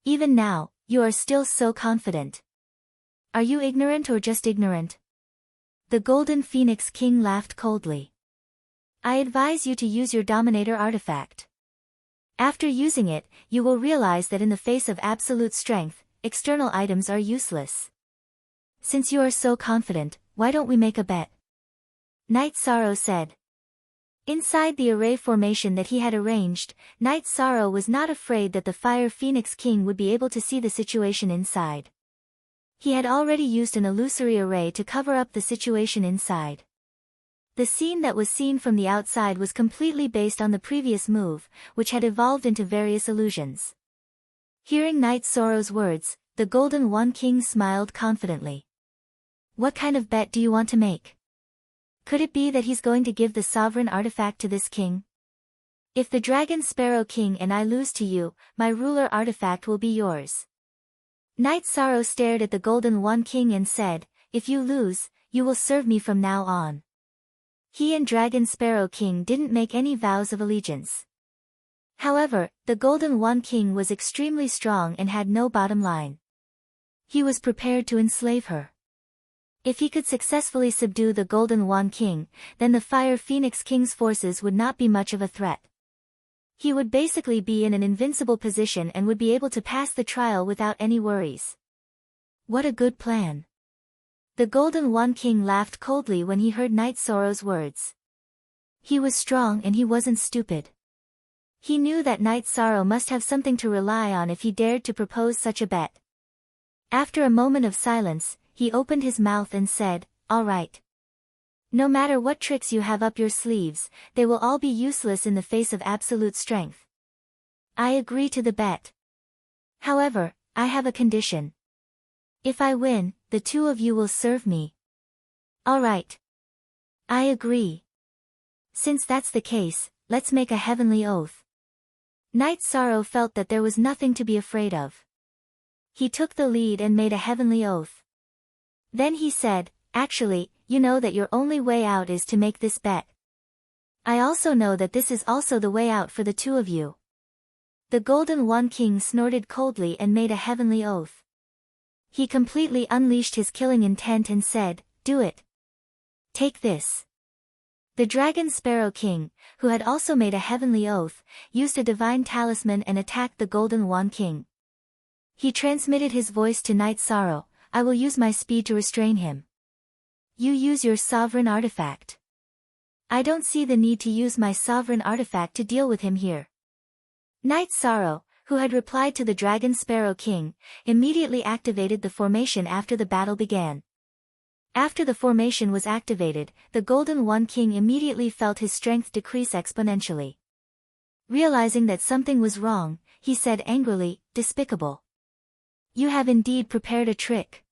[SPEAKER 1] Even now, you are still so confident. Are you ignorant or just ignorant?" The Golden Phoenix King laughed coldly. "I advise you to use your Dominator artifact. After using it, you will realize that in the face of absolute strength, external items are useless. Since you are so confident, why don't we make a bet?" Night Sorrow said. Inside the array formation that he had arranged, Night Sorrow was not afraid that the Fire Phoenix King would be able to see the situation inside. He had already used an illusory array to cover up the situation inside. The scene that was seen from the outside was completely based on the previous move, which had evolved into various illusions. Hearing Night Sorrow's words, the Golden One King smiled confidently. "What kind of bet do you want to make? Could it be that he's going to give the sovereign artifact to this king? If the Dragon Sparrow King and I lose to you, my ruler artifact will be yours." Night Sorrow stared at the Golden One King and said, "If you lose, you will serve me from now on." He and Dragon Sparrow King didn't make any vows of allegiance. However, the Golden One King was extremely strong and had no bottom line. He was prepared to enslave her. If he could successfully subdue the Golden One King, then the Fire Phoenix King's forces would not be much of a threat. He would basically be in an invincible position and would be able to pass the trial without any worries. What a good plan. The Golden One King laughed coldly when he heard Night Sorrow's words. He was strong and he wasn't stupid. He knew that Night Sorrow must have something to rely on if he dared to propose such a bet. After a moment of silence, he opened his mouth and said, "All right. No matter what tricks you have up your sleeves, they will all be useless in the face of absolute strength. I agree to the bet. However, I have a condition. If I win, the two of you will serve me." "All right. I agree. Since that's the case, let's make a heavenly oath." Night Sorrow felt that there was nothing to be afraid of. He took the lead and made a heavenly oath. Then he said, "Actually, you know that your only way out is to make this bet. I also know that this is also the way out for the two of you." The Golden One King snorted coldly and made a heavenly oath. He completely unleashed his killing intent and said, "Do it. Take this." The Dragon Sparrow King, who had also made a heavenly oath, used a divine talisman and attacked the Golden One King. He transmitted his voice to Night Sorrow, "I will use my speed to restrain him. You use your sovereign artifact." "I don't see the need to use my sovereign artifact to deal with him here." Night Sorrow, who had replied to the Dragon Sparrow King, immediately activated the formation after the battle began. After the formation was activated, the Golden One King immediately felt his strength decrease exponentially. Realizing that something was wrong, he said angrily, "Despicable. You have indeed prepared a trick.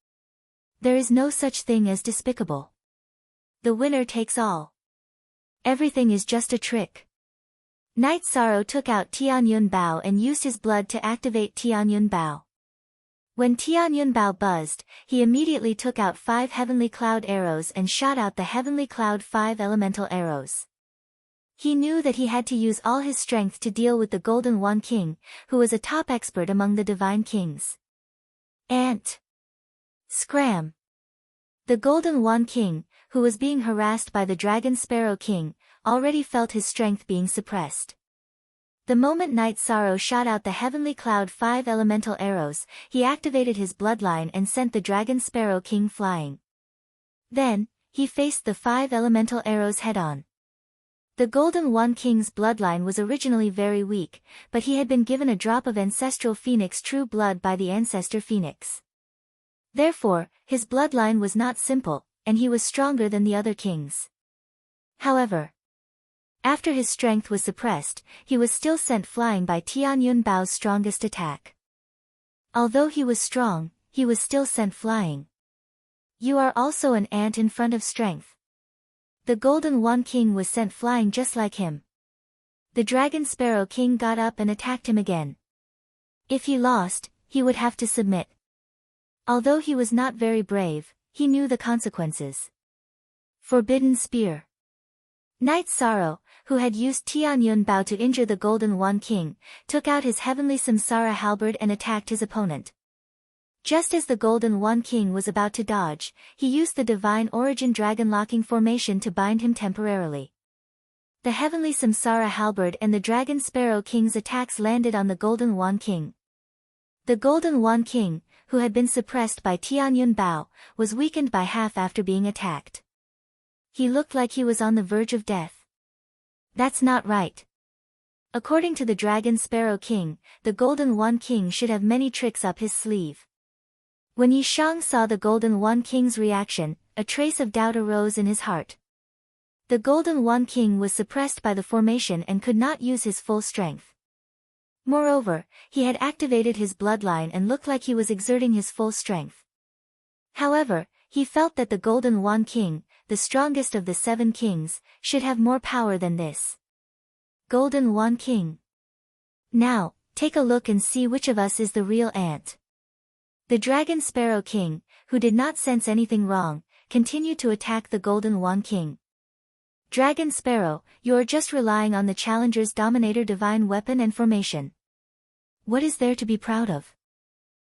[SPEAKER 1] There is no such thing as despicable. The winner takes all. Everything is just a trick." Night Sorrow took out Tianyun Bao and used his blood to activate Tianyun Bao. When Tianyun Bao buzzed, he immediately took out 5 heavenly cloud arrows and shot out the heavenly cloud 5 elemental arrows. He knew that he had to use all his strength to deal with the Golden Wan King, who was a top expert among the divine kings. Ant! Scram! The Golden Wan King, who was being harassed by the Dragon Sparrow King, already felt his strength being suppressed. The moment Night Sorrow shot out the heavenly cloud 5 elemental arrows, he activated his bloodline and sent the Dragon Sparrow King flying. Then, he faced the 5 elemental arrows head-on. The Golden Wan King's bloodline was originally very weak, but he had been given a drop of ancestral phoenix true blood by the ancestor phoenix. Therefore, his bloodline was not simple, and he was stronger than the other kings. However, after his strength was suppressed, he was still sent flying by Tianyun Bao's strongest attack. Although he was strong, he was still sent flying. You are also an ant in front of strength. The Golden Wan King was sent flying just like him. The Dragon Sparrow King got up and attacked him again. If he lost, he would have to submit. Although he was not very brave, he knew the consequences. Forbidden Spear. Night Sorrow, who had used Tianyun Bao to injure the Golden Wan King, took out his heavenly Samsara halberd and attacked his opponent. Just as the Golden Wan King was about to dodge, he used the Divine Origin Dragon Locking Formation to bind him temporarily. The heavenly Samsara halberd and the Dragon Sparrow King's attacks landed on the Golden Wan King. The Golden Wan King, who had been suppressed by Tianyun Bao, was weakened by half after being attacked. He looked like he was on the verge of death. That's not right. According to the Dragon Sparrow King, the Golden Wan King should have many tricks up his sleeve. When Yi Shang saw the Golden Wan King's reaction, a trace of doubt arose in his heart. The Golden Wan King was suppressed by the formation and could not use his full strength. Moreover, he had activated his bloodline and looked like he was exerting his full strength. However, he felt that the Golden Wan King, the strongest of the 7 kings, should have more power than this. Golden Wan King. Now, take a look and see which of us is the real ant. The Dragon Sparrow King, who did not sense anything wrong, continued to attack the Golden Wan King. Dragon Sparrow, you are just relying on the challenger's Dominator divine weapon and formation. What is there to be proud of?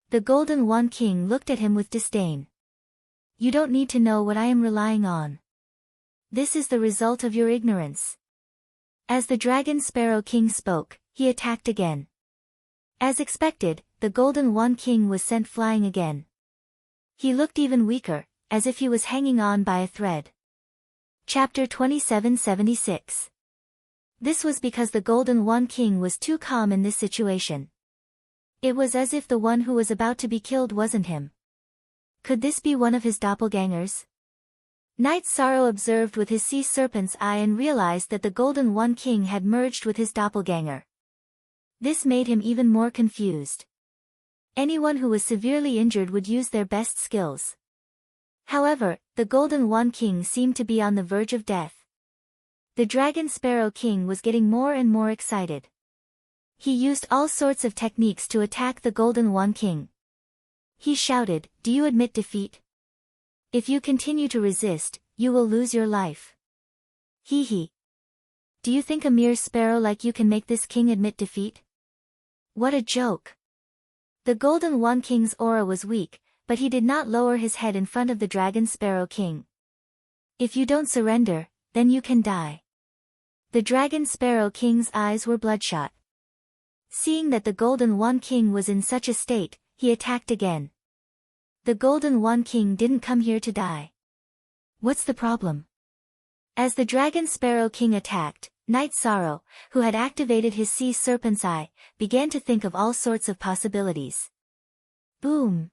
[SPEAKER 1] The Golden Wan King looked at him with disdain. You don't need to know what I am relying on. This is the result of your ignorance. As the Dragon Sparrow King spoke, he attacked again. As expected, the Golden Wan King was sent flying again. He looked even weaker, as if he was hanging on by a thread. Chapter 2776. This was because the Golden Wan King was too calm in this situation. It was as if the one who was about to be killed wasn't him. Could this be one of his doppelgangers? Night Sorrow observed with his sea serpent's eye and realized that the Golden Wan King had merged with his doppelganger. This made him even more confused. Anyone who was severely injured would use their best skills. However, the Golden Wan King seemed to be on the verge of death. The Dragon Sparrow King was getting more and more excited. He used all sorts of techniques to attack the Golden Wan King. He shouted, "Do you admit defeat? If you continue to resist, you will lose your life." Hee hee. Do you think a mere sparrow like you can make this king admit defeat? What a joke. The Golden Wan King's aura was weak, but he did not lower his head in front of the Dragon Sparrow King. If you don't surrender, then you can die. The Dragon Sparrow King's eyes were bloodshot. Seeing that the Golden Wan King was in such a state, he attacked again. The Golden Wan King didn't come here to die. What's the problem? As the Dragon Sparrow King attacked, Night Sorrow, who had activated his sea serpent's eye, began to think of all sorts of possibilities. Boom!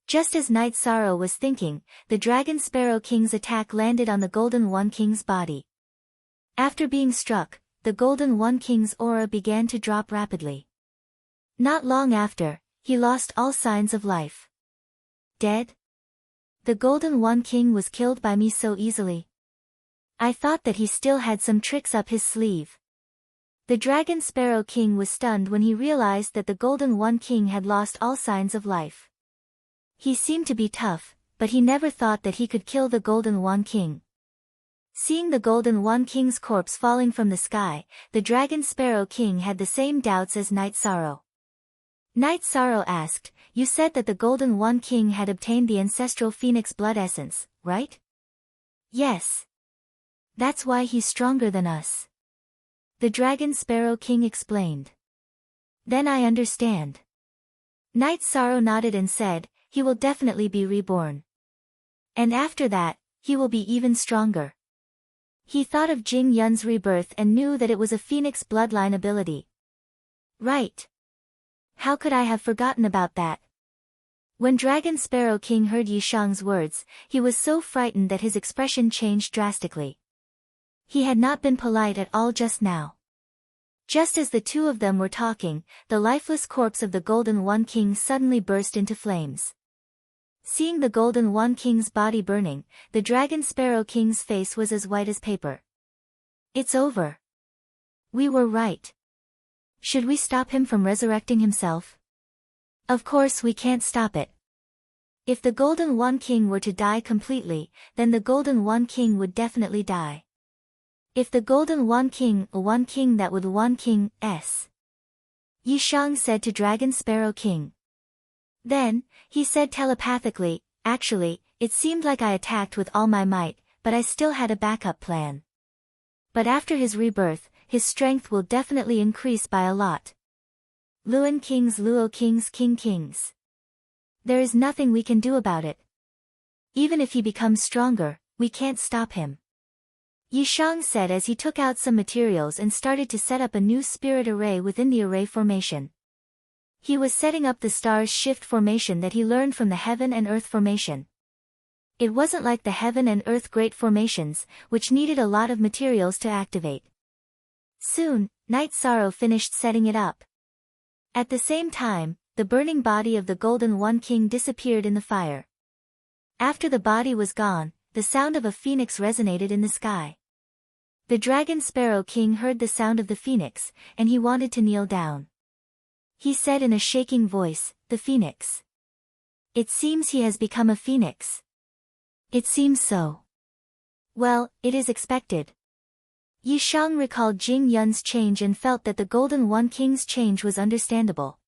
[SPEAKER 1] Just as Night Sorrow was thinking, the Dragon Sparrow King's attack landed on the Golden Wan King's body. After being struck, the Golden Wan King's aura began to drop rapidly. Not long after, he lost all signs of life. Dead? The Golden Wan King was killed by me so easily. I thought that he still had some tricks up his sleeve. The Dragon Sparrow King was stunned when he realized that the Golden One King had lost all signs of life. He seemed to be tough, but he never thought that he could kill the Golden One King. Seeing the Golden One King's corpse falling from the sky, the Dragon Sparrow King had the same doubts as Night Sorrow. Night Sorrow asked, "You said that the Golden One King had obtained the ancestral phoenix blood essence, right?" "Yes. That's why he's stronger than us," the Dragon Sparrow King explained. "Then I understand." Night Sorrow nodded and said, "He will definitely be reborn. And after that, he will be even stronger." He thought of Jing Yun's rebirth and knew that it was a phoenix bloodline ability. Right. How could I have forgotten about that? When Dragon Sparrow King heard Yishang's words, he was so frightened that his expression changed drastically. He had not been polite at all just now. Just as the two of them were talking, the lifeless corpse of the Golden One King suddenly burst into flames. Seeing the Golden One King's body burning, the Dragon Sparrow King's face was as white as paper. "It's over. We were right. Should we stop him from resurrecting himself?" "Of course we can't stop it. If the Golden One King were to die completely, then the Golden One King would definitely die. If the Golden One King, that would One King, Yishang said to Dragon Sparrow King. Then, he said telepathically, "Actually, it seemed like I attacked with all my might, but I still had a backup plan. But after his rebirth, his strength will definitely increase by a lot. Luo Kings, King Kings. There is nothing we can do about it. Even if he becomes stronger, we can't stop him," Yishang said as he took out some materials and started to set up a new spirit array within the array formation. He was setting up the stars shift formation that he learned from the heaven and earth formation. It wasn't like the heaven and earth great formations, which needed a lot of materials to activate. Soon, Night Sorrow finished setting it up. At the same time, the burning body of the Golden One King disappeared in the fire. After the body was gone, the sound of a phoenix resonated in the sky. The Dragon Sparrow King heard the sound of the phoenix, and he wanted to kneel down. He said in a shaking voice, "The phoenix. It seems he has become a phoenix." "It seems so." "Well, it is expected." Yishang recalled Jing Yun's change and felt that the Golden One King's change was understandable.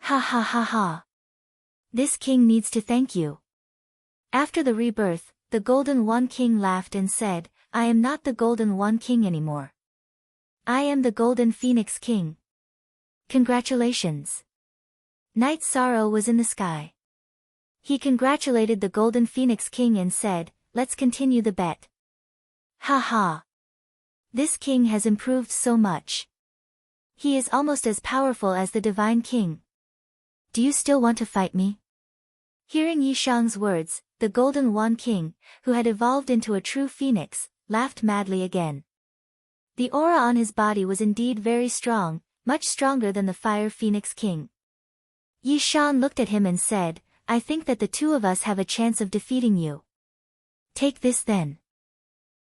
[SPEAKER 1] "Ha ha ha ha. This king needs to thank you." After the rebirth, the Golden One King laughed and said, "I am not the Golden One King anymore. I am the Golden Phoenix King. Congratulations." Night Sorrow was in the sky. He congratulated the Golden Phoenix King and said, "Let's continue the bet." "Ha ha. This king has improved so much. He is almost as powerful as the Divine King. Do you still want to fight me?" Hearing Yishang's words, the Golden One King, who had evolved into a true phoenix, laughed madly again. The aura on his body was indeed very strong, much stronger than the Fire Phoenix King. Yishang looked at him and said, "I think that the two of us have a chance of defeating you. Take this then."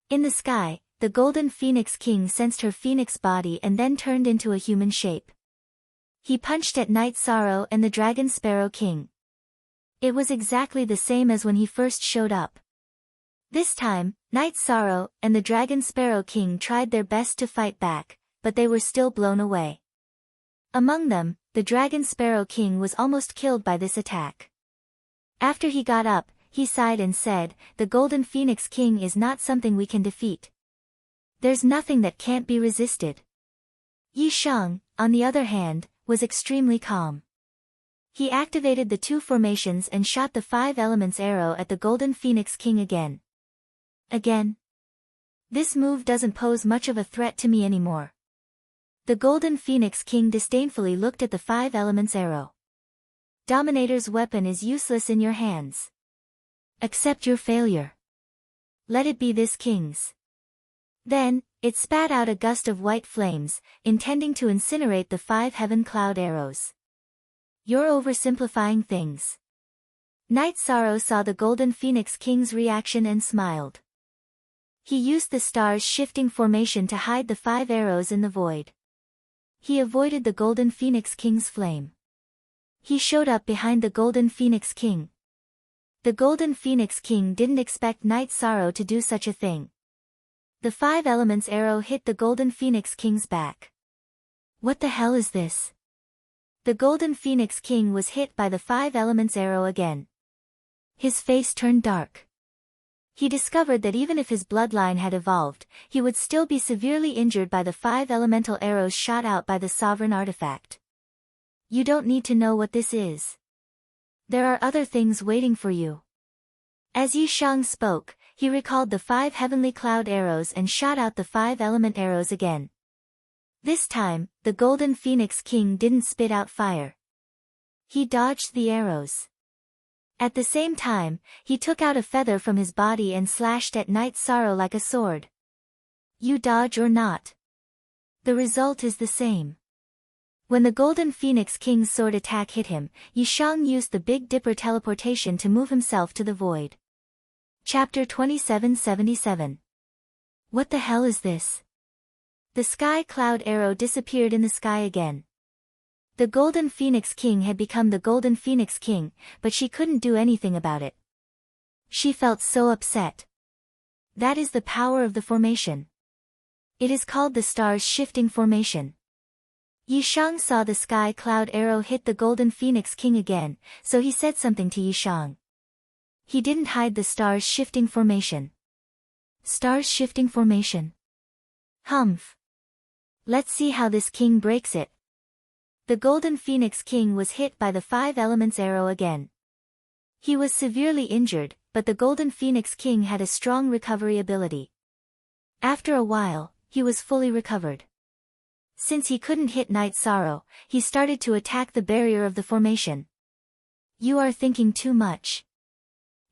[SPEAKER 1] In the sky, the Golden Phoenix King sensed her phoenix body and then turned into a human shape. He punched at Night Sorrow and the Dragon Sparrow King. It was exactly the same as when he first showed up. This time, Night Sorrow and the Dragon Sparrow King tried their best to fight back, but they were still blown away. Among them, the Dragon Sparrow King was almost killed by this attack. After he got up, he sighed and said, "The Golden Phoenix King is not something we can defeat. There's nothing that can't be resisted." Yishang, on the other hand, was extremely calm. He activated the two formations and shot the 5 elements arrow at the Golden Phoenix King again. Again? This move doesn't pose much of a threat to me anymore. The Golden Phoenix King disdainfully looked at the 5 elements arrow. Dominator's weapon is useless in your hands. Accept your failure. Let it be this king's. Then, it spat out a gust of white flames, intending to incinerate the 5 heaven cloud arrows. "You're oversimplifying things." Night Sorrow saw the Golden Phoenix King's reaction and smiled. He used the stars shifting formation to hide the 5 arrows in the void. He avoided the Golden Phoenix King's flame. He showed up behind the Golden Phoenix King. The Golden Phoenix King didn't expect Night Sorrow to do such a thing. The 5 elements arrow hit the Golden Phoenix King's back. What the hell is this? The Golden Phoenix King was hit by the 5 elements arrow again. His face turned dark. He discovered that even if his bloodline had evolved, he would still be severely injured by the 5 elemental arrows shot out by the sovereign artifact. You don't need to know what this is. There are other things waiting for you. As Yi Shang spoke, he recalled the 5 heavenly cloud arrows and shot out the 5 element arrows again. This time, the Golden Phoenix King didn't spit out fire. He dodged the arrows. At the same time, he took out a feather from his body and slashed at Night Sorrow like a sword. You dodge or not, the result is the same. When the Golden Phoenix King's sword attack hit him, Yi Shang used the Big Dipper teleportation to move himself to the void. Chapter 2777. What the hell is this? The sky cloud arrow disappeared in the sky again. The Golden Phoenix King had become the Golden Phoenix King, but she couldn't do anything about it. She felt so upset. That is the power of the formation. It is called the stars shifting formation. Yi Shang saw the sky cloud arrow hit the Golden Phoenix King again, so he said something to Yi Shang. He didn't hide the stars shifting formation. Stars shifting formation? Humph. Let's see how this king breaks it. The Golden Phoenix King was hit by the 5 elements arrow again. He was severely injured, but the Golden Phoenix King had a strong recovery ability. After a while, he was fully recovered. Since he couldn't hit Night Sorrow, he started to attack the barrier of the formation. You are thinking too much.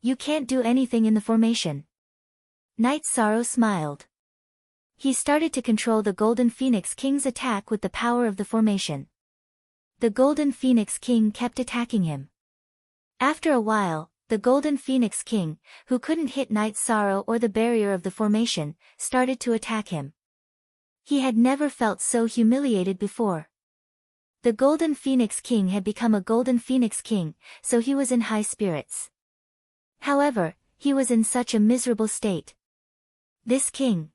[SPEAKER 1] You can't do anything in the formation. Night Sorrow smiled. He started to control the Golden Phoenix King's attack with the power of the formation. The Golden Phoenix King kept attacking him. After a while, the Golden Phoenix King, who couldn't hit Night Sorrow or the barrier of the formation, started to attack him. He had never felt so humiliated before. The Golden Phoenix King had become a Golden Phoenix King, so he was in high spirits. However, he was in such a miserable state. This king.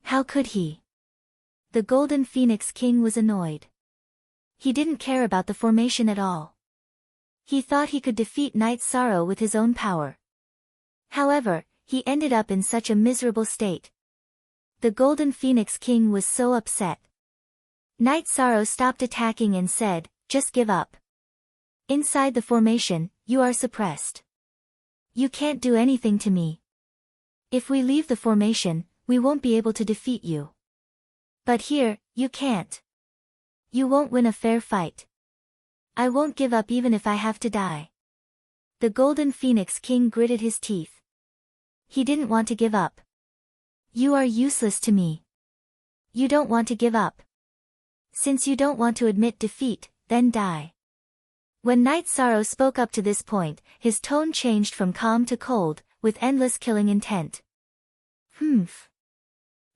[SPEAKER 1] How could he? The Golden Phoenix King was annoyed. He didn't care about the formation at all. He thought he could defeat Night Sorrow with his own power. However, he ended up in such a miserable state. The Golden Phoenix King was so upset. Night Sorrow stopped attacking and said, "Just give up. Inside the formation, you are suppressed. You can't do anything to me. If we leave the formation, we won't be able to defeat you. But here, you can't. You won't win a fair fight. I won't give up even if I have to die." The Golden Phoenix King gritted his teeth. He didn't want to give up. You are useless to me. You don't want to give up. Since you don't want to admit defeat, then die. When Night Sorrow spoke up to this point, his tone changed from calm to cold, with endless killing intent. Humph.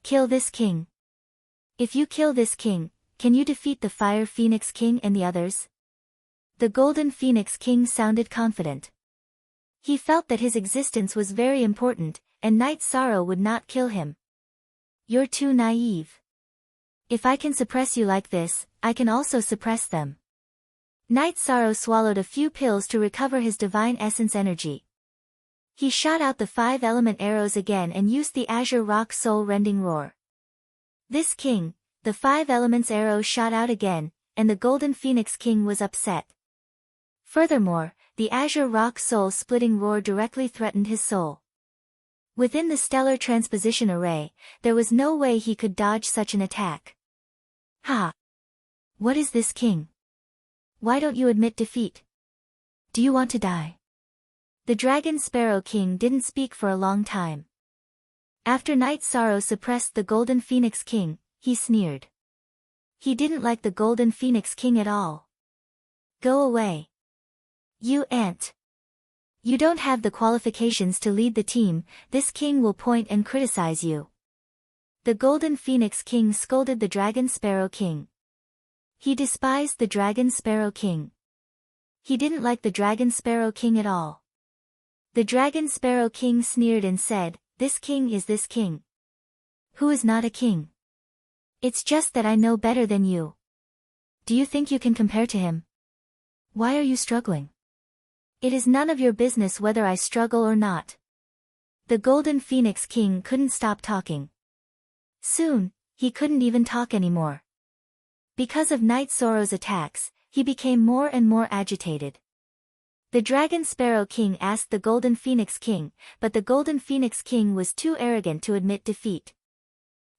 [SPEAKER 1] Kill this king. If you kill this king, can you defeat the Fire Phoenix King and the others? The Golden Phoenix King sounded confident. He felt that his existence was very important, and Night Sorrow would not kill him. You're too naive. If I can suppress you like this, I can also suppress them. Night Sorrow swallowed a few pills to recover his divine essence energy. He shot out the 5 element arrows again and used the Azure Rock Soul Rending Roar. This king, the 5 elements arrow shot out again, and the Golden Phoenix King was upset. Furthermore, the Azure Rock Soul Splitting Roar directly threatened his soul. Within the Stellar Transposition Array, there was no way he could dodge such an attack. Ha! What is this king? Why don't you admit defeat? Do you want to die? The Dragon Sparrow King didn't speak for a long time. After Night Sorrow suppressed the Golden Phoenix King, he sneered. He didn't like the Golden Phoenix King at all. Go away. You ant. You don't have the qualifications to lead the team, this king will point and criticize you. The Golden Phoenix King scolded the Dragon Sparrow King. He despised the Dragon Sparrow King. He didn't like the Dragon Sparrow King at all. The Dragon Sparrow King sneered and said, "This king is this king. Who is not a king? It's just that I know better than you. Do you think you can compare to him? Why are you struggling? It is none of your business whether I struggle or not." The Golden Phoenix King couldn't stop talking. Soon, he couldn't even talk anymore. Because of Night Sorrow's attacks, he became more and more agitated. The Dragon Sparrow King asked the Golden Phoenix King, but the Golden Phoenix King was too arrogant to admit defeat.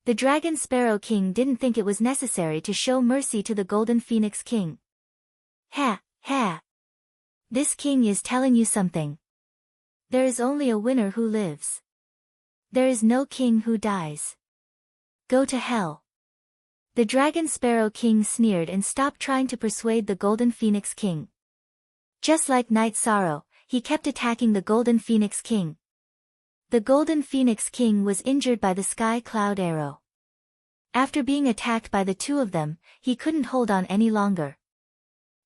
[SPEAKER 1] The Dragon Sparrow King didn't think it was necessary to show mercy to the Golden Phoenix King. "Ha, ha. This king is telling you something. There is only a winner who lives. There is no king who dies. Go to hell." The Dragon Sparrow King sneered and stopped trying to persuade the Golden Phoenix King. Just like Night Sorrow, he kept attacking the Golden Phoenix King. The Golden Phoenix King was injured by the Sky Cloud arrow. After being attacked by the two of them, he couldn't hold on any longer.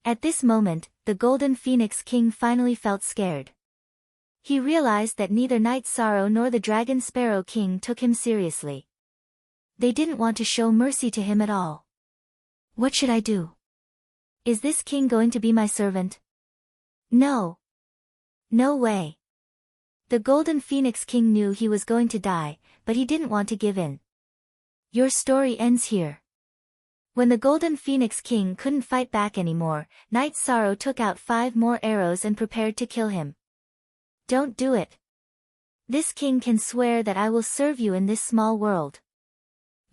[SPEAKER 1] At this moment, the Golden Phoenix King finally felt scared. He realized that neither Night Sorrow nor the Dragon Sparrow King took him seriously. They didn't want to show mercy to him at all. What should I do? Is this king going to be my servant? No. No way. The Golden Phoenix King knew he was going to die, but he didn't want to give in. Your story ends here. When the Golden Phoenix King couldn't fight back anymore, Night Sorrow took out 5 more arrows and prepared to kill him. Don't do it. This king can swear that I will serve you in this small world.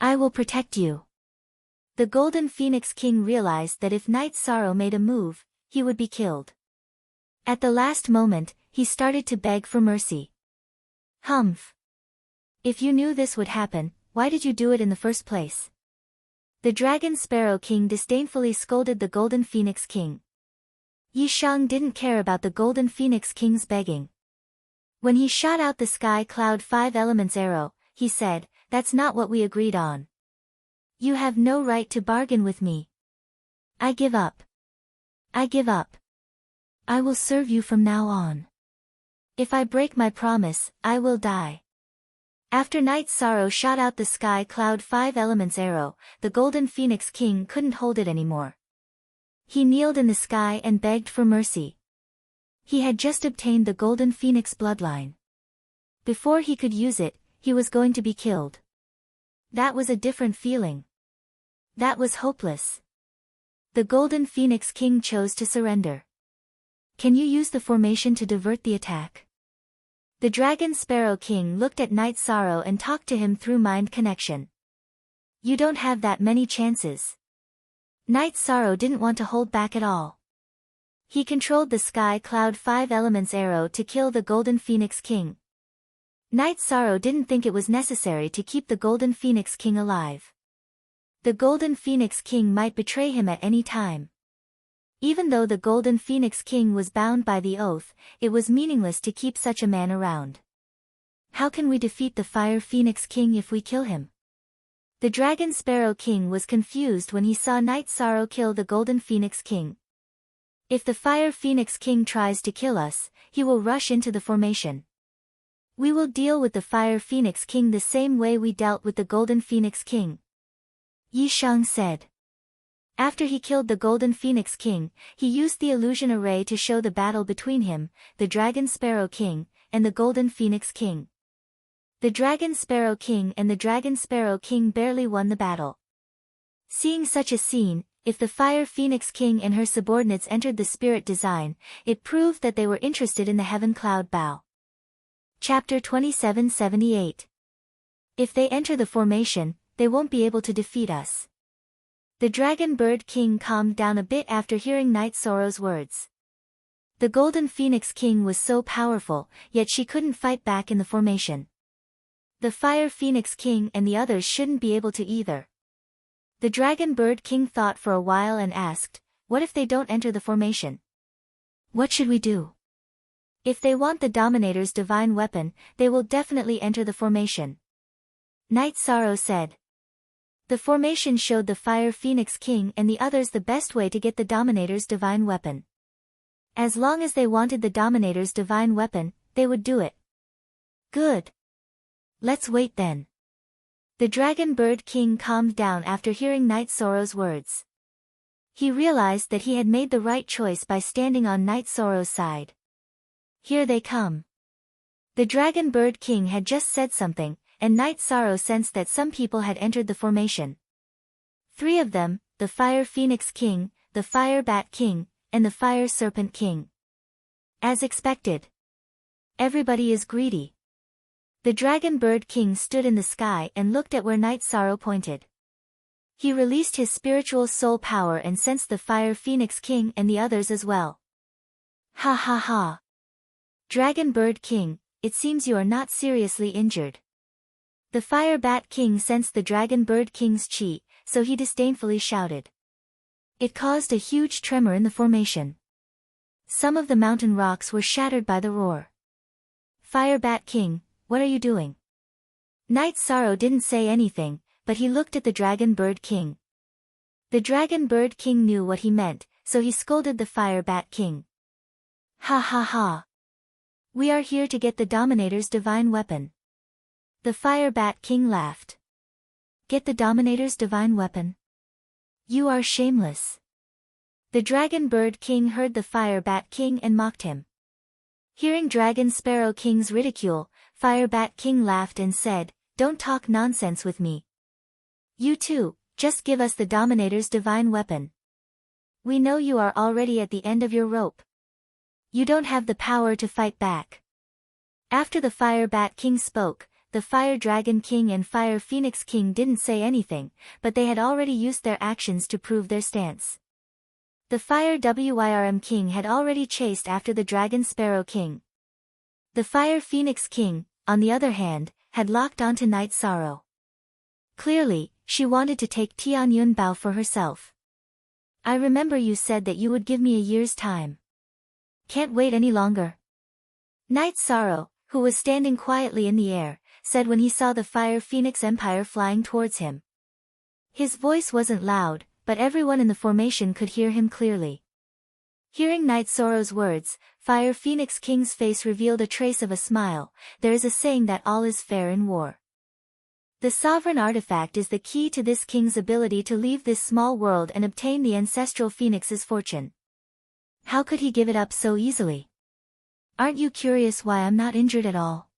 [SPEAKER 1] I will protect you. The Golden Phoenix King realized that if Night Sorrow made a move, he would be killed. At the last moment, he started to beg for mercy. Humph. If you knew this would happen, why did you do it in the first place? The Dragon Sparrow King disdainfully scolded the Golden Phoenix King. Yi Shang didn't care about the Golden Phoenix King's begging. When he shot out the Sky Cloud 5 Elements arrow, he said, "That's not what we agreed on. You have no right to bargain with me. I give up. I give up. I will serve you from now on. If I break my promise, I will die." After Night Sorrow shot out the Sky Cloud 5 Elements arrow, the Golden Phoenix King couldn't hold it anymore. He kneeled in the sky and begged for mercy. He had just obtained the Golden Phoenix bloodline. Before he could use it, he was going to be killed. That was a different feeling. That was hopeless. The Golden Phoenix King chose to surrender. Can you use the formation to divert the attack? The Dragon Sparrow King looked at Night Sorrow and talked to him through mind connection. You don't have that many chances. Night Sorrow didn't want to hold back at all. He controlled the Sky Cloud 5 Elements arrow to kill the Golden Phoenix King. Night Sorrow didn't think it was necessary to keep the Golden Phoenix King alive. The Golden Phoenix King might betray him at any time. Even though the Golden Phoenix King was bound by the oath, it was meaningless to keep such a man around. How can we defeat the Fire Phoenix King if we kill him? The Dragon Sparrow King was confused when he saw Night Sorrow kill the Golden Phoenix King. If the Fire Phoenix King tries to kill us, he will rush into the formation. We will deal with the Fire Phoenix King the same way we dealt with the Golden Phoenix King. Yi Shang said. After he killed the Golden Phoenix King, he used the illusion array to show the battle between him, the Dragon Sparrow King, and the Golden Phoenix King. The Dragon Sparrow King and the Dragon Sparrow King barely won the battle. Seeing such a scene, if the Fire Phoenix King and her subordinates entered the spirit design, it proved that they were interested in the Heaven Cloud Bow. Chapter 2778. If they enter the formation, they won't be able to defeat us. The Dragon Bird King calmed down a bit after hearing Night Sorrow's words. The Golden Phoenix King was so powerful, yet she couldn't fight back in the formation. The Fire Phoenix King and the others shouldn't be able to either. The Dragon Bird King thought for a while and asked, what if they don't enter the formation? What should we do? If they want the Dominator's divine weapon, they will definitely enter the formation. Night Sorrow said. The formation showed the Fire Phoenix King and the others the best way to get the Dominator's divine weapon. As long as they wanted the Dominator's divine weapon, they would do it. Good. Let's wait then. The Dragon Bird King calmed down after hearing Night Sorrow's words. He realized that he had made the right choice by standing on Night Sorrow's side. Here they come. The Dragon Bird King had just said something, and Night Sorrow sensed that some people had entered the formation. 3 of them, the Fire Phoenix King, the Fire Bat King, and the Fire Serpent King. As expected. Everybody is greedy. The Dragon Bird King stood in the sky and looked at where Night Sorrow pointed. He released his spiritual soul power and sensed the Fire Phoenix King and the others as well. Ha ha ha. Dragon Bird King, it seems you are not seriously injured. The Fire Bat King sensed the Dragon Bird King's chi, so he disdainfully shouted. It caused a huge tremor in the formation. Some of the mountain rocks were shattered by the roar. Fire Bat King, what are you doing? Night Sorrow didn't say anything, but he looked at the Dragon Bird King. The Dragon Bird King knew what he meant, so he scolded the Fire Bat King. Ha ha ha. We are here to get the Dominator's divine weapon. The Fire Bat King laughed. Get the Dominator's divine weapon? You are shameless. The Dragon Bird King heard the Fire Bat King and mocked him. Hearing Dragon Sparrow King's ridicule, Fire Bat King laughed and said, Don't talk nonsense with me. You too, just give us the Dominator's divine weapon. We know you are already at the end of your rope. You don't have the power to fight back. After the Fire Bat King spoke, the Fire Dragon King and Fire Phoenix King didn't say anything, but they had already used their actions to prove their stance. The Fire Wyrm King had already chased after the Dragon Sparrow King. The Fire Phoenix King, on the other hand, had locked onto Night Sorrow. Clearly, she wanted to take Tianyun Bao for herself. I remember you said that you would give me a year's time. Can't wait any longer. Night Sorrow, who was standing quietly in the air, said when he saw the Fire Phoenix Empire flying towards him. His voice wasn't loud, but everyone in the formation could hear him clearly. Hearing Night Sorrow's words, Fire Phoenix King's face revealed a trace of a smile. There is a saying that all is fair in war. The sovereign artifact is the key to this king's ability to leave this small world and obtain the ancestral phoenix's fortune. How could he give it up so easily? Aren't you curious why I'm not injured at all?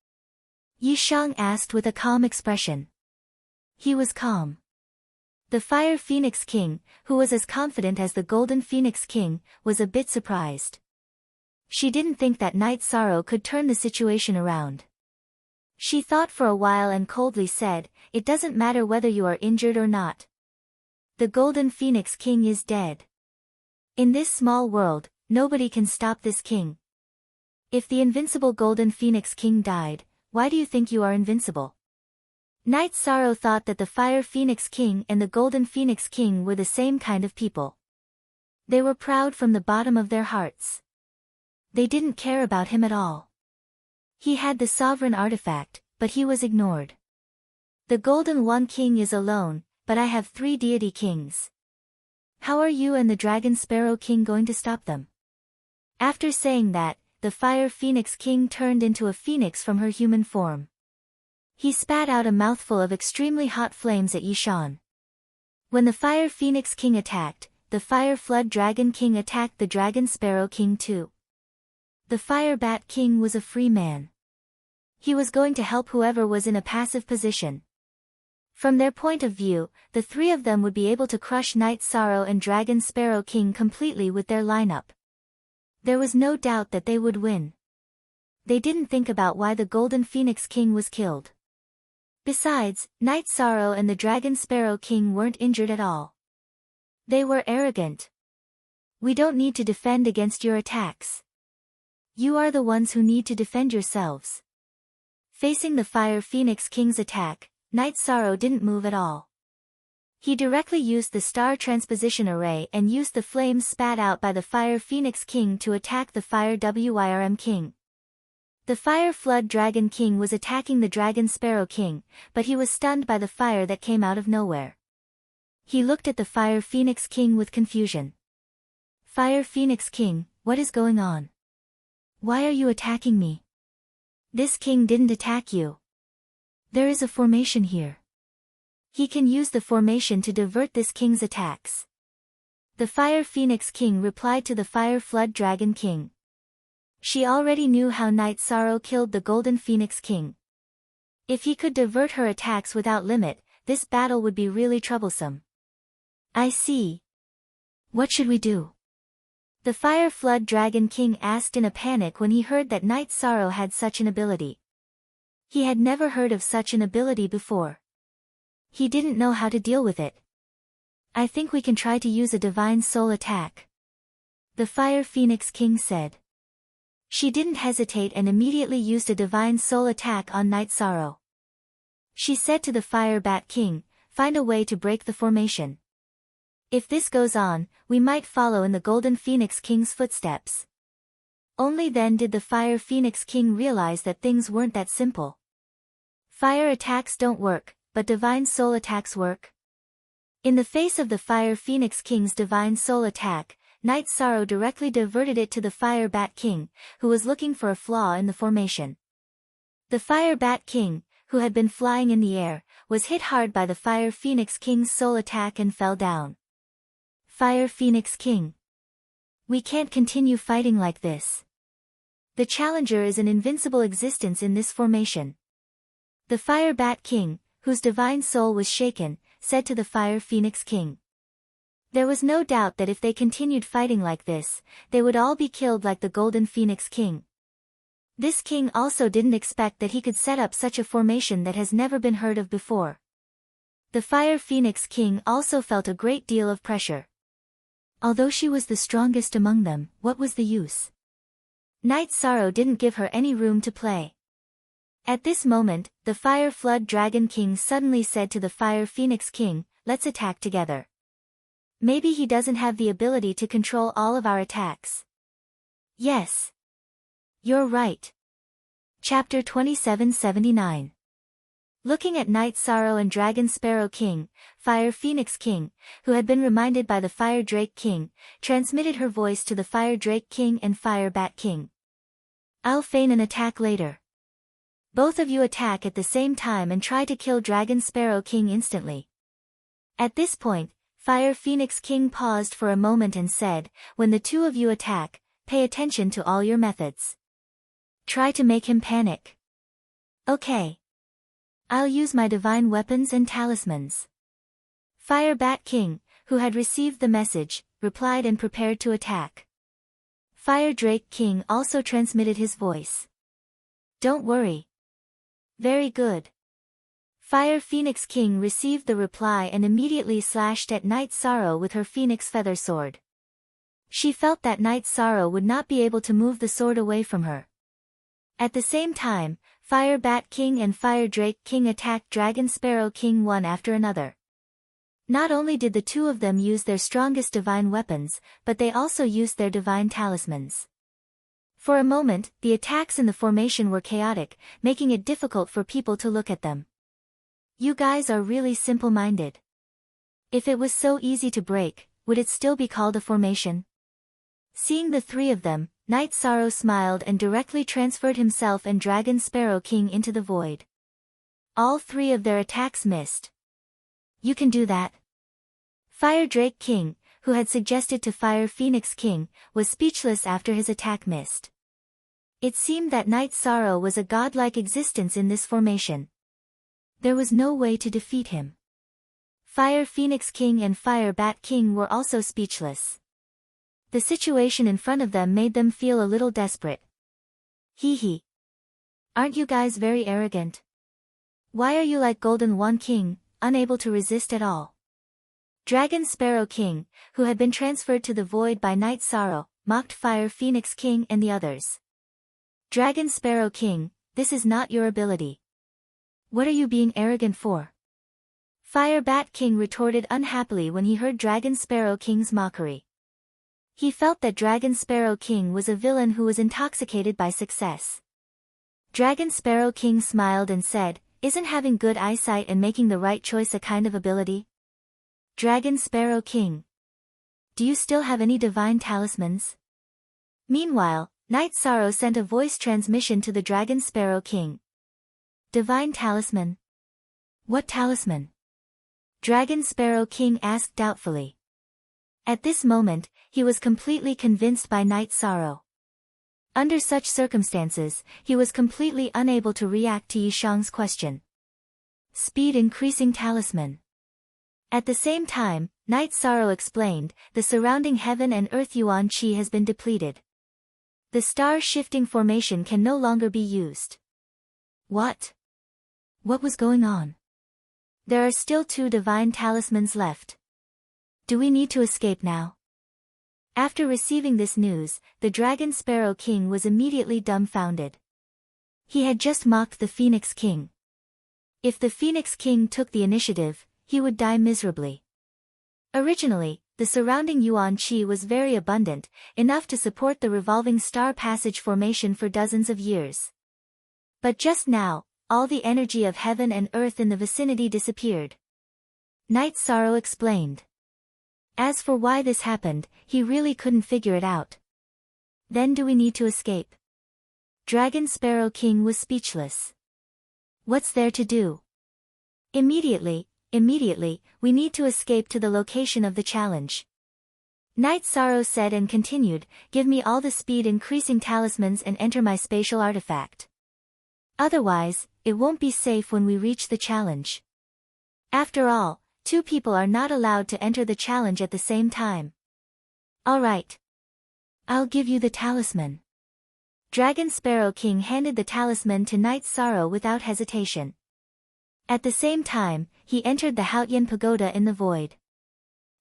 [SPEAKER 1] Yi Shang asked with a calm expression. He was calm. The Fire Phoenix King, who was as confident as the Golden Phoenix King, was a bit surprised. She didn't think that Night Sorrow could turn the situation around. She thought for a while and coldly said, It doesn't matter whether you are injured or not. The Golden Phoenix King is dead. In this small world, nobody can stop this king. If the invincible Golden Phoenix King died, why do you think you are invincible? Night Sorrow thought that the Fire Phoenix King and the Golden Phoenix King were the same kind of people. They were proud from the bottom of their hearts. They didn't care about him at all. He had the sovereign artifact, but he was ignored. The Golden One King is alone, but I have 3 deity kings. How are you and the Dragon Sparrow King going to stop them? After saying that, the Fire Phoenix King turned into a phoenix from her human form. He spat out a mouthful of extremely hot flames at Yi Shan. When the Fire Phoenix King attacked, the Fire Flood Dragon King attacked the Dragon Sparrow King too. The Fire Bat King was a free man. He was going to help whoever was in a passive position. From their point of view, the 3 of them would be able to crush Night Sorrow and Dragon Sparrow King completely with their lineup. There was no doubt that they would win. They didn't think about why the Golden Phoenix King was killed. Besides, Night Sorrow and the Dragon Sparrow King weren't injured at all. They were arrogant. We don't need to defend against your attacks. You are the ones who need to defend yourselves. Facing the Fire Phoenix King's attack, Night Sorrow didn't move at all. He directly used the Star Transposition Array and used the flames spat out by the Fire Phoenix King to attack the Fire Wyrm King. The Fire Flood Dragon King was attacking the Dragon Sparrow King, but he was stunned by the fire that came out of nowhere. He looked at the Fire Phoenix King with confusion. Fire Phoenix King, what is going on? Why are you attacking me? This king didn't attack you. There is a formation here. He can use the formation to divert this king's attacks. The Fire Phoenix King replied to the Fire Flood Dragon King. She already knew how Night Sorrow killed the Golden Phoenix King. If he could divert her attacks without limit, this battle would be really troublesome. I see. What should we do? The Fire Flood Dragon King asked in a panic when he heard that Night Sorrow had such an ability. He had never heard of such an ability before. He didn't know how to deal with it. I think we can try to use a Divine Soul attack. The Fire Phoenix King said. She didn't hesitate and immediately used a Divine Soul attack on Night Sorrow. She said to the Fire Bat King, find a way to break the formation. If this goes on, we might follow in the Golden Phoenix King's footsteps. Only then did the Fire Phoenix King realize that things weren't that simple. Fire attacks don't work, but Divine Soul attacks work. In the face of the Fire Phoenix King's Divine Soul attack, Night Sorrow directly diverted it to the Fire Bat King, who was looking for a flaw in the formation. The Fire Bat King, who had been flying in the air, was hit hard by the Fire Phoenix King's soul attack and fell down. Fire Phoenix King. We can't continue fighting like this. The challenger is an invincible existence in this formation. The Fire Bat King, whose divine soul was shaken, said to the Fire Phoenix King. There was no doubt that if they continued fighting like this, they would all be killed like the Golden Phoenix King. This king also didn't expect that he could set up such a formation that has never been heard of before. The Fire Phoenix King also felt a great deal of pressure. Although she was the strongest among them, what was the use? Night Sorrow didn't give her any room to play. At this moment, the Fire Flood Dragon King suddenly said to the Fire Phoenix King, let's attack together. Maybe he doesn't have the ability to control all of our attacks. Yes. You're right. Chapter 2779. Looking at Night Sorrow and Dragon Sparrow King, Fire Phoenix King, who had been reminded by the Fire Drake King, transmitted her voice to the Fire Drake King and Fire Bat King. I'll feign an attack later. Both of you attack at the same time and try to kill Dragon Sparrow King instantly. At this point, Fire Phoenix King paused for a moment and said, when the two of you attack, pay attention to all your methods. Try to make him panic. Okay. I'll use my divine weapons and talismans. Fire Bat King, who had received the message, replied and prepared to attack. Fire Drake King also transmitted his voice. Don't worry. Very good. Fire Phoenix King received the reply and immediately slashed at Night Sorrow with her Phoenix Feather Sword. She felt that Night Sorrow would not be able to move the sword away from her. At the same time, Fire Bat King and Fire Drake King attacked Dragon Sparrow King one after another. Not only did the two of them use their strongest divine weapons, but they also used their divine talismans. For a moment, the attacks in the formation were chaotic, making it difficult for people to look at them. You guys are really simple-minded. If it was so easy to break, would it still be called a formation? Seeing the three of them, Night Sorrow smiled and directly transferred himself and Dragon Sparrow King into the void. All three of their attacks missed. You can do that. Fire Drake King, who had suggested to Fire Phoenix King, was speechless after his attack missed. It seemed that Night Sorrow was a godlike existence in this formation. There was no way to defeat him. Fire Phoenix King and Fire Bat King were also speechless. The situation in front of them made them feel a little desperate. Hee hee. Aren't you guys very arrogant? Why are you like Golden One King, unable to resist at all? Dragon Sparrow King, who had been transferred to the void by Night Sorrow, mocked Fire Phoenix King and the others. Dragon Sparrow King, this is not your ability. What are you being arrogant for? Fire Bat King retorted unhappily when he heard Dragon Sparrow King's mockery. He felt that Dragon Sparrow King was a villain who was intoxicated by success. Dragon Sparrow King smiled and said, isn't having good eyesight and making the right choice a kind of ability? Dragon Sparrow King. Do you still have any divine talismans? Meanwhile, Night Sorrow sent a voice transmission to the Dragon Sparrow King. Divine talisman? What talisman? Dragon Sparrow King asked doubtfully. At this moment, he was completely convinced by Night Sorrow. Under such circumstances, he was completely unable to react to Yishang's question. Speed increasing talisman. At the same time, Night Sorrow explained, the surrounding heaven and earth yuan qi has been depleted. The star-shifting formation can no longer be used. What? What was going on? There are still 2 divine talismans left. Do we need to escape now? After receiving this news, the Dragon Sparrow King was immediately dumbfounded. He had just mocked the Phoenix King. If the Phoenix King took the initiative, he would die miserably. Originally, the surrounding yuan qi was very abundant, enough to support the revolving star passage formation for dozens of years. But just now, all the energy of heaven and earth in the vicinity disappeared. Night Sorrow explained. As for why this happened, he really couldn't figure it out. Then do we need to escape? Dragon Sparrow King was speechless. What's there to do? Immediately, we need to escape to the location of the challenge. Night Sorrow said and continued, give me all the speed increasing talismans and enter my spatial artifact. Otherwise, it won't be safe when we reach the challenge. After all, 2 people are not allowed to enter the challenge at the same time. Alright. I'll give you the talisman. Dragon Sparrow King handed the talisman to Night Sorrow without hesitation. At the same time, he entered the Haotian Pagoda in the void.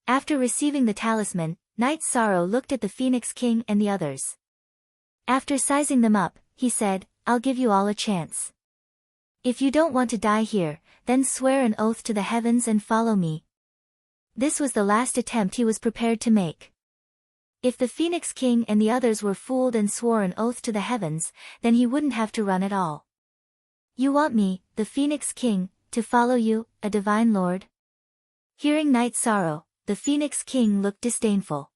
[SPEAKER 1] After receiving the talisman, Night Sorrow looked at the Phoenix King and the others. After sizing them up, he said, I'll give you all a chance. If you don't want to die here, then swear an oath to the heavens and follow me. This was the last attempt he was prepared to make. If the Phoenix King and the others were fooled and swore an oath to the heavens, then he wouldn't have to run at all. You want me, the Phoenix King, to follow you, a divine lord? Hearing Night Sorrow, the Phoenix King looked disdainful.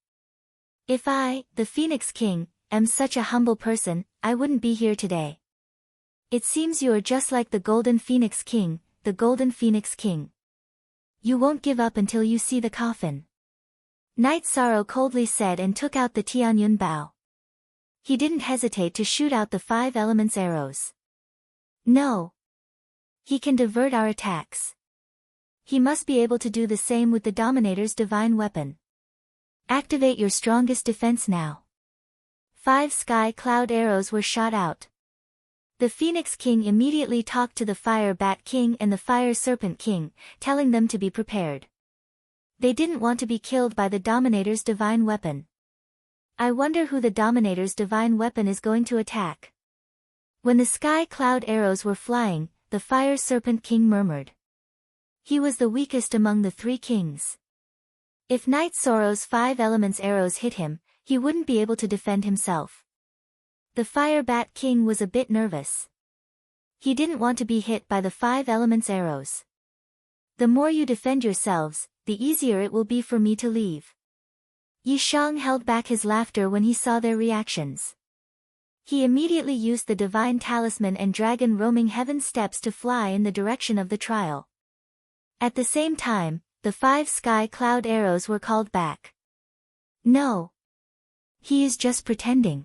[SPEAKER 1] If I, the Phoenix King, am such a humble person, I wouldn't be here today. It seems you are just like the Golden Phoenix King, the Golden Phoenix King. You won't give up until you see the coffin. Night Sorrow coldly said and took out the Tianyun bow. He didn't hesitate to shoot out the 5 elements arrows. No. He can divert our attacks. He must be able to do the same with the Dominator's divine weapon. Activate your strongest defense now. 5 sky cloud arrows were shot out. The Phoenix King immediately talked to the Fire Bat King and the Fire Serpent King, telling them to be prepared. They didn't want to be killed by the Dominator's divine weapon. I wonder who the Dominator's divine weapon is going to attack. When the sky cloud arrows were flying, the Fire Serpent King murmured. He was the weakest among the 3 kings. If Night Sorrow's 5 elements arrows hit him, he wouldn't be able to defend himself. The Fire Bat King was a bit nervous. He didn't want to be hit by the 5 elements arrows. The more you defend yourselves, the easier it will be for me to leave. Yishang held back his laughter when he saw their reactions. He immediately used the divine talisman and dragon roaming heaven steps to fly in the direction of the trial. At the same time, the 5 sky cloud arrows were called back. No. He is just pretending.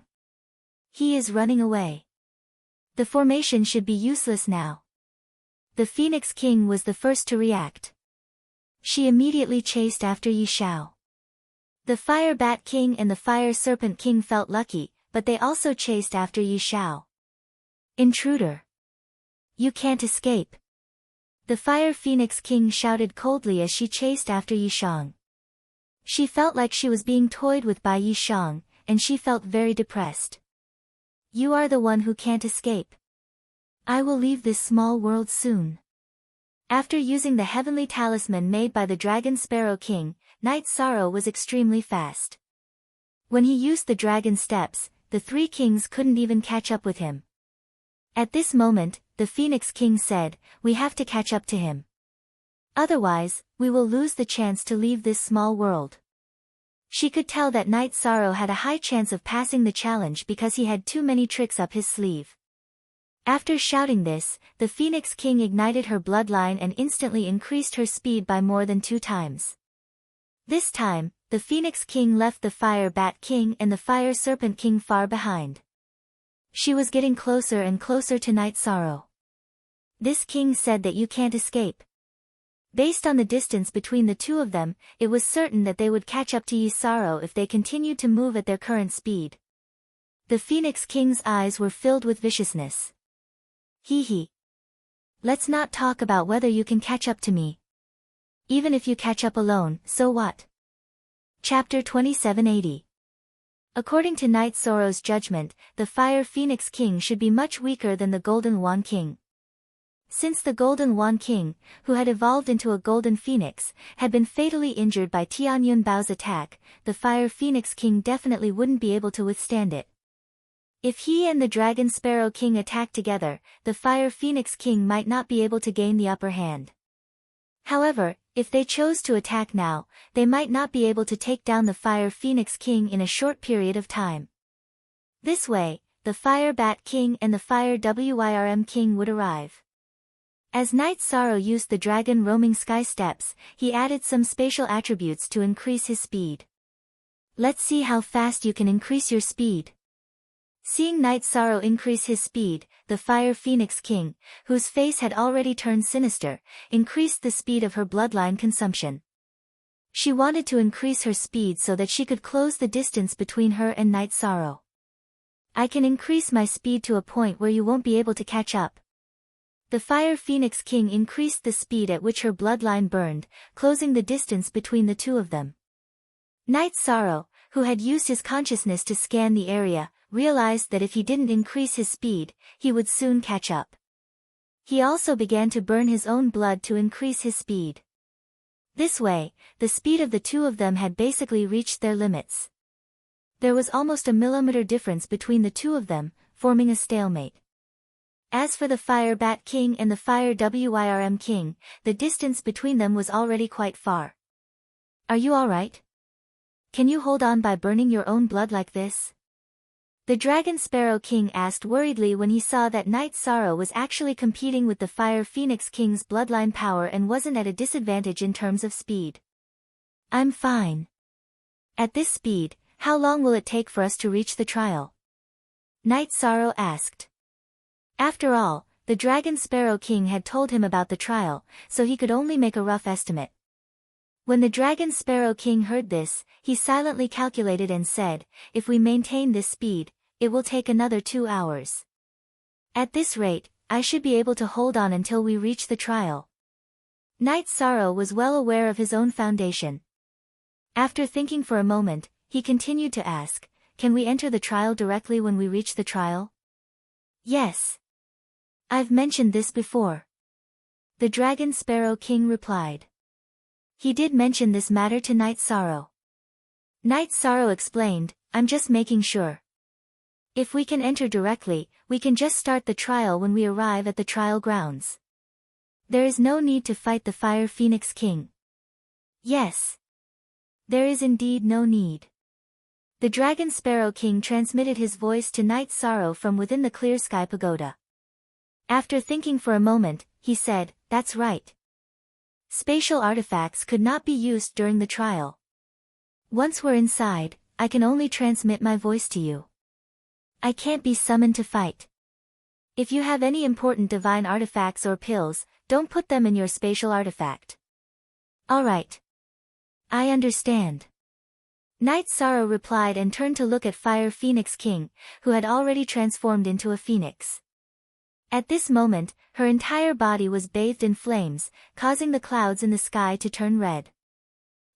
[SPEAKER 1] He is running away. The formation should be useless now. The Phoenix King was the first to react. She immediately chased after Yishao. The Fire Bat King and the Fire Serpent King felt lucky, but they also chased after Yishao. Intruder! You can't escape. The Fire Phoenix King shouted coldly as she chased after Yishang. She felt like she was being toyed with by Yishang, and she felt very depressed. You are the one who can't escape. I will leave this small world soon. After using the heavenly talisman made by the Dragon Sparrow King, Night Sorrow was extremely fast. When he used the dragon steps, the 3 kings couldn't even catch up with him. At this moment, the Phoenix King said, we have to catch up to him. Otherwise, we will lose the chance to leave this small world. She could tell that Night Sorrow had a high chance of passing the challenge because he had too many tricks up his sleeve. After shouting this, the Phoenix King ignited her bloodline and instantly increased her speed by more than 2 times. This time, the Phoenix King left the Fire Bat King and the Fire Serpent King far behind. She was getting closer and closer to Night Sorrow. This king said that you can't escape. Based on the distance between the two of them, it was certain that they would catch up to Yi Sorrow if they continued to move at their current speed. The Phoenix King's eyes were filled with viciousness. Hee hee. Let's not talk about whether you can catch up to me. Even if you catch up alone, so what? Chapter 2780. According to Night Sorrow's judgment, the Fire Phoenix King should be much weaker than the Golden Wan King. Since the Golden Wan King, who had evolved into a Golden Phoenix, had been fatally injured by Tianyun Bao's attack, the Fire Phoenix King definitely wouldn't be able to withstand it. If he and the Dragon Sparrow King attacked together, the Fire Phoenix King might not be able to gain the upper hand. However, if they chose to attack now, they might not be able to take down the Fire Phoenix King in a short period of time. This way, the Fire Bat King and the Fire Wyrm King would arrive. As Night Sorrow used the Dragon Roaming Sky Steps, he added some spatial attributes to increase his speed. Let's see how fast you can increase your speed. Seeing Night Sorrow increase his speed, the Fire Phoenix King, whose face had already turned sinister, increased the speed of her bloodline consumption. She wanted to increase her speed so that she could close the distance between her and Night Sorrow. I can increase my speed to a point where you won't be able to catch up. The Fire Phoenix King increased the speed at which her bloodline burned, closing the distance between the two of them. Night Sorrow, who had used his consciousness to scan the area, realized that if he didn't increase his speed, he would soon catch up. He also began to burn his own blood to increase his speed. This way, the speed of the two of them had basically reached their limits. There was almost a millimeter difference between the two of them, forming a stalemate. As for the Fire Bat King and the Fire Wyrm King, the distance between them was already quite far. Are you alright? Can you hold on by burning your own blood like this? The Dragon Sparrow King asked worriedly when he saw that Night Sorrow was actually competing with the Fire Phoenix King's bloodline power and wasn't at a disadvantage in terms of speed. I'm fine. At this speed, how long will it take for us to reach the trial? Night Sorrow asked. After all, the Dragon Sparrow King had told him about the trial, so he could only make a rough estimate. When the Dragon Sparrow King heard this, he silently calculated and said, if we maintain this speed, it will take another 2 hours. At this rate, I should be able to hold on until we reach the trial. Night Sorrow was well aware of his own foundation. After thinking for a moment, he continued to ask, can we enter the trial directly when we reach the trial? Yes. I've mentioned this before. The Dragon Sparrow King replied. He did mention this matter to Night Sorrow. Night Sorrow explained, I'm just making sure. If we can enter directly, we can just start the trial when we arrive at the trial grounds. There is no need to fight the Fire Phoenix King. Yes. There is indeed no need. The Dragon Sparrow King transmitted his voice to Night Sorrow from within the Clear Sky Pagoda. After thinking for a moment, he said, that's right. Spatial artifacts could not be used during the trial. Once we're inside, I can only transmit my voice to you. I can't be summoned to fight. If you have any important divine artifacts or pills, don't put them in your spatial artifact. Alright. I understand. Night Sorrow replied and turned to look at Fire Phoenix King, who had already transformed into a phoenix. At this moment, her entire body was bathed in flames, causing the clouds in the sky to turn red.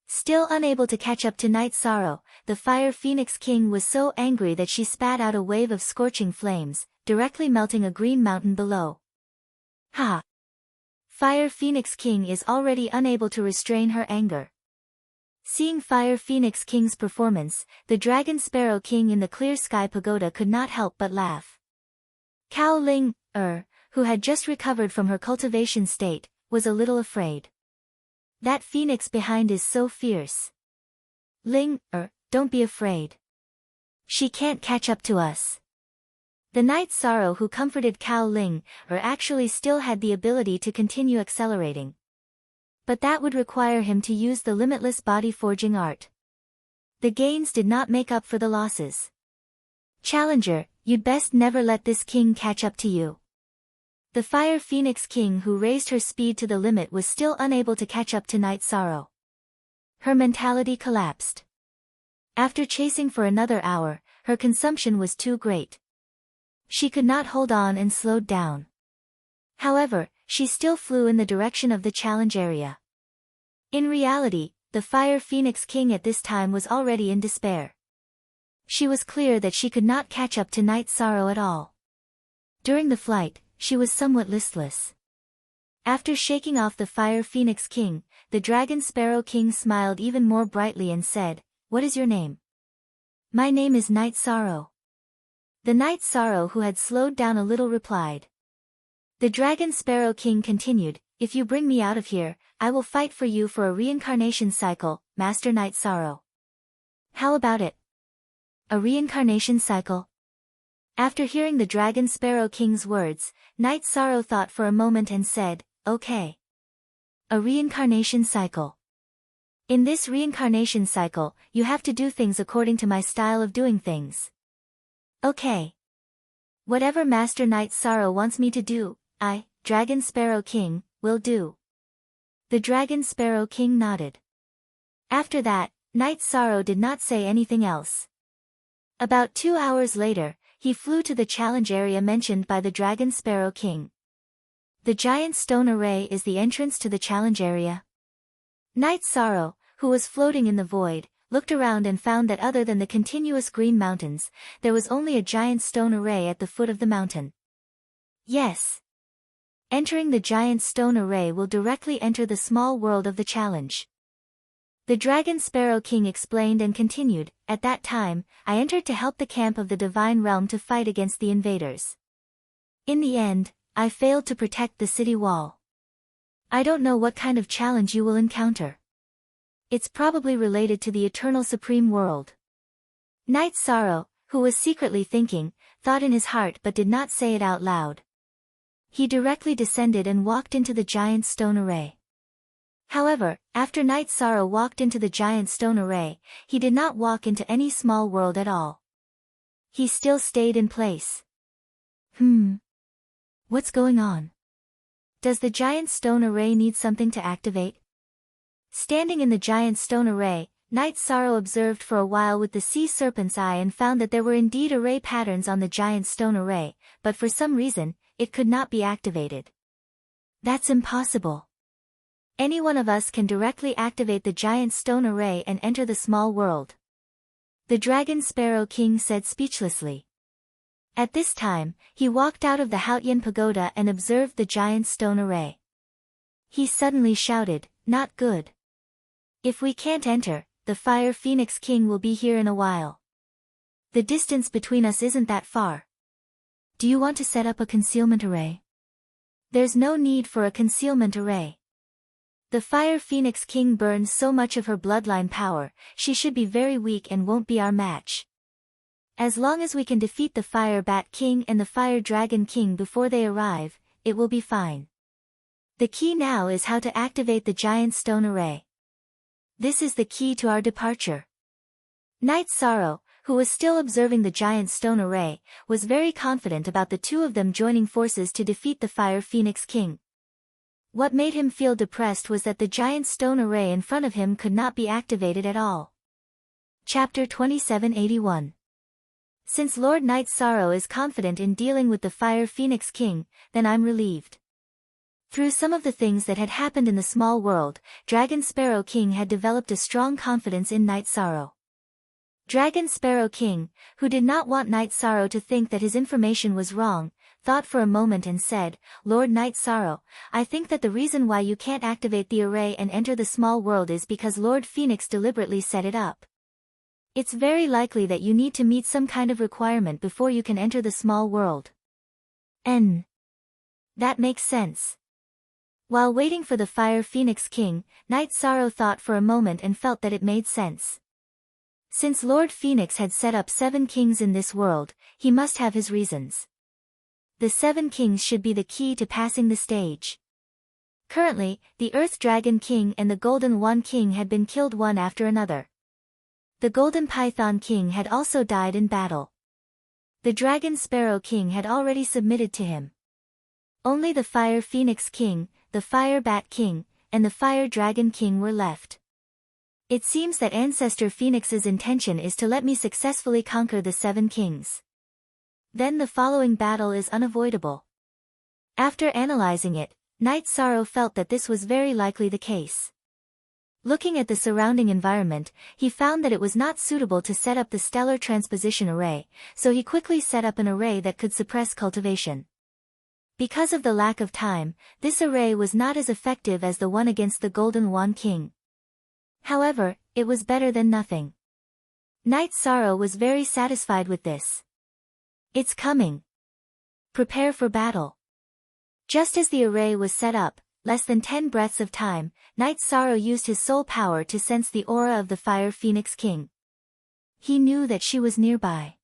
[SPEAKER 1] Still unable to catch up to Night Sorrow, the Fire Phoenix King was so angry that she spat out a wave of scorching flames, directly melting a green mountain below. Ha! Fire Phoenix King is already unable to restrain her anger. Seeing Fire Phoenix King's performance, the Dragon Sparrow King in the Clear Sky Pagoda could not help but laugh. Cao Ling, who had just recovered from her cultivation state, was a little afraid. That phoenix behind is so fierce. Ling, don't be afraid. She can't catch up to us. The Night Sorrow who comforted Cao Ling, actually still had the ability to continue accelerating. But that would require him to use the limitless body forging art. The gains did not make up for the losses. Challenger, you'd best never let this king catch up to you. The Fire Phoenix King who raised her speed to the limit was still unable to catch up to Night Sorrow. Her mentality collapsed. After chasing for another hour, her consumption was too great. She could not hold on and slowed down. However, she still flew in the direction of the challenge area. In reality, the Fire Phoenix King at this time was already in despair. She was clear that she could not catch up to Night Sorrow at all. During the flight, she was somewhat listless. After shaking off the Fire Phoenix King, the Dragon Sparrow King smiled even more brightly and said, "What is your name?" "My name is Night Sorrow." The Night Sorrow who had slowed down a little replied. The Dragon Sparrow King continued, "If you bring me out of here, I will fight for you for a reincarnation cycle, Master Night Sorrow." "How about it? A reincarnation cycle?" After hearing the Dragon Sparrow King's words, Night Sorrow thought for a moment and said, "Okay. A reincarnation cycle. In this reincarnation cycle, you have to do things according to my style of doing things." "Okay. Whatever Master Night Sorrow wants me to do, I, Dragon Sparrow King, will do." The Dragon Sparrow King nodded. After that, Night Sorrow did not say anything else. About 2 hours later, he flew to the challenge area mentioned by the Dragon Sparrow King. The giant stone array is the entrance to the challenge area. Night Sorrow, who was floating in the void, looked around and found that other than the continuous green mountains, there was only a giant stone array at the foot of the mountain. Yes. Entering the giant stone array will directly enter the small world of the challenge. The Dragon Sparrow King explained and continued, "At that time, I entered to help the camp of the Divine Realm to fight against the invaders. In the end, I failed to protect the city wall. I don't know what kind of challenge you will encounter. It's probably related to the Eternal Supreme World." Night Sorrow, who was secretly thinking, thought in his heart but did not say it out loud. He directly descended and walked into the giant stone array. However, after Night Sorrow walked into the giant stone array, he did not walk into any small world at all. He still stayed in place. What's going on? Does the giant stone array need something to activate? Standing in the giant stone array, Night Sorrow observed for a while with the sea serpent's eye and found that there were indeed array patterns on the giant stone array, but for some reason, it could not be activated. That's impossible. Any one of us can directly activate the giant stone array and enter the small world. The Dragon Sparrow King said speechlessly. At this time, he walked out of the Haotian Pagoda and observed the giant stone array. He suddenly shouted, "Not good. If we can't enter, the Fire Phoenix King will be here in a while. The distance between us isn't that far. Do you want to set up a concealment array?" "There's no need for a concealment array. The Fire Phoenix King burns so much of her bloodline power, she should be very weak and won't be our match. As long as we can defeat the Fire Bat King and the Fire Dragon King before they arrive, it will be fine. The key now is how to activate the giant stone array. This is the key to our departure." Night Sorrow, who was still observing the giant stone array, was very confident about the two of them joining forces to defeat the Fire Phoenix King. What made him feel depressed was that the giant stone array in front of him could not be activated at all. Chapter 2781. Since Lord Night Sorrow is confident in dealing with the Fire Phoenix King, then I'm relieved. Through some of the things that had happened in the small world, Dragon Sparrow King had developed a strong confidence in Night Sorrow. Dragon Sparrow King, who did not want Night Sorrow to think that his information was wrong, thought for a moment and said, "Lord Night Sorrow, I think that the reason why you can't activate the array and enter the small world is because Lord Phoenix deliberately set it up. It's very likely that you need to meet some kind of requirement before you can enter the small world." That makes sense. While waiting for the Fire Phoenix King, Night Sorrow thought for a moment and felt that it made sense. Since Lord Phoenix had set up 7 kings in this world, he must have his reasons. The 7 kings should be the key to passing the stage. Currently, the Earth Dragon King and the Golden One King had been killed one after another. The Golden Python King had also died in battle. The Dragon Sparrow King had already submitted to him. Only the Fire Phoenix King, the Fire Bat King, and the Fire Dragon King were left. It seems that Ancestor Phoenix's intention is to let me successfully conquer the 7 kings. Then the following battle is unavoidable. After analyzing it, Night Sorrow felt that this was very likely the case. Looking at the surrounding environment, he found that it was not suitable to set up the stellar transposition array, so he quickly set up an array that could suppress cultivation. Because of the lack of time, this array was not as effective as the one against the Golden One King. However, it was better than nothing. Night Sorrow was very satisfied with this. It's coming. Prepare for battle. Just as the array was set up, less than 10 breaths of time, Night Sorrow used his soul power to sense the aura of the Fire Phoenix King. He knew that she was nearby.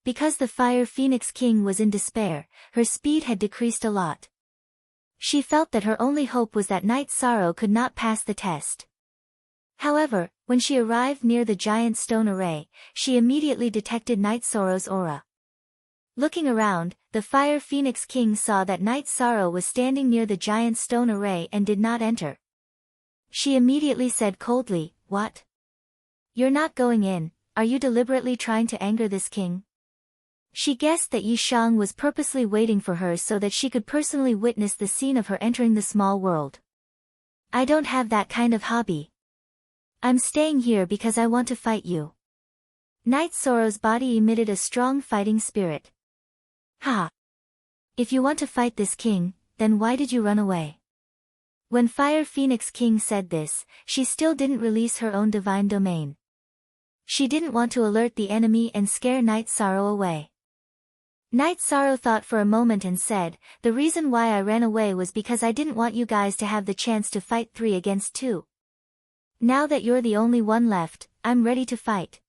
[SPEAKER 1] Because the Fire Phoenix King was in despair, her speed had decreased a lot. She felt that her only hope was that Night Sorrow could not pass the test. However, when she arrived near the giant stone array, she immediately detected Night Sorrow's aura. Looking around, the Fire Phoenix King saw that Night Sorrow was standing near the giant stone array and did not enter. She immediately said coldly, "What? You're not going in, are you deliberately trying to anger this king?" She guessed that Yi Shang was purposely waiting for her so that she could personally witness the scene of her entering the small world. "I don't have that kind of hobby. I'm staying here because I want to fight you." Night Sorrow's body emitted a strong fighting spirit. "Ha! If you want to fight this king, then why did you run away?" When Fire Phoenix King said this, she still didn't release her own divine domain. She didn't want to alert the enemy and scare Night Sorrow away. Night Sorrow thought for a moment and said, "The reason why I ran away was because I didn't want you guys to have the chance to fight 3 against 2. Now that you're the only one left, I'm ready to fight."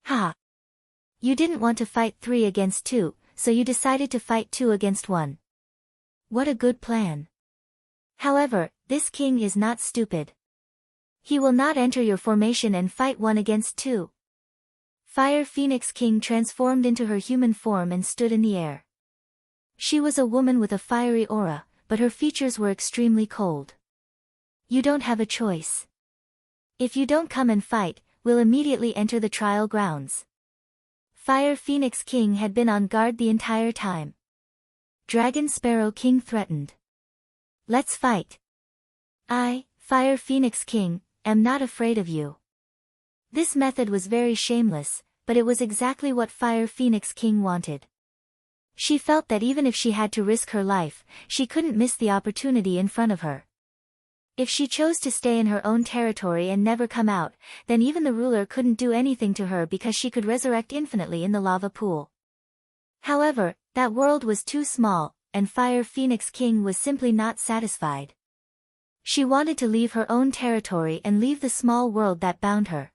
[SPEAKER 1] "Ha! You didn't want to fight 3 against 2, so you decided to fight 2 against 1. What a good plan. However, this king is not stupid. He will not enter your formation and fight 1 against 2. Fire Phoenix King transformed into her human form and stood in the air. She was a woman with a fiery aura, but her features were extremely cold. "You don't have a choice. If you don't come and fight, we'll immediately enter the trial grounds." Fire Phoenix King had been on guard the entire time. Dragon Sparrow King threatened. "Let's fight. I, Fire Phoenix King, am not afraid of you." This method was very shameless, but it was exactly what Fire Phoenix King wanted. She felt that even if she had to risk her life, she couldn't miss the opportunity in front of her. If she chose to stay in her own territory and never come out, then even the ruler couldn't do anything to her because she could resurrect infinitely in the lava pool. However, that world was too small, and Fire Phoenix King was simply not satisfied. She wanted to leave her own territory and leave the small world that bound her.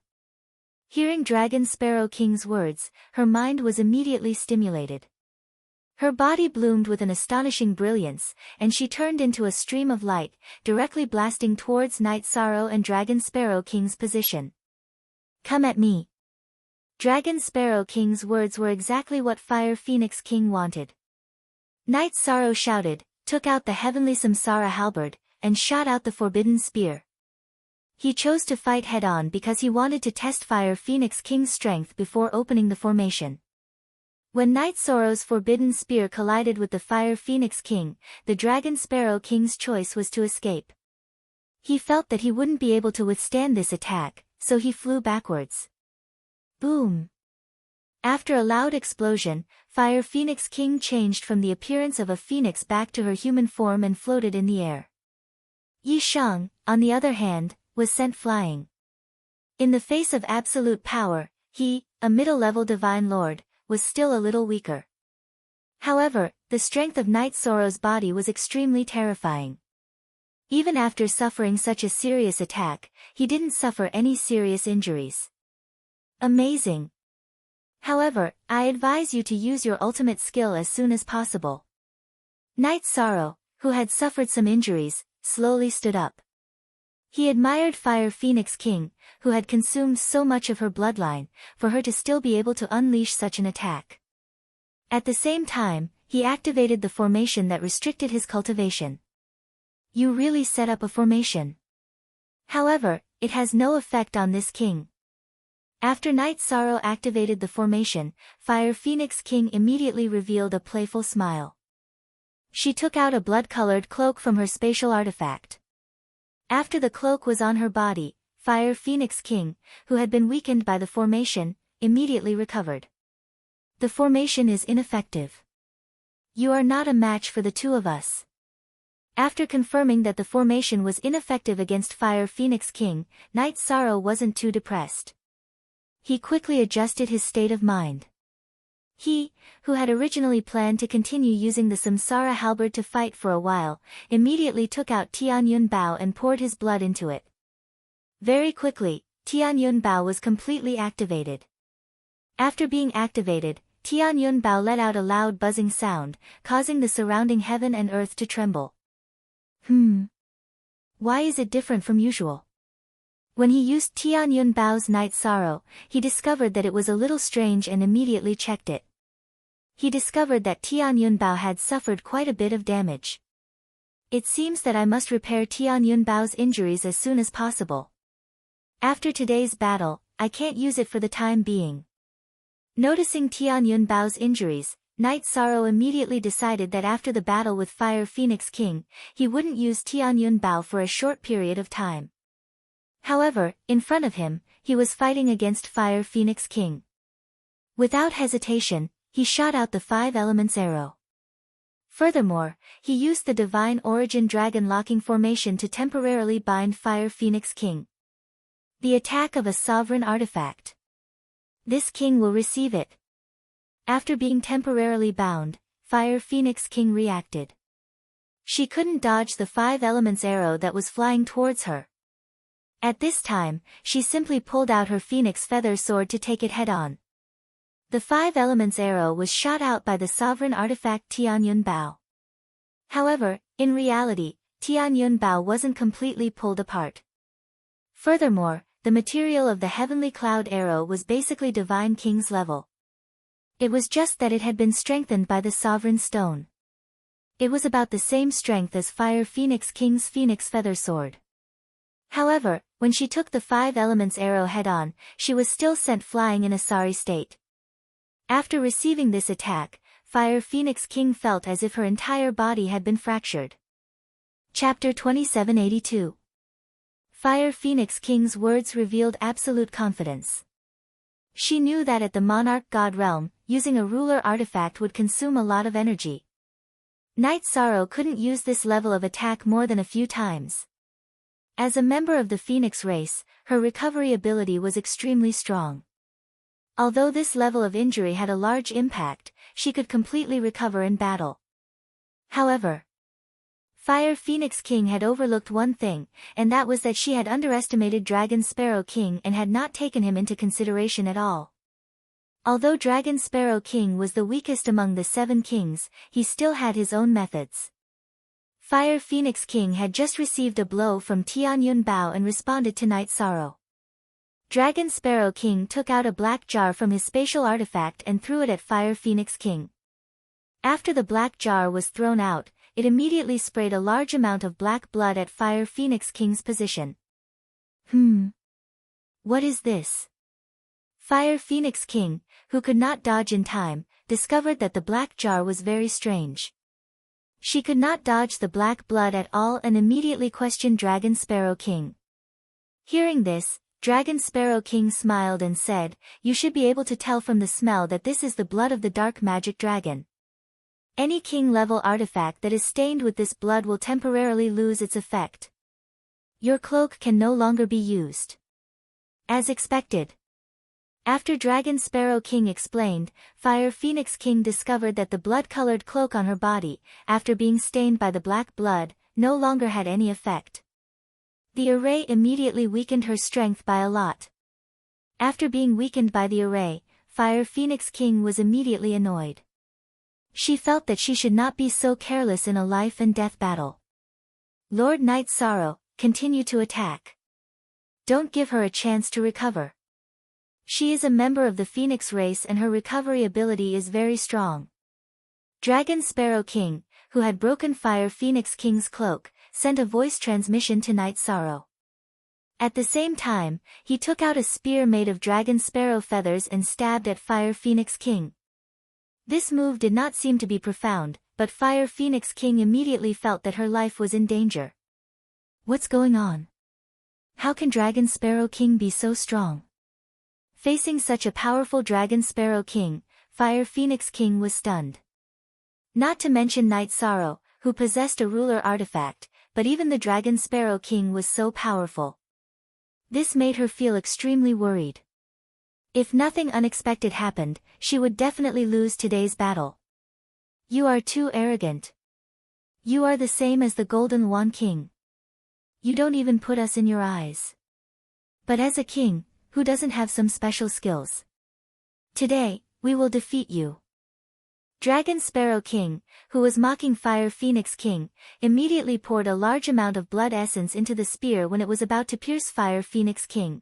[SPEAKER 1] Hearing Dragon Sparrow King's words, her mind was immediately stimulated. Her body bloomed with an astonishing brilliance, and she turned into a stream of light, directly blasting towards Night Sorrow and Dragon Sparrow King's position. "Come at me." Dragon Sparrow King's words were exactly what Fire Phoenix King wanted. Night Sorrow shouted, took out the heavenly Samsara halberd, and shot out the forbidden spear. He chose to fight head-on because he wanted to test Fire Phoenix King's strength before opening the formation. When Night Sorrow's forbidden spear collided with the Fire Phoenix King, the Dragon Sparrow King's choice was to escape. He felt that he wouldn't be able to withstand this attack, so he flew backwards. Boom! After a loud explosion, Fire Phoenix King changed from the appearance of a phoenix back to her human form and floated in the air. Yi Shang, on the other hand, was sent flying. In the face of absolute power, he, a middle-level divine lord, was still a little weaker. However, the strength of Night Sorrow's body was extremely terrifying. Even after suffering such a serious attack, he didn't suffer any serious injuries. Amazing. However, I advise you to use your ultimate skill as soon as possible. Knight Sorrow, who had suffered some injuries, slowly stood up. He admired Fire Phoenix King, who had consumed so much of her bloodline, for her to still be able to unleash such an attack. At the same time, he activated the formation that restricted his cultivation. You really set up a formation. However, it has no effect on this king. After Knight Sorrow activated the formation, Fire Phoenix King immediately revealed a playful smile. She took out a blood-colored cloak from her spatial artifact. After the cloak was on her body, Fire Phoenix King, who had been weakened by the formation, immediately recovered. The formation is ineffective. You are not a match for the two of us. After confirming that the formation was ineffective against Fire Phoenix King, Knight Sorrow wasn't too depressed. He quickly adjusted his state of mind. He, who had originally planned to continue using the Samsara halberd to fight for a while, immediately took out Tianyun Bao and poured his blood into it. Very quickly, Tianyun Bao was completely activated. After being activated, Tianyun Bao let out a loud buzzing sound, causing the surrounding heaven and earth to tremble. Why is it different from usual? When he used Tianyun Bao's Knight Sorrow, he discovered that it was a little strange and immediately checked it. He discovered that Tianyun Bao had suffered quite a bit of damage. It seems that I must repair Tianyun Bao's injuries as soon as possible. After today's battle, I can't use it for the time being. Noticing Tianyun Bao's injuries, Knight Sorrow immediately decided that after the battle with Fire Phoenix King, he wouldn't use Tianyun Bao for a short period of time. However, in front of him, he was fighting against Fire Phoenix King. Without hesitation, he shot out the 5 elements arrow. Furthermore, he used the Divine Origin Dragon Locking Formation to temporarily bind Fire Phoenix King. The attack of a sovereign artifact. This king will receive it. After being temporarily bound, Fire Phoenix King reacted. She couldn't dodge the 5 elements arrow that was flying towards her. At this time, she simply pulled out her phoenix feather sword to take it head-on. The 5 elements arrow was shot out by the sovereign artifact Tianyun Bao. However, in reality, Tianyun Bao wasn't completely pulled apart. Furthermore, the material of the heavenly cloud arrow was basically Divine King's level. It was just that it had been strengthened by the sovereign stone. It was about the same strength as Fire Phoenix King's phoenix feather sword. However, when she took the 5 elements arrow head-on, she was still sent flying in a sorry state. After receiving this attack, Fire Phoenix King felt as if her entire body had been fractured. Chapter 2782. Fire Phoenix King's words revealed absolute confidence. She knew that at the Monarch God realm, using a ruler artifact would consume a lot of energy. Knight Sorrow couldn't use this level of attack more than a few times. As a member of the Phoenix race, her recovery ability was extremely strong. Although this level of injury had a large impact, she could completely recover in battle. However, Fire Phoenix King had overlooked one thing, and that was that she had underestimated Dragon Sparrow King and had not taken him into consideration at all. Although Dragon Sparrow King was the weakest among the 7 kings, he still had his own methods. Fire Phoenix King had just received a blow from Tianyun Bao and responded to Knight Sorrow. Dragon Sparrow King took out a black jar from his spatial artifact and threw it at Fire Phoenix King. After the black jar was thrown out, it immediately sprayed a large amount of black blood at Fire Phoenix King's position. What is this? Fire Phoenix King, who could not dodge in time, discovered that the black jar was very strange. She could not dodge the black blood at all and immediately questioned Dragon Sparrow King. Hearing this, Dragon Sparrow King smiled and said, "You should be able to tell from the smell that this is the blood of the dark magic dragon. Any king-level artifact that is stained with this blood will temporarily lose its effect. Your cloak can no longer be used." As expected. After Dragon Sparrow King explained, Fire Phoenix King discovered that the blood-colored cloak on her body, after being stained by the black blood, no longer had any effect. The array immediately weakened her strength by a lot. After being weakened by the array, Fire Phoenix King was immediately annoyed. She felt that she should not be so careless in a life and death battle. Lord Night Sorrow, continue to attack. Don't give her a chance to recover. She is a member of the Phoenix race and her recovery ability is very strong. Dragon Sparrow King, who had broken Fire Phoenix King's cloak, sent a voice transmission to Night Sorrow. At the same time, he took out a spear made of dragon sparrow feathers and stabbed at Fire Phoenix King. This move did not seem to be profound, but Fire Phoenix King immediately felt that her life was in danger. What's going on? How can Dragon Sparrow King be so strong? Facing such a powerful Dragon Sparrow King, Fire Phoenix King was stunned. Not to mention Night Sorrow, who possessed a ruler artifact, but even the Dragon Sparrow King was so powerful. This made her feel extremely worried. If nothing unexpected happened, she would definitely lose today's battle. You are too arrogant. You are the same as the Golden Wand King. You don't even put us in your eyes. But as a king, who doesn't have some special skills? Today, we will defeat you. Dragon Sparrow King, who was mocking Fire Phoenix King, immediately poured a large amount of blood essence into the spear when it was about to pierce Fire Phoenix King.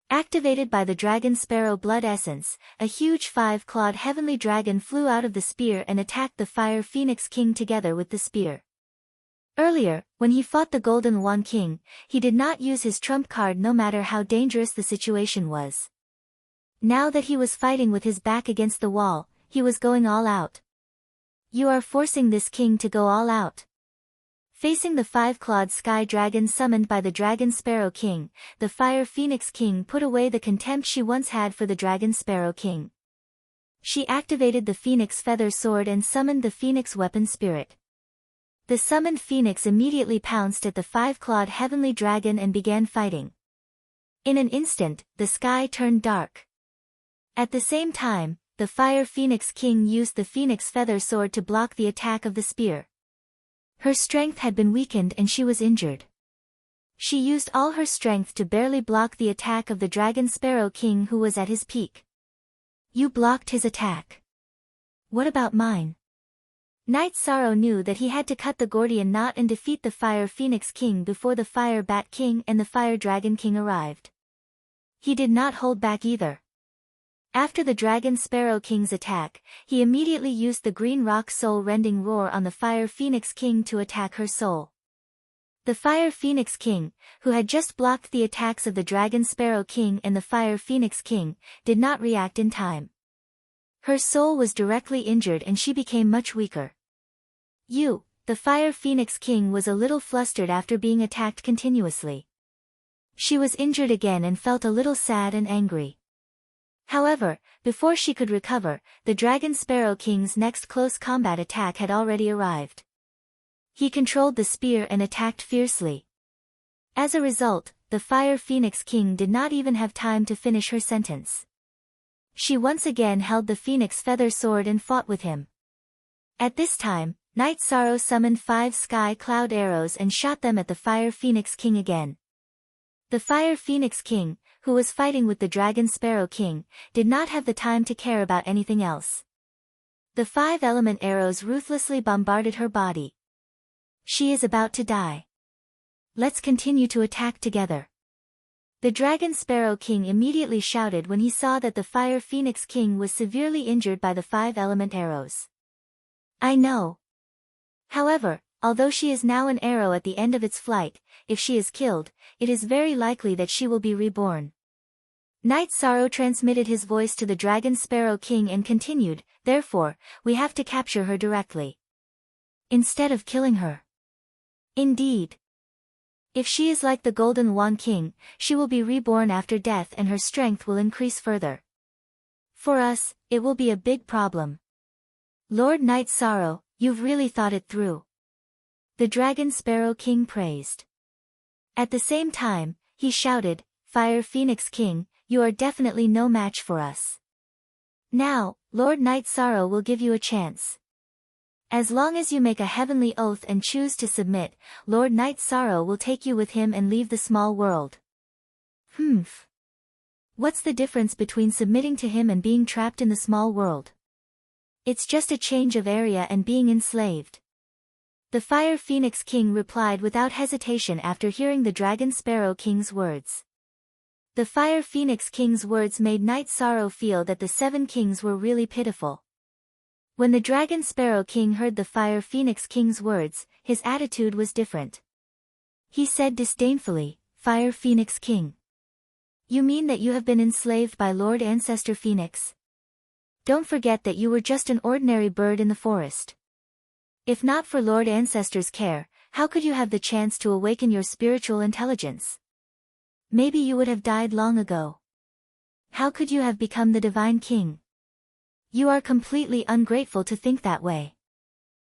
[SPEAKER 1] Activated by the Dragon Sparrow blood essence, a huge 5-clawed heavenly dragon flew out of the spear and attacked the Fire Phoenix King together with the spear. Earlier, when he fought the Golden Wand King, he did not use his trump card no matter how dangerous the situation was. Now that he was fighting with his back against the wall, he was going all out. You are forcing this king to go all out. Facing the 5-clawed sky dragon summoned by the Dragon Sparrow King, the Fire Phoenix King put away the contempt she once had for the Dragon Sparrow King. She activated the Phoenix Feather Sword and summoned the Phoenix Weapon Spirit. The summoned Phoenix immediately pounced at the 5-clawed heavenly dragon and began fighting. In an instant, the sky turned dark. At the same time, the Fire Phoenix King used the Phoenix Feather Sword to block the attack of the spear. Her strength had been weakened and she was injured. She used all her strength to barely block the attack of the Dragon Sparrow King who was at his peak. You blocked his attack. What about mine? Night Sorrow knew that he had to cut the Gordian knot and defeat the Fire Phoenix King before the Fire Bat King and the Fire Dragon King arrived. He did not hold back either. After the Dragon Sparrow King's attack, he immediately used the Green Rock Soul-Rending Roar on the Fire Phoenix King to attack her soul. The Fire Phoenix King, who had just blocked the attacks of the Dragon Sparrow King and the Fire Phoenix King, did not react in time. Her soul was directly injured and she became much weaker. The Fire Phoenix King was a little flustered after being attacked continuously. She was injured again and felt a little sad and angry. However, before she could recover, the Dragon Sparrow King's next close combat attack had already arrived. He controlled the spear and attacked fiercely. As a result, the Fire Phoenix King did not even have time to finish her sentence. She once again held the Phoenix Feather Sword and fought with him. At this time, Night Sorrow summoned 5 sky cloud arrows and shot them at the Fire Phoenix King again. The Fire Phoenix King, who was fighting with the Dragon Sparrow King, did not have the time to care about anything else. The 5 element arrows ruthlessly bombarded her body. She is about to die. Let's continue to attack together. The Dragon Sparrow King immediately shouted when he saw that the Fire Phoenix King was severely injured by the 5 element arrows. I know. However, although she is now an arrow at the end of its flight, if she is killed, it is very likely that she will be reborn. Night Sorrow transmitted his voice to the Dragon Sparrow King and continued, therefore, we have to capture her directly. Instead of killing her. Indeed. If she is like the Golden Wand King, she will be reborn after death and her strength will increase further. For us, it will be a big problem. Lord Night Sorrow, you've really thought it through. The Dragon Sparrow King praised. At the same time, he shouted, Fire Phoenix King, you are definitely no match for us. Now, Lord Night Sorrow will give you a chance. As long as you make a heavenly oath and choose to submit, Lord Night Sorrow will take you with him and leave the small world. Humph. What's the difference between submitting to him and being trapped in the small world? It's just a change of area and being enslaved. The Fire Phoenix King replied without hesitation after hearing the Dragon Sparrow King's words. The Fire Phoenix King's words made Night Sorrow feel that the 7 kings were really pitiful. When the Dragon Sparrow King heard the Fire Phoenix King's words, his attitude was different. He said disdainfully, "Fire Phoenix King. You mean that you have been enslaved by Lord Ancestor Phoenix? Don't forget that you were just an ordinary bird in the forest. If not for Lord Ancestor's care, how could you have the chance to awaken your spiritual intelligence? Maybe you would have died long ago. How could you have become the Divine King? You are completely ungrateful to think that way.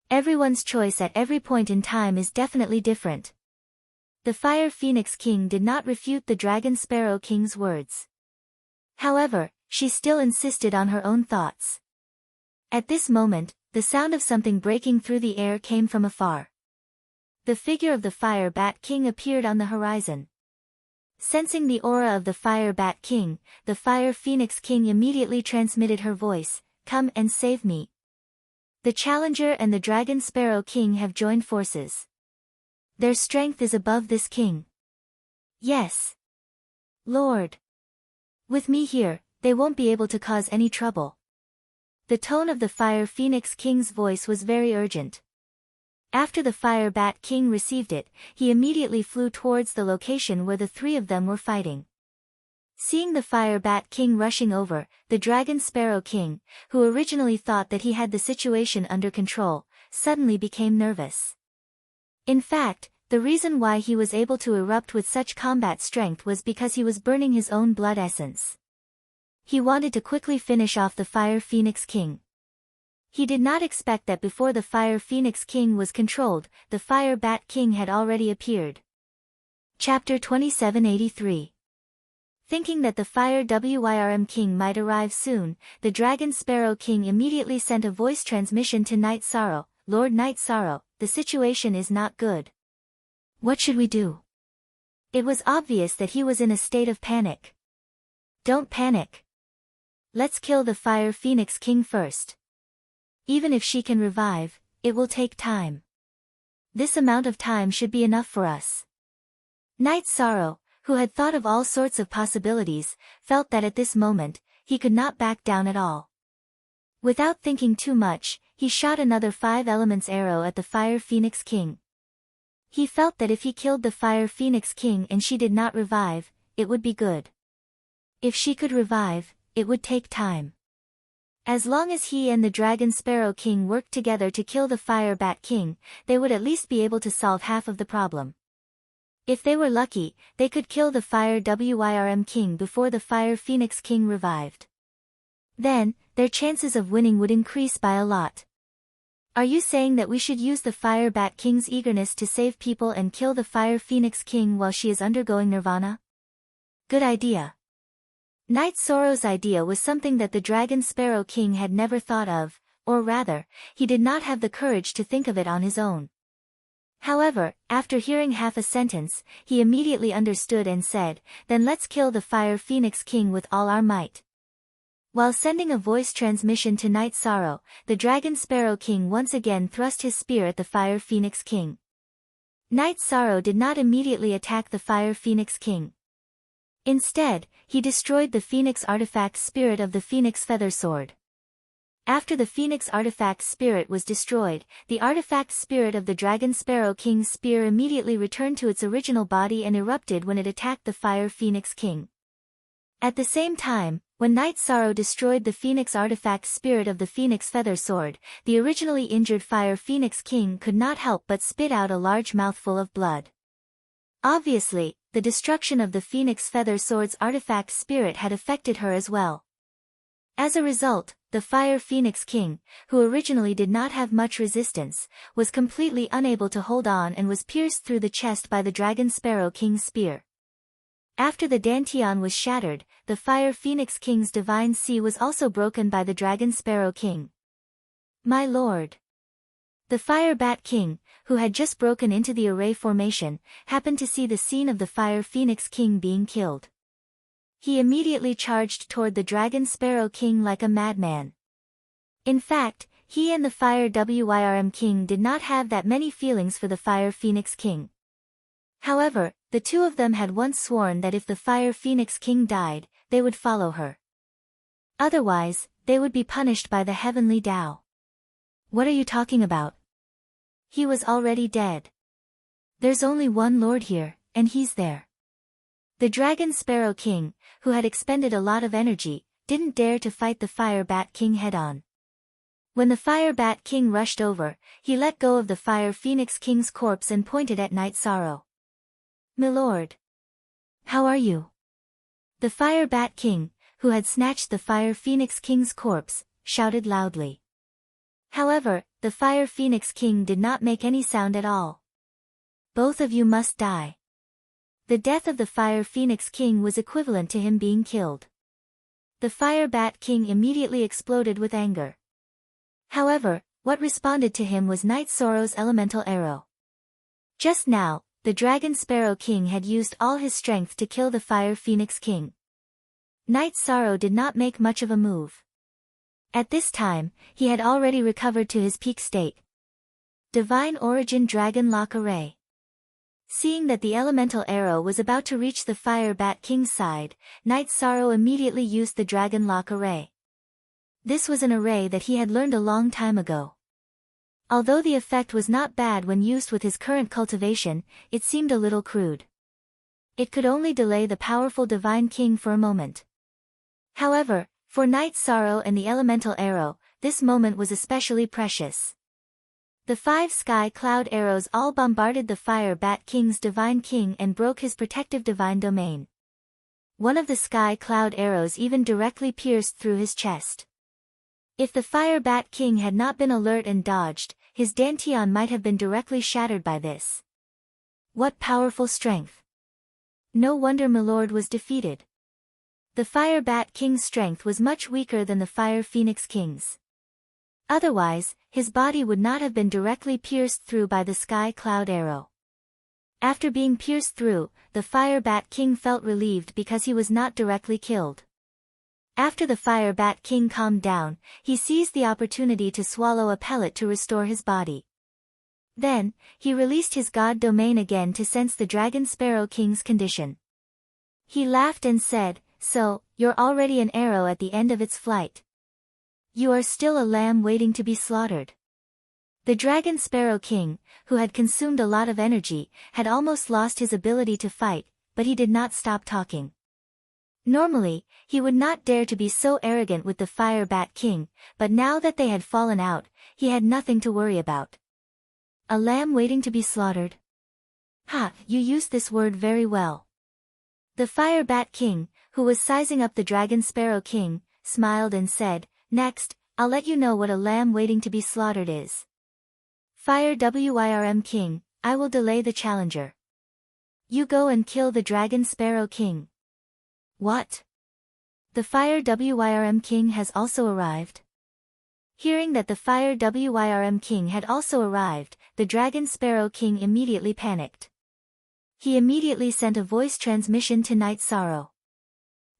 [SPEAKER 1] Everyone's choice at every point in time is definitely different." The Fire Phoenix King did not refute the Dragon Sparrow King's words. However, she still insisted on her own thoughts. At this moment, the sound of something breaking through the air came from afar. The figure of the Fire Bat King appeared on the horizon. Sensing the aura of the Fire Bat King, the Fire Phoenix King immediately transmitted her voice, "Come and save me." The Challenger and the Dragon Sparrow King have joined forces. Their strength is above this king. Yes. Lord. With me here, they won't be able to cause any trouble. The tone of the Fire Phoenix King's voice was very urgent. After the Fire Bat King received it, he immediately flew towards the location where the 3 of them were fighting. Seeing the Fire Bat King rushing over, the Dragon Sparrow King, who originally thought that he had the situation under control, suddenly became nervous. In fact, the reason why he was able to erupt with such combat strength was because he was burning his own blood essence. He wanted to quickly finish off the Fire Phoenix King. He did not expect that before the Fire Phoenix King was controlled, the Fire Bat King had already appeared. Chapter 2783. Thinking that the Fire Wyrm King might arrive soon, the Dragon Sparrow King immediately sent a voice transmission to Night Sorrow. "Lord Night Sorrow, the situation is not good. What should we do?" It was obvious that he was in a state of panic. "Don't panic. Let's kill the Fire Phoenix King first. Even if she can revive, it will take time. This amount of time should be enough for us." Night Sorrow, who had thought of all sorts of possibilities, felt that at this moment, he could not back down at all. Without thinking too much, he shot another 5 elements arrow at the Fire Phoenix King. He felt that if he killed the Fire Phoenix King and she did not revive, it would be good. If she could revive, it would take time. As long as he and the Dragon Sparrow King worked together to kill the Fire Bat King, they would at least be able to solve half of the problem. If they were lucky, they could kill the Fire Wyrm King before the Fire Phoenix King revived. Then, their chances of winning would increase by a lot. Are you saying that we should use the Fire Bat King's eagerness to save people and kill the Fire Phoenix King while she is undergoing nirvana? Good idea. Night Sorrow's idea was something that the Dragon Sparrow King had never thought of, or rather, he did not have the courage to think of it on his own. However, after hearing half a sentence, he immediately understood and said, "Then let's kill the Fire Phoenix King with all our might." While sending a voice transmission to Night Sorrow, the Dragon Sparrow King once again thrust his spear at the Fire Phoenix King. Night Sorrow did not immediately attack the Fire Phoenix King. Instead, he destroyed the Phoenix Artifact Spirit of the Phoenix Feather Sword. After the Phoenix Artifact Spirit was destroyed, the Artifact Spirit of the Dragon Sparrow King's spear immediately returned to its original body and erupted when it attacked the Fire Phoenix King. At the same time, when Night Sorrow destroyed the Phoenix Artifact Spirit of the Phoenix Feather Sword, the originally injured Fire Phoenix King could not help but spit out a large mouthful of blood. Obviously, the destruction of the Phoenix Feather Sword's artifact spirit had affected her as well. As a result, the Fire Phoenix King, who originally did not have much resistance, was completely unable to hold on and was pierced through the chest by the Dragon Sparrow King's spear. After the Dantian was shattered, the Fire Phoenix King's divine sea was also broken by the Dragon Sparrow King. "My lord. The Fire Bat King, who had just broken into the array formation, happened to see the scene of the Fire Phoenix King being killed. He immediately charged toward the Dragon Sparrow King like a madman. In fact, he and the Fire Wyrm King did not have that many feelings for the Fire Phoenix King. However, the two of them had once sworn that if the Fire Phoenix King died, they would follow her. Otherwise, they would be punished by the heavenly Tao. What are you talking about? He was already dead. There's only one Lord here, and he's there. The Dragon Sparrow King, who had expended a lot of energy, didn't dare to fight the Fire Bat King head-on. When the Fire Bat King rushed over, he let go of the Fire Phoenix King's corpse and pointed at Night Sorrow. "Milord. How are you?" The Fire Bat King, who had snatched the Fire Phoenix King's corpse, shouted loudly. However, the Fire Phoenix King did not make any sound at all. "Both of you must die." The death of the Fire Phoenix King was equivalent to him being killed. The Fire Bat King immediately exploded with anger. However, what responded to him was Night Sorrow's elemental arrow. Just now, the Dragon Sparrow King had used all his strength to kill the Fire Phoenix King. Night Sorrow did not make much of a move. At this time, he had already recovered to his peak state. Divine Origin Dragon Lock Array. Seeing that the elemental arrow was about to reach the Fire Bat King's side, Night Sorrow immediately used the Dragon Lock Array. This was an array that he had learned a long time ago. Although the effect was not bad when used with his current cultivation, it seemed a little crude. It could only delay the powerful Divine King for a moment. However, for Night Sorrow and the elemental arrow, this moment was especially precious. The 5 sky cloud arrows all bombarded the Fire Bat King's Divine King and broke his protective divine domain. One of the sky cloud arrows even directly pierced through his chest. If the Fire Bat King had not been alert and dodged, his dantian might have been directly shattered by this. What powerful strength! No wonder Milord was defeated. The Fire Bat King's strength was much weaker than the Fire Phoenix King's. Otherwise, his body would not have been directly pierced through by the sky cloud arrow. After being pierced through, the Fire Bat King felt relieved because he was not directly killed. After the Fire Bat King calmed down, he seized the opportunity to swallow a pellet to restore his body. Then, he released his god domain again to sense the Dragon Sparrow King's condition. He laughed and said, "So, you're already an arrow at the end of its flight. You are still a lamb waiting to be slaughtered." The Dragon Sparrow King, who had consumed a lot of energy, had almost lost his ability to fight, but he did not stop talking. Normally, he would not dare to be so arrogant with the Fire Bat King, but now that they had fallen out, he had nothing to worry about. A lamb waiting to be slaughtered? Ha, you used this word very well. The Fire Bat King, who was sizing up the Dragon Sparrow King, smiled and said, "Next, I'll let you know what a lamb waiting to be slaughtered is. Fire Wyrm King, I will delay the challenger. You go and kill the Dragon Sparrow King." What? The Fire Wyrm King has also arrived? Hearing that the Fire Wyrm King had also arrived, the Dragon Sparrow King immediately panicked. He immediately sent a voice transmission to Night Sorrow.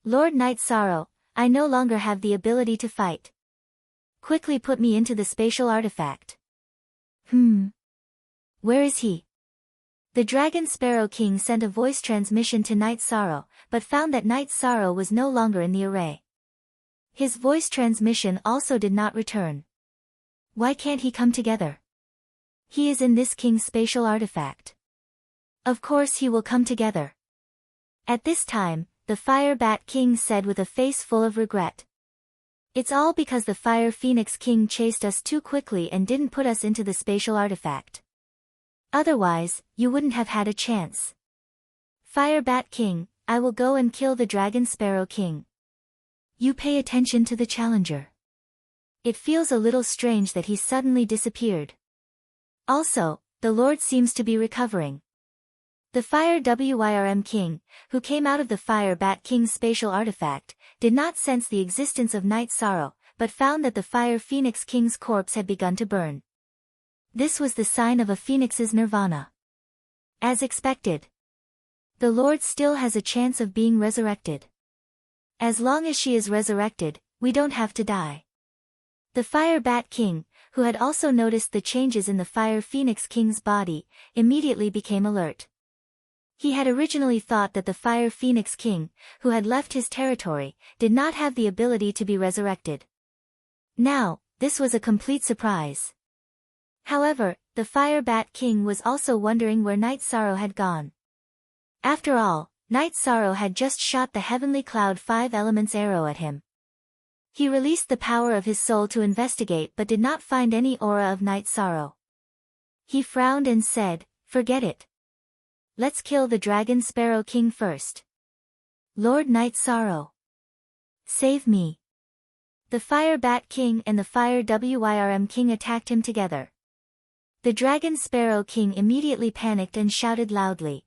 [SPEAKER 1] "Lord Night Sorrow, I no longer have the ability to fight. Quickly put me into the spatial artifact." Where is he? The Dragon Sparrow King sent a voice transmission to Night Sorrow, but found that Night Sorrow was no longer in the array. His voice transmission also did not return. Why can't he come together? He is in this king's spatial artifact. Of course he will come together. At this time, the Fire Bat King said with a face full of regret. "It's all because the Fire Phoenix King chased us too quickly and didn't put us into the spatial artifact. Otherwise, you wouldn't have had a chance. Fire Bat King, I will go and kill the Dragon Sparrow King. You pay attention to the challenger. It feels a little strange that he suddenly disappeared. Also, the Lord seems to be recovering." The Fire Wyrm King, who came out of the Fire Bat King's spatial artifact, did not sense the existence of Night Sorrow, but found that the Fire Phoenix King's corpse had begun to burn. This was the sign of a phoenix's nirvana. As expected, the Lord still has a chance of being resurrected. As long as she is resurrected, we don't have to die. The Fire Bat King, who had also noticed the changes in the Fire Phoenix King's body, immediately became alert. He had originally thought that the Fire Phoenix King, who had left his territory, did not have the ability to be resurrected. Now, this was a complete surprise. However, the Fire Bat King was also wondering where Night Sorrow had gone. After all, Night Sorrow had just shot the Heavenly Cloud 5 Elements arrow at him. He released the power of his soul to investigate but did not find any aura of Night Sorrow. He frowned and said, "Forget it. Let's kill the Dragon Sparrow King first. Lord Night Sorrow, save me." The Fire Bat King and the Fire Wyrm King attacked him together. The Dragon Sparrow King immediately panicked and shouted loudly.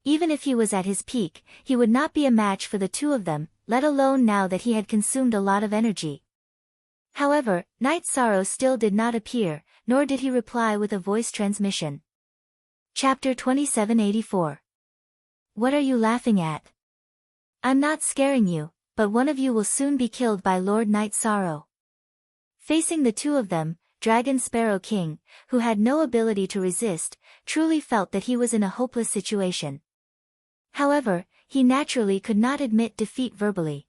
[SPEAKER 1] Even if he was at his peak, he would not be a match for the two of them, let alone now that he had consumed a lot of energy. However, Night Sorrow still did not appear, nor did he reply with a voice transmission. Chapter 2784. What are you laughing at? I'm not scaring you, but one of you will soon be killed by Lord Night Sorrow. Facing the two of them, Dragon Sparrow King, who had no ability to resist, truly felt that he was in a hopeless situation. However, he naturally could not admit defeat verbally.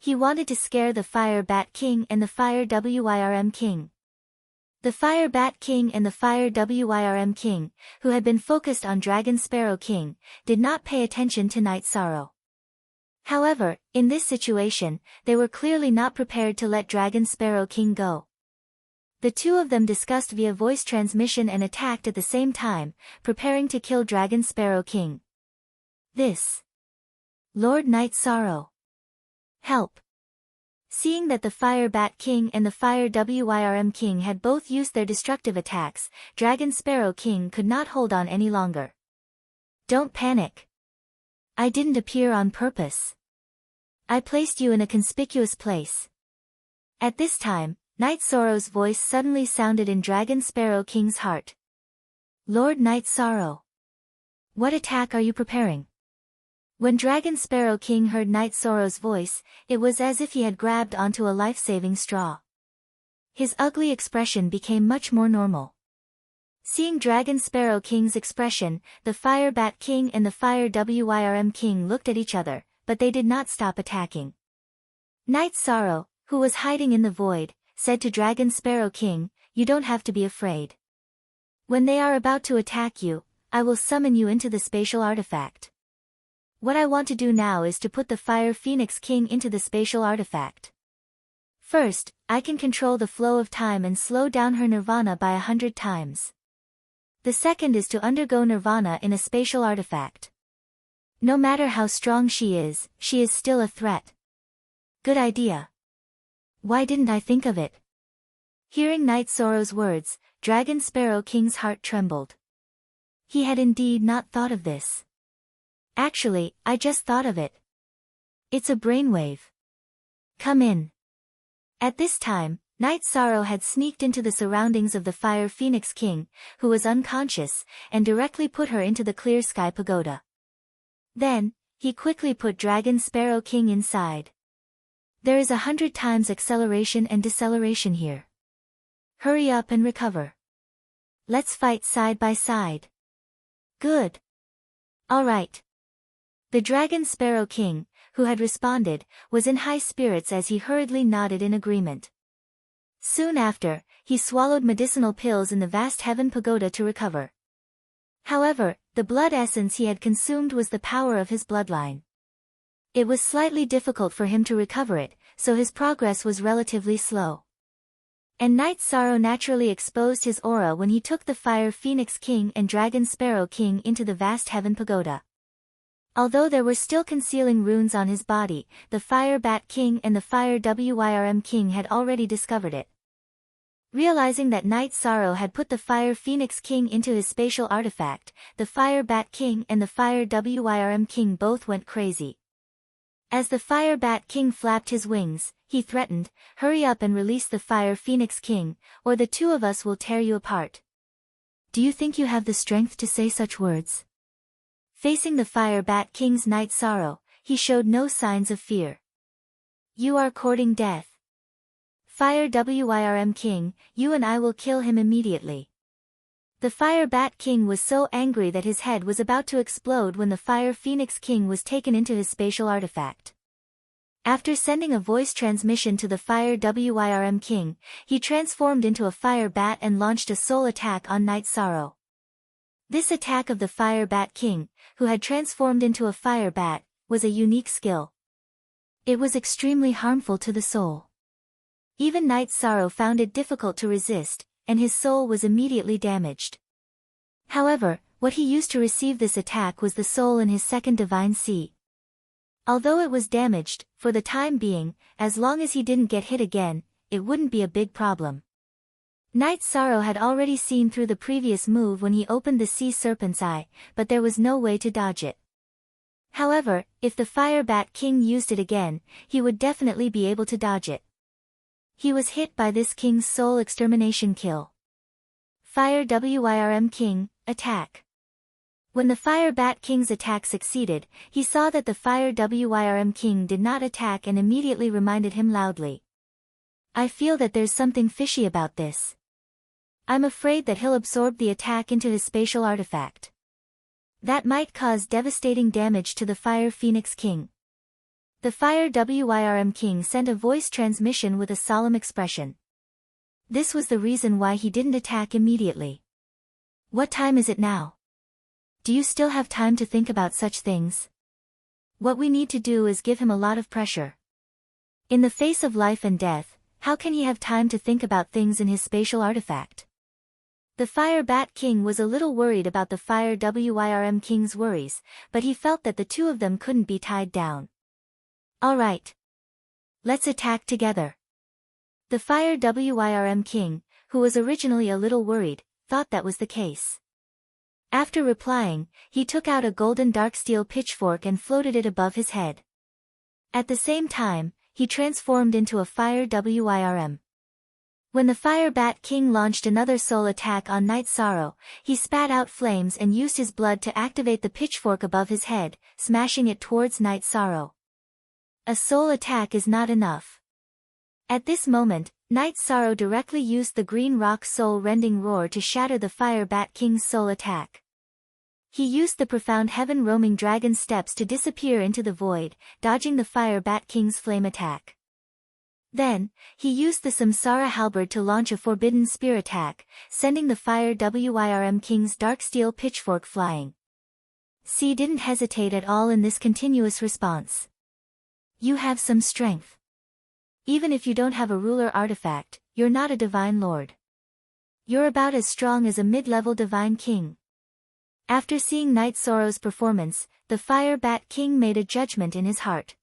[SPEAKER 1] He wanted to scare the Fire Bat King and the Fire Wyrm King. The Fire Bat King and the Fire Wyrm King, who had been focused on Dragon Sparrow King, did not pay attention to Night Sorrow. However, in this situation, they were clearly not prepared to let Dragon Sparrow King go. The two of them discussed via voice transmission and attacked at the same time, preparing to kill Dragon Sparrow King. This. Lord Night Sorrow, help! Seeing that the Fire Bat King and the Fire Wyrm King had both used their destructive attacks, Dragon Sparrow King could not hold on any longer. Don't panic. I didn't appear on purpose. I placed you in a conspicuous place. At this time, Night Sorrow's voice suddenly sounded in Dragon Sparrow King's heart. Lord Night Sorrow, what attack are you preparing? When Dragon Sparrow King heard Night Sorrow's voice, it was as if he had grabbed onto a life-saving straw. His ugly expression became much more normal. Seeing Dragon Sparrow King's expression, the Fire Bat King and the Fire Wyrm King looked at each other, but they did not stop attacking. Night Sorrow, who was hiding in the void, said to Dragon Sparrow King, "You don't have to be afraid. When they are about to attack you, I will summon you into the spatial artifact. What I want to do now is to put the Fire Phoenix King into the spatial artifact. First, I can control the flow of time and slow down her nirvana by 100 times. The second is to undergo nirvana in a spatial artifact. No matter how strong she is still a threat." Good idea. Why didn't I think of it? Hearing Night Sorrow's words, Dragon Sparrow King's heart trembled. He had indeed not thought of this. Actually, I just thought of it. It's a brainwave. Come in. At this time, Night Sorrow had sneaked into the surroundings of the Fire Phoenix King, who was unconscious, and directly put her into the Clear Sky Pagoda. Then, he quickly put Dragon Sparrow King inside. There is 100 times acceleration and deceleration here. Hurry up and recover. Let's fight side by side. Good. All right. The Dragon Sparrow King, who had responded, was in high spirits as he hurriedly nodded in agreement. Soon after, he swallowed medicinal pills in the vast Heaven Pagoda to recover. However, the blood essence he had consumed was the power of his bloodline. It was slightly difficult for him to recover it, so his progress was relatively slow. And Night Sorrow naturally exposed his aura when he took the Fire Phoenix King and Dragon Sparrow King into the vast Heaven Pagoda. Although there were still concealing runes on his body, the Fire Bat King and the Fire Wyrm King had already discovered it. Realizing that Night Sorrow had put the Fire Phoenix King into his spatial artifact, the Fire Bat King and the Fire Wyrm King both went crazy. As the Fire Bat King flapped his wings, he threatened, "Hurry up and release the Fire Phoenix King, or the two of us will tear you apart." "Do you think you have the strength to say such words?" Facing the Fire Bat King's Night Sorrow, he showed no signs of fear. "You are courting death. Fire Wyrm King, you and I will kill him immediately." The Fire Bat King was so angry that his head was about to explode when the Fire Phoenix King was taken into his spatial artifact. After sending a voice transmission to the Fire Wyrm King, he transformed into a fire bat and launched a soul attack on Night Sorrow. This attack of the Fire Bat King, who had transformed into a fire bat, was a unique skill. It was extremely harmful to the soul. Even Night Sorrow found it difficult to resist, and his soul was immediately damaged. However, what he used to receive this attack was the soul in his second divine sea. Although it was damaged, for the time being, as long as he didn't get hit again, it wouldn't be a big problem. Night Sorrow had already seen through the previous move when he opened the Sea Serpent's Eye, but there was no way to dodge it. However, if the Fire Bat King used it again, he would definitely be able to dodge it. He was hit by this king's soul extermination kill. Fire Wyrm King, attack. When the Fire Bat King's attack succeeded, he saw that the Fire Wyrm King did not attack and immediately reminded him loudly. "I feel that there's something fishy about this. I'm afraid that he'll absorb the attack into his spatial artifact. That might cause devastating damage to the Fire Phoenix King." The Fire Wyrm King sent a voice transmission with a solemn expression. This was the reason why he didn't attack immediately. "What time is it now? Do you still have time to think about such things? What we need to do is give him a lot of pressure. In the face of life and death, how can he have time to think about things in his spatial artifact?" The Fire Bat King was a little worried about the Fire Wyrm King's worries, but he felt that the two of them couldn't be tied down. "All right. Let's attack together." The Fire Wyrm King, who was originally a little worried, thought that was the case. After replying, he took out a golden dark steel pitchfork and floated it above his head. At the same time, he transformed into a Fire Wyrm. When the Fire Bat King launched another soul attack on Night Sorrow, he spat out flames and used his blood to activate the pitchfork above his head, smashing it towards Night Sorrow. A soul attack is not enough. At this moment, Night Sorrow directly used the green rock soul-rending roar to shatter the Fire Bat King's soul attack. He used the profound heaven-roaming dragon steps to disappear into the void, dodging the Fire Bat King's flame attack. Then, he used the Samsara halberd to launch a forbidden spear attack, sending the Fire Wyrm King's dark steel pitchfork flying. C didn't hesitate at all in this continuous response. "You have some strength. Even if you don't have a ruler artifact, you're not a divine lord. You're about as strong as a mid-level divine king." After seeing Night Sorrow's performance, the Fire Bat King made a judgment in his heart.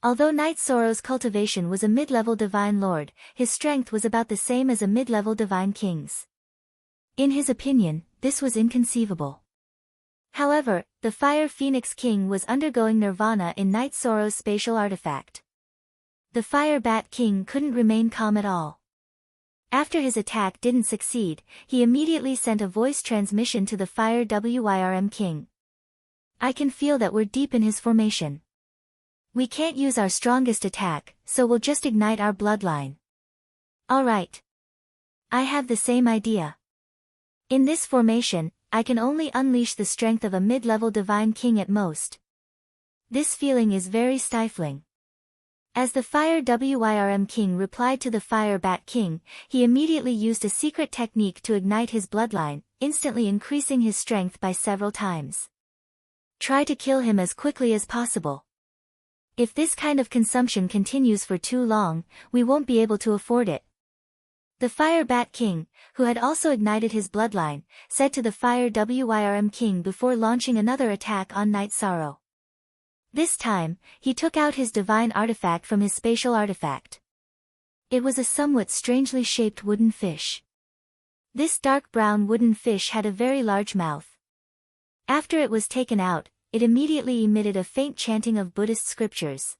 [SPEAKER 1] Although Night Sorrow's cultivation was a mid-level divine lord, his strength was about the same as a mid-level divine king's. In his opinion, this was inconceivable. However, the Fire Phoenix King was undergoing nirvana in Night Sorrow's spatial artifact. The Fire Bat King couldn't remain calm at all. After his attack didn't succeed, he immediately sent a voice transmission to the Fire Wyrm King. "I can feel that we're deep in his formation. We can't use our strongest attack, so we'll just ignite our bloodline." "All right. I have the same idea. In this formation, I can only unleash the strength of a mid-level divine king at most. This feeling is very stifling." As the Fire Wyrm King replied to the Fire Bat King, he immediately used a secret technique to ignite his bloodline, instantly increasing his strength by several times. "Try to kill him as quickly as possible. If this kind of consumption continues for too long, we won't be able to afford it." The Fire Bat King, who had also ignited his bloodline, said to the Fire Wyrm King before launching another attack on Night Sorrow. This time, he took out his divine artifact from his spatial artifact. It was a somewhat strangely shaped wooden fish. This dark brown wooden fish had a very large mouth. After it was taken out, it immediately emitted a faint chanting of Buddhist scriptures.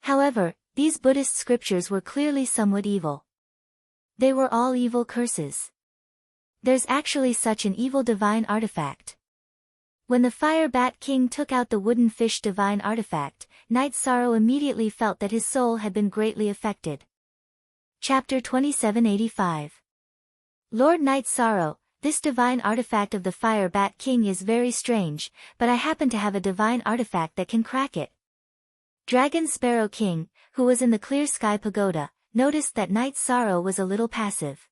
[SPEAKER 1] However, these Buddhist scriptures were clearly somewhat evil. They were all evil curses. There's actually such an evil divine artifact. When the Fire Bat King took out the wooden fish divine artifact, Night Sorrow immediately felt that his soul had been greatly affected. Chapter 2785. Lord Night Sorrow, this divine artifact of the Fire Bat King is very strange, but I happen to have a divine artifact that can crack it. Dragon Sparrow King, who was in the Clear Sky Pagoda, noticed that Night Sorrow was a little passive.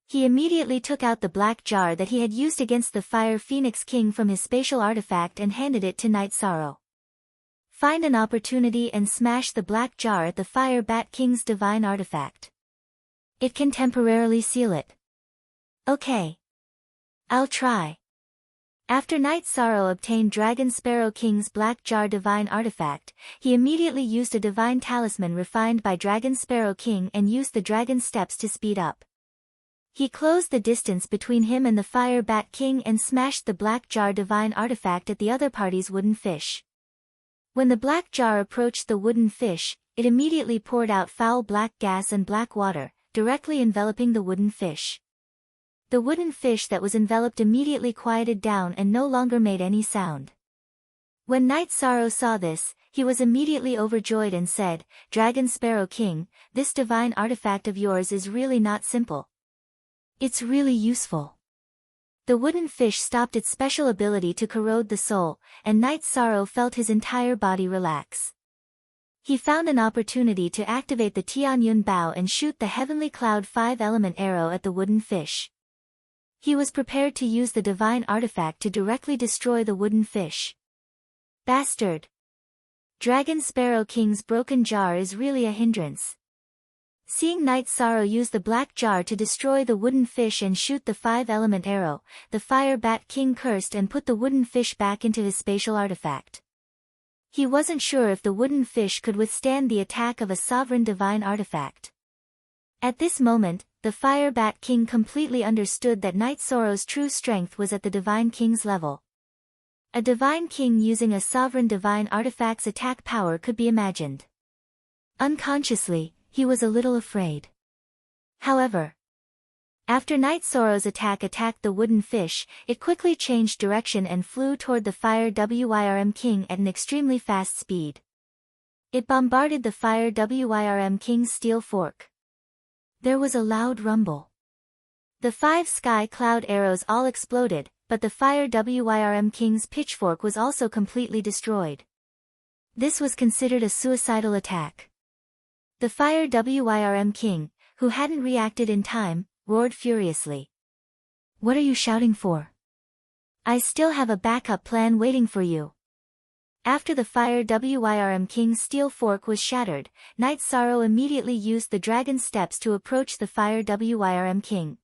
[SPEAKER 1] He immediately took out the black jar that he had used against the Fire Phoenix King from his spatial artifact and handed it to Night Sorrow. Find an opportunity and smash the black jar at the Fire Bat King's divine artifact. It can temporarily seal it. Okay. I'll try. After Night Sorrow obtained Dragon Sparrow King's black jar divine artifact, he immediately used a divine talisman refined by Dragon Sparrow King and used the dragon steps to speed up. He closed the distance between him and the Fire Bat King and smashed the black jar divine artifact at the other party's wooden fish. When the black jar approached the wooden fish, it immediately poured out foul black gas and black water, directly enveloping the wooden fish. The wooden fish that was enveloped immediately quieted down and no longer made any sound. When Night Sorrow saw this, he was immediately overjoyed and said, "Dragon Sparrow King, this divine artifact of yours is really not simple. It's really useful." The wooden fish stopped its special ability to corrode the soul, and Night Sorrow felt his entire body relax. He found an opportunity to activate the Tianyun Bow and shoot the Heavenly Cloud 5-element arrow at the wooden fish. He was prepared to use the divine artifact to directly destroy the wooden fish. Bastard! Dragon Sparrow King's broken jar is really a hindrance. Seeing Night Sorrow use the black jar to destroy the wooden fish and shoot the 5-element arrow, the Fire Bat King cursed and put the wooden fish back into his spatial artifact. He wasn't sure if the wooden fish could withstand the attack of a sovereign divine artifact. At this moment, the Fire Bat King completely understood that Night Sorrow's true strength was at the Divine King's level. A Divine King using a sovereign divine artifact's attack power could be imagined. Unconsciously, he was a little afraid. However, after Night Sorrow's attack attacked the wooden fish, it quickly changed direction and flew toward the Fire Wyrm King at an extremely fast speed. It bombarded the Fire Wyrm King's steel fork. There was a loud rumble. The 5 sky cloud arrows all exploded, but the Fire Wyrm King's pitchfork was also completely destroyed. This was considered a suicidal attack. The Fire Wyrm King, who hadn't reacted in time, roared furiously. "What are you shouting for? I still have a backup plan waiting for you." After the Fire Wyrm King's steel fork was shattered, Night Sorrow immediately used the dragon steps to approach the Fire Wyrm King.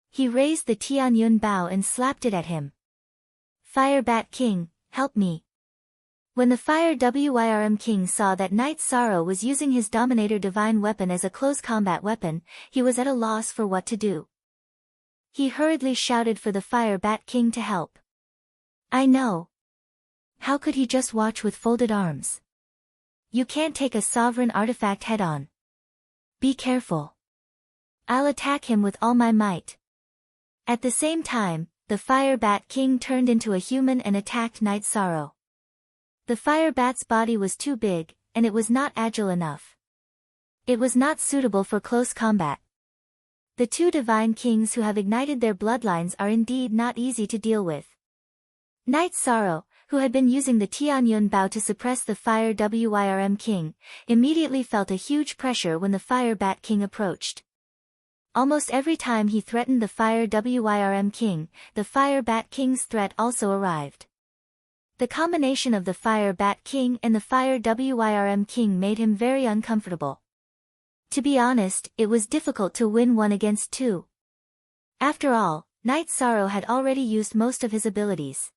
[SPEAKER 1] He raised the Tianyun Bow and slapped it at him. "Fire Bat King, help me." When the Fire Wyrm King saw that Night Sorrow was using his Dominator divine weapon as a close combat weapon, he was at a loss for what to do. He hurriedly shouted for the Fire Bat King to help. "I know. How could he just watch with folded arms? You can't take a sovereign artifact head-on. Be careful. I'll attack him with all my might." At the same time, the Fire Bat King turned into a human and attacked Night Sorrow. The Fire Bat's body was too big, and it was not agile enough. It was not suitable for close combat. The 2 Divine Kings who have ignited their bloodlines are indeed not easy to deal with. Night Sorrow, who had been using the Tianyun Bow to suppress the Fire Wyrm King, immediately felt a huge pressure when the Fire Bat King approached. Almost every time he threatened the Fire Wyrm King, the Fire Bat King's threat also arrived. The combination of the Fire Bat King and the Fire Wyrm King made him very uncomfortable. To be honest, it was difficult to win 1 against 2. After all, Night Sorrow had already used most of his abilities.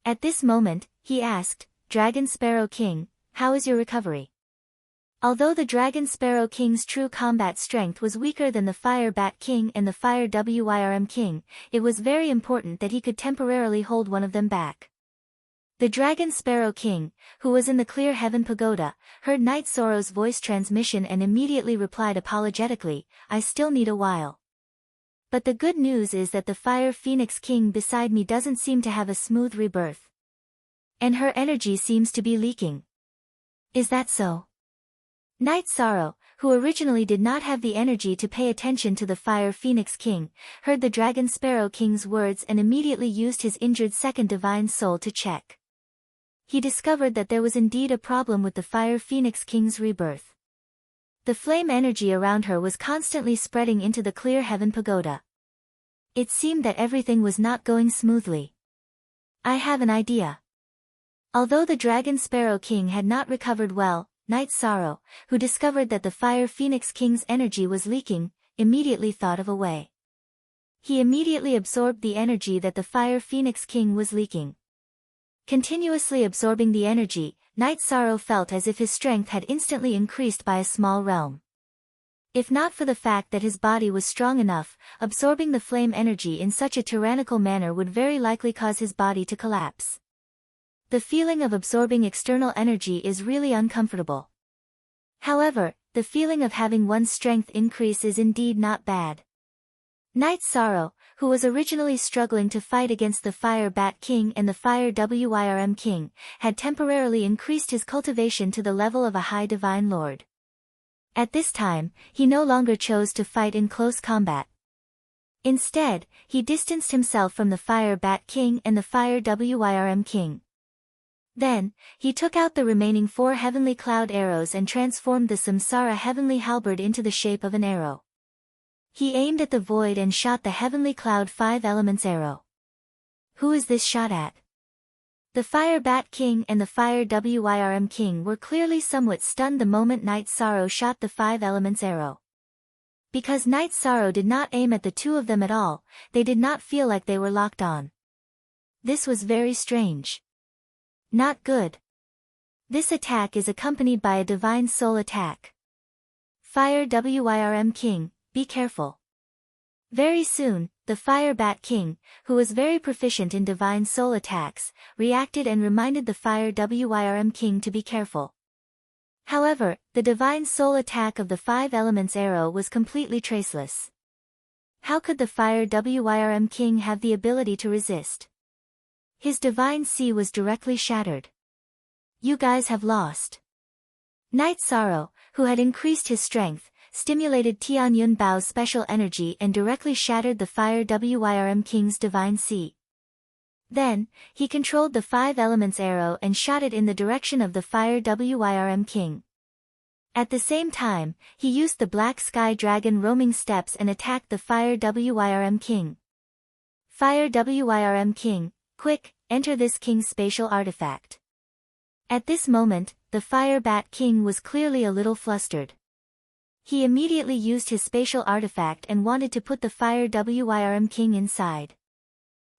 [SPEAKER 1] At this moment, he asked, "Dragon Sparrow King, how is your recovery?" Although the Dragon Sparrow King's true combat strength was weaker than the Fire Bat King and the Fire Wyrm King, it was very important that he could temporarily hold one of them back. The Dragon Sparrow King, who was in the Clear Heaven Pagoda, heard Night Sorrow's voice transmission and immediately replied apologetically, "I still need a while. But the good news is that the Fire Phoenix King beside me doesn't seem to have a smooth rebirth. And her energy seems to be leaking. Is that so?" Night Sorrow, who originally did not have the energy to pay attention to the Fire Phoenix King, heard the Dragon Sparrow King's words and immediately used his injured second divine soul to check. He discovered that there was indeed a problem with the Fire Phoenix King's rebirth. The flame energy around her was constantly spreading into the Clear Heaven Pagoda. It seemed that everything was not going smoothly. "I have an idea." Although the Dragon Sparrow King had not recovered well, Night Sorrow, who discovered that the Fire Phoenix King's energy was leaking, immediately thought of a way. He immediately absorbed the energy that the Fire Phoenix King was leaking. Continuously absorbing the energy, Night Sorrow felt as if his strength had instantly increased by a small realm. If not for the fact that his body was strong enough, absorbing the flame energy in such a tyrannical manner would very likely cause his body to collapse. The feeling of absorbing external energy is really uncomfortable. However, the feeling of having one's strength increase is indeed not bad. Night Sorrow, who was originally struggling to fight against the Fire Bat King and the Fire Wyrm King, had temporarily increased his cultivation to the level of a high divine lord. At this time, he no longer chose to fight in close combat. Instead, he distanced himself from the Fire Bat King and the Fire Wyrm King. Then, he took out the remaining 4 heavenly cloud arrows and transformed the Samsara heavenly halberd into the shape of an arrow. He aimed at the void and shot the heavenly cloud 5 elements arrow. Who is this shot at? The Fire Bat King and the Fire Wyrm King were clearly somewhat stunned the moment Night Sorrow shot the 5 elements arrow. Because Night Sorrow did not aim at the two of them at all, they did not feel like they were locked on. This was very strange. Not good. This attack is accompanied by a divine soul attack. Fire Wyrm King, be careful. Very soon, the Fire Bat King, who was very proficient in divine soul attacks, reacted and reminded the Fire Wyrm King to be careful. However, the divine soul attack of the 5 elements arrow was completely traceless. How could the Fire Wyrm King have the ability to resist? His divine sea was directly shattered. You guys have lost. Night Sorrow, who had increased his strength, stimulated Tian Yun Bao's special energy and directly shattered the Fire Wyrm King's divine sea. Then, he controlled the 5 elements arrow and shot it in the direction of the Fire Wyrm King. At the same time, he used the Black Sky Dragon roaming steps and attacked the Fire Wyrm King. Fire Wyrm King, quick, enter this king's spatial artifact. At this moment, the Fire Bat King was clearly a little flustered. He immediately used his spatial artifact and wanted to put the Fire Wyrm King inside.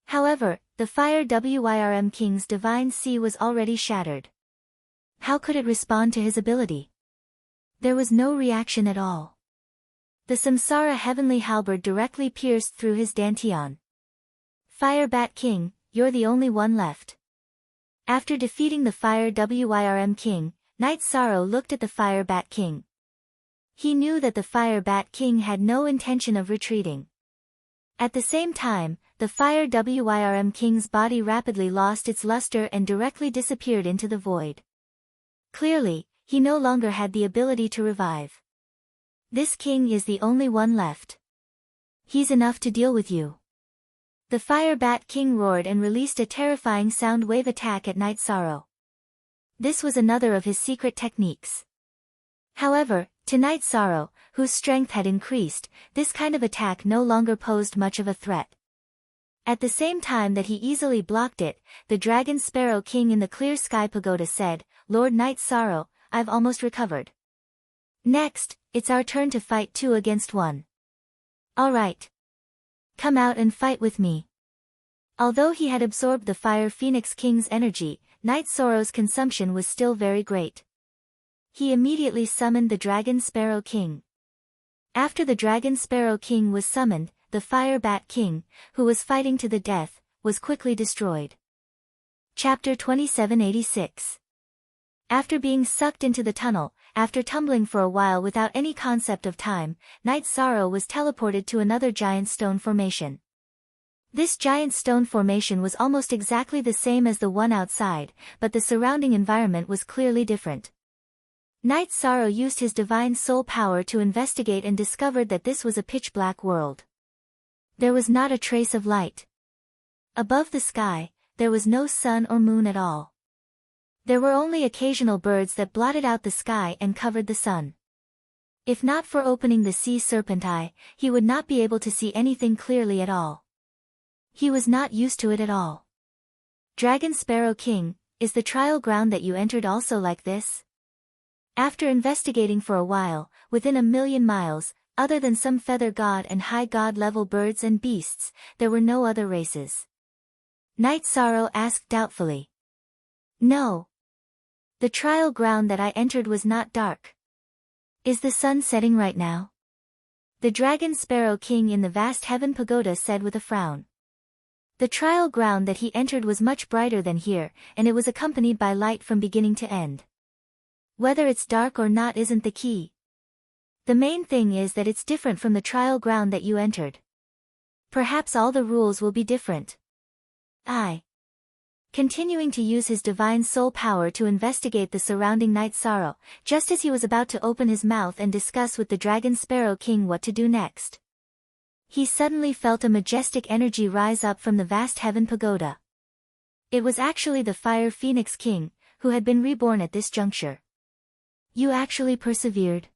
[SPEAKER 1] However, the Fire Wyrm King's divine sea was already shattered. How could it respond to his ability? There was no reaction at all. The Samsara heavenly halberd directly pierced through his dantian. Fire Bat King, you're the only one left. After defeating the Fire Wyrm King, Night Sorrow looked at the Fire Bat King. He knew that the Fire Bat King had no intention of retreating. At the same time, the Fire Wyrm King's body rapidly lost its luster and directly disappeared into the void. Clearly, he no longer had the ability to revive. This king is the only one left. He's enough to deal with you. The Fire Bat King roared and released a terrifying sound wave attack at Night Sorrow. This was another of his secret techniques. However, to Night Sorrow, whose strength had increased, this kind of attack no longer posed much of a threat. At the same time that he easily blocked it, the Dragon Sparrow King in the Clear Sky Pagoda said, "Lord Night Sorrow, I've almost recovered. Next, it's our turn to fight 2 against 1. Alright. Come out and fight with me." Although he had absorbed the Fire Phoenix King's energy, Night Sorrow's consumption was still very great. He immediately summoned the Dragon Sparrow King. After the Dragon Sparrow King was summoned, the Fire Bat King, who was fighting to the death, was quickly destroyed. Chapter 2786. After being sucked into the tunnel, after tumbling for a while without any concept of time, Night Sorrow was teleported to another giant stone formation. This giant stone formation was almost exactly the same as the one outside, but the surrounding environment was clearly different. Night Sorrow used his divine soul power to investigate and discovered that this was a pitch-black world. There was not a trace of light. Above the sky, there was no sun or moon at all. There were only occasional birds that blotted out the sky and covered the sun. If not for opening the sea serpent eye, he would not be able to see anything clearly at all. He was not used to it at all. Dragon Sparrow King, is the trial ground that you entered also like this? After investigating for a while, within 1,000,000 miles, other than some feather god and high god level birds and beasts, there were no other races. Night Sorrow asked doubtfully. No. The trial ground that I entered was not dark. Is the sun setting right now? The Dragon Sparrow King in the vast heaven pagoda said with a frown. The trial ground that he entered was much brighter than here, and it was accompanied by light from beginning to end. Whether it's dark or not isn't the key. The main thing is that it's different from the trial ground that you entered. Perhaps all the rules will be different. Continuing to use his divine soul power to investigate the surrounding Night Sorrow, just as he was about to open his mouth and discuss with the Dragon Sparrow King what to do next. He suddenly felt a majestic energy rise up from the vast heaven pagoda. It was actually the Fire Phoenix King, who had been reborn at this juncture. You actually persevered.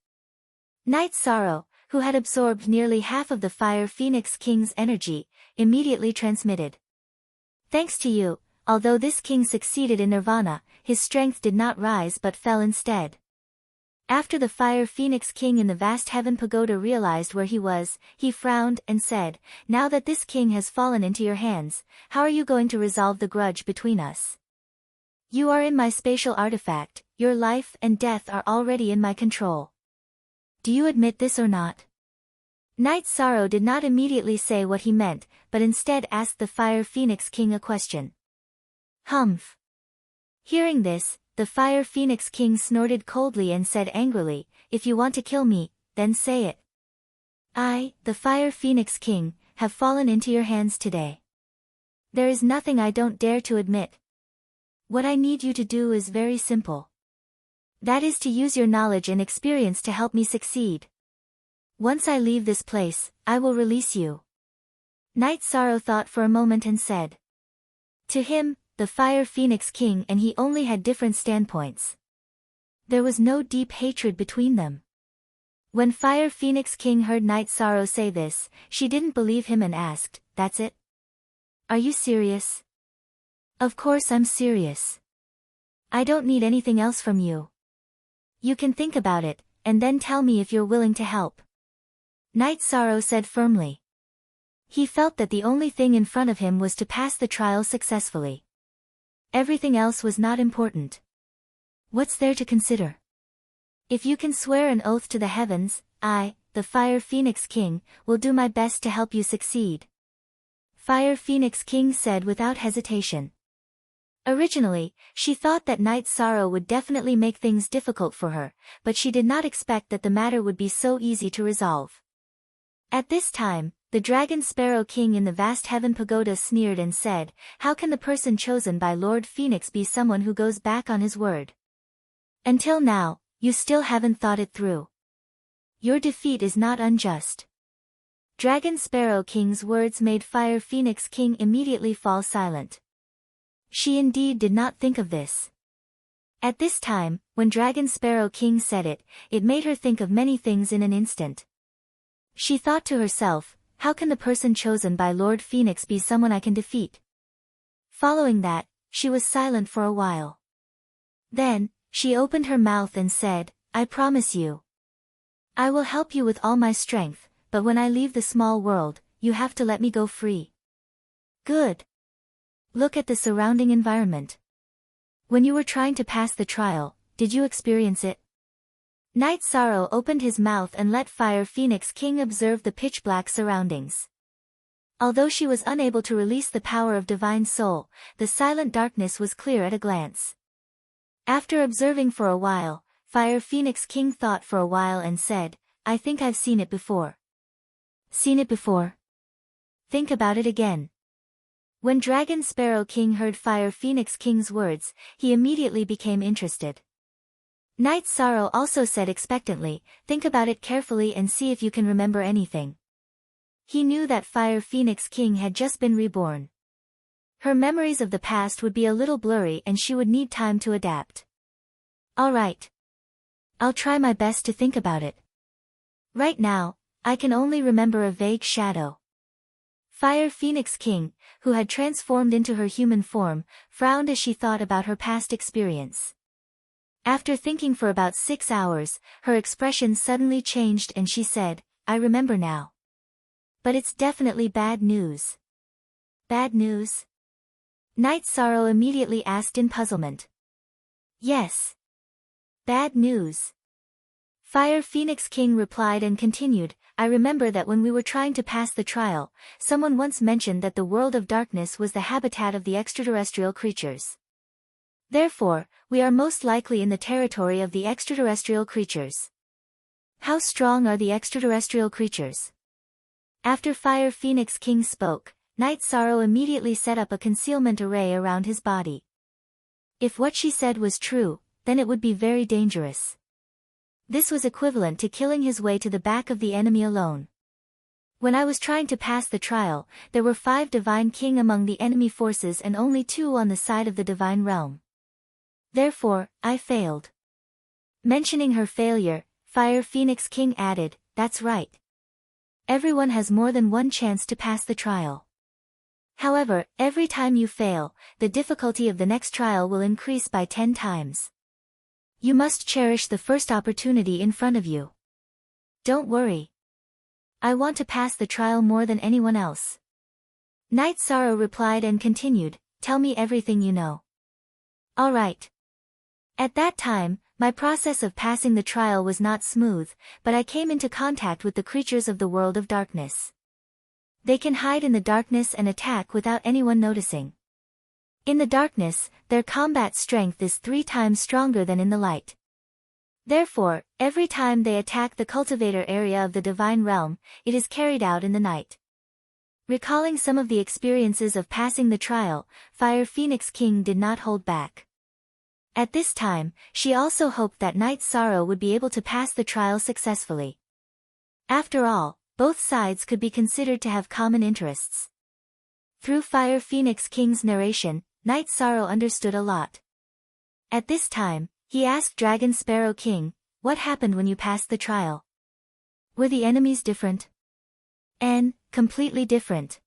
[SPEAKER 1] Night Sorrow, who had absorbed nearly half of the Fire Phoenix King's energy, immediately transmitted. Thanks to you, although this king succeeded in Nirvana, his strength did not rise but fell instead. After the Fire Phoenix King in the vast heaven pagoda realized where he was, he frowned and said, Now that this king has fallen into your hands, how are you going to resolve the grudge between us? You are in my spatial artifact, your life and death are already in my control. Do you admit this or not? Night Sorrow did not immediately say what he meant, but instead asked the Fire Phoenix King a question. Humph. Hearing this, the Fire Phoenix King snorted coldly and said angrily, If you want to kill me, then say it. I, the Fire Phoenix King, have fallen into your hands today. There is nothing I don't dare to admit. What I need you to do is very simple. That is to use your knowledge and experience to help me succeed. Once I leave this place, I will release you. Night Sorrow thought for a moment and said. To him, the Fire Phoenix King and he only had different standpoints. There was no deep hatred between them. When Fire Phoenix King heard Night Sorrow say this, she didn't believe him and asked, That's it? Are you serious? Of course I'm serious. I don't need anything else from you. You can think about it, and then tell me if you're willing to help. Night Sorrow said firmly. He felt that the only thing in front of him was to pass the trial successfully. Everything else was not important. What's there to consider? If you can swear an oath to the heavens, I, the Fire Phoenix King, will do my best to help you succeed. Fire Phoenix King said without hesitation. Originally, she thought that Night Sorrow would definitely make things difficult for her, but she did not expect that the matter would be so easy to resolve. At this time, the Dragon Sparrow King in the vast heaven pagoda sneered and said, How can the person chosen by Lord Phoenix be someone who goes back on his word? Until now, you still haven't thought it through. Your defeat is not unjust. Dragon Sparrow King's words made Fire Phoenix King immediately fall silent. She indeed did not think of this. At this time, when Dragon Sparrow King said it, it made her think of many things in an instant. She thought to herself, How can the person chosen by Lord Phoenix be someone I can defeat? Following that, she was silent for a while. Then, she opened her mouth and said, I promise you. I will help you with all my strength, but when I leave the small world, you have to let me go free. Good. Look at the surrounding environment. When you were trying to pass the trial, did you experience it? Night Sorrow opened his mouth and let Fire Phoenix King observe the pitch-black surroundings. Although she was unable to release the power of divine soul, the silent darkness was clear at a glance. After observing for a while, Fire Phoenix King thought for a while and said, I think I've seen it before. Seen it before? Think about it again. When Dragon Sparrow King heard Fire Phoenix King's words, he immediately became interested. Night Sorrow also said expectantly, think about it carefully and see if you can remember anything. He knew that Fire Phoenix King had just been reborn. Her memories of the past would be a little blurry and she would need time to adapt. All right. I'll try my best to think about it. Right now, I can only remember a vague shadow. Fire Phoenix King, who had transformed into her human form, frowned as she thought about her past experience. After thinking for about 6 hours, her expression suddenly changed and she said, I remember now. But it's definitely bad news. Bad news? Night Sorrow immediately asked in puzzlement. Yes. Bad news. Fire Phoenix King replied and continued, I remember that when we were trying to pass the trial, someone once mentioned that the world of darkness was the habitat of the extraterrestrial creatures. Therefore, we are most likely in the territory of the extraterrestrial creatures. How strong are the extraterrestrial creatures? After Fire Phoenix King spoke, Night Sorrow immediately set up a concealment array around his body. If what she said was true, then it would be very dangerous. This was equivalent to killing his way to the back of the enemy alone. When I was trying to pass the trial, there were 5 Divine King among the enemy forces and only 2 on the side of the Divine Realm. Therefore, I failed. Mentioning her failure, Fire Phoenix King added, that's right. Everyone has more than one chance to pass the trial. However, every time you fail, the difficulty of the next trial will increase by 10 times. You must cherish the first opportunity in front of you. Don't worry. I want to pass the trial more than anyone else. Night Sorrow replied and continued, tell me everything you know. All right. At that time, my process of passing the trial was not smooth, but I came into contact with the creatures of the world of darkness. They can hide in the darkness and attack without anyone noticing. In the darkness, their combat strength is 3 times stronger than in the light. Therefore, every time they attack the cultivator area of the Divine Realm, it is carried out in the night. Recalling some of the experiences of passing the trial, Fire Phoenix King did not hold back. At this time, she also hoped that Night Sorrow would be able to pass the trial successfully. After all, both sides could be considered to have common interests. Through Fire Phoenix King's narration, Night Sorrow understood a lot. At this time, he asked Dragon Sparrow King, what happened when you passed the trial? Were the enemies different? Completely different.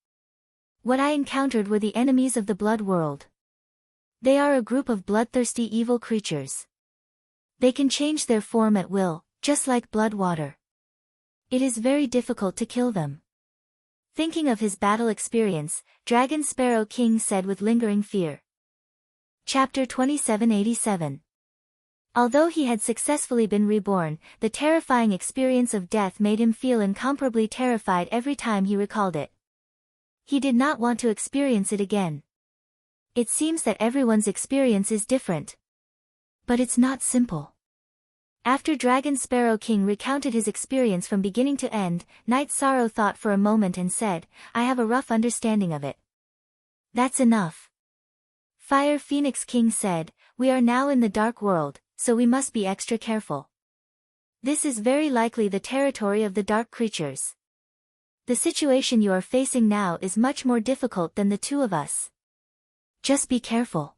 [SPEAKER 1] What I encountered were the enemies of the blood world. They are a group of bloodthirsty evil creatures. They can change their form at will, just like blood water. It is very difficult to kill them. Thinking of his battle experience, Dragon Sparrow King said with lingering fear. Chapter 2787. Although he had successfully been reborn, the terrifying experience of death made him feel incomparably terrified every time he recalled it. He did not want to experience it again. It seems that everyone's experience is different. But it's not simple. After Dragon Sparrow King recounted his experience from beginning to end, Night Sorrow thought for a moment and said, I have a rough understanding of it. That's enough. Fire Phoenix King said, we are now in the dark world, so we must be extra careful. This is very likely the territory of the dark creatures. The situation you are facing now is much more difficult than the 2 of us. Just be careful.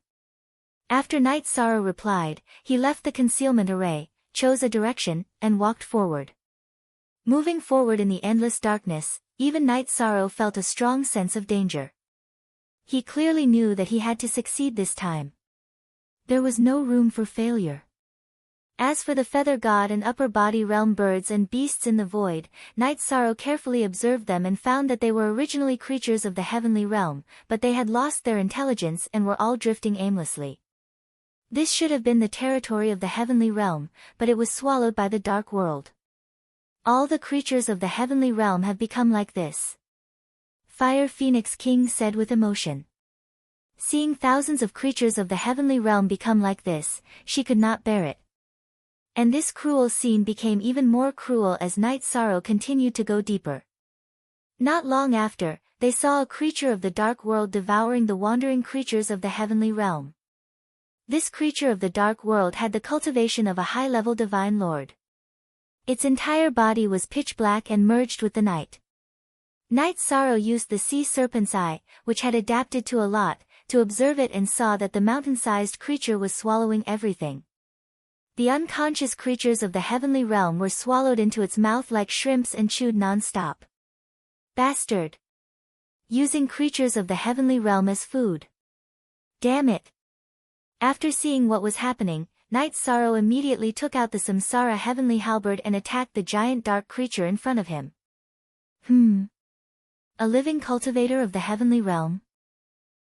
[SPEAKER 1] After Night Sorrow replied, he left the concealment array, chose a direction, and walked forward. Moving forward in the endless darkness, even Night Sorrow felt a strong sense of danger. He clearly knew that he had to succeed this time. There was no room for failure. As for the Feather God and Upper Body Realm birds and beasts in the void, Night Sorrow carefully observed them and found that they were originally creatures of the heavenly realm, but they had lost their intelligence and were all drifting aimlessly. This should have been the territory of the heavenly realm, but it was swallowed by the dark world. All the creatures of the heavenly realm have become like this. Fire Phoenix King said with emotion. Seeing thousands of creatures of the heavenly realm become like this, she could not bear it. And this cruel scene became even more cruel as Night Sorrow continued to go deeper. Not long after, they saw a creature of the dark world devouring the wandering creatures of the heavenly realm. This creature of the dark world had the cultivation of a high-level divine lord. Its entire body was pitch black and merged with the night. Night Sorrow used the sea serpent's eye, which had adapted to a lot, to observe it and saw that the mountain-sized creature was swallowing everything. The unconscious creatures of the heavenly realm were swallowed into its mouth like shrimps and chewed non-stop. Bastard! Using creatures of the heavenly realm as food. Damn it! After seeing what was happening, Night Sorrow immediately took out the Samsara heavenly halberd and attacked the giant dark creature in front of him. A living cultivator of the heavenly realm?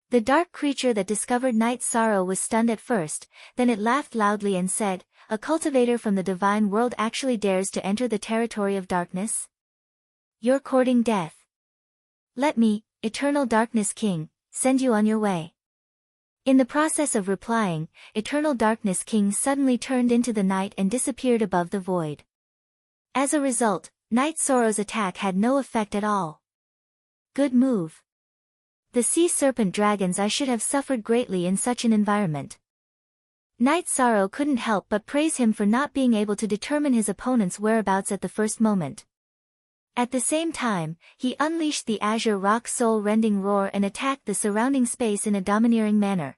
[SPEAKER 1] The dark creature that discovered Night Sorrow was stunned at first, then it laughed loudly and said, "A cultivator from the divine world actually dares to enter the territory of darkness? You're courting death. Let me, Eternal Darkness King, send you on your way." In the process of replying, Eternal Darkness King suddenly turned into the night and disappeared above the void. As a result, Night Sorrow's attack had no effect at all. Good move. The sea serpent dragons I should have suffered greatly in such an environment. Night Sorrow couldn't help but praise him for not being able to determine his opponent's whereabouts at the first moment. At the same time, he unleashed the Azure Rock soul-rending roar and attacked the surrounding space in a domineering manner.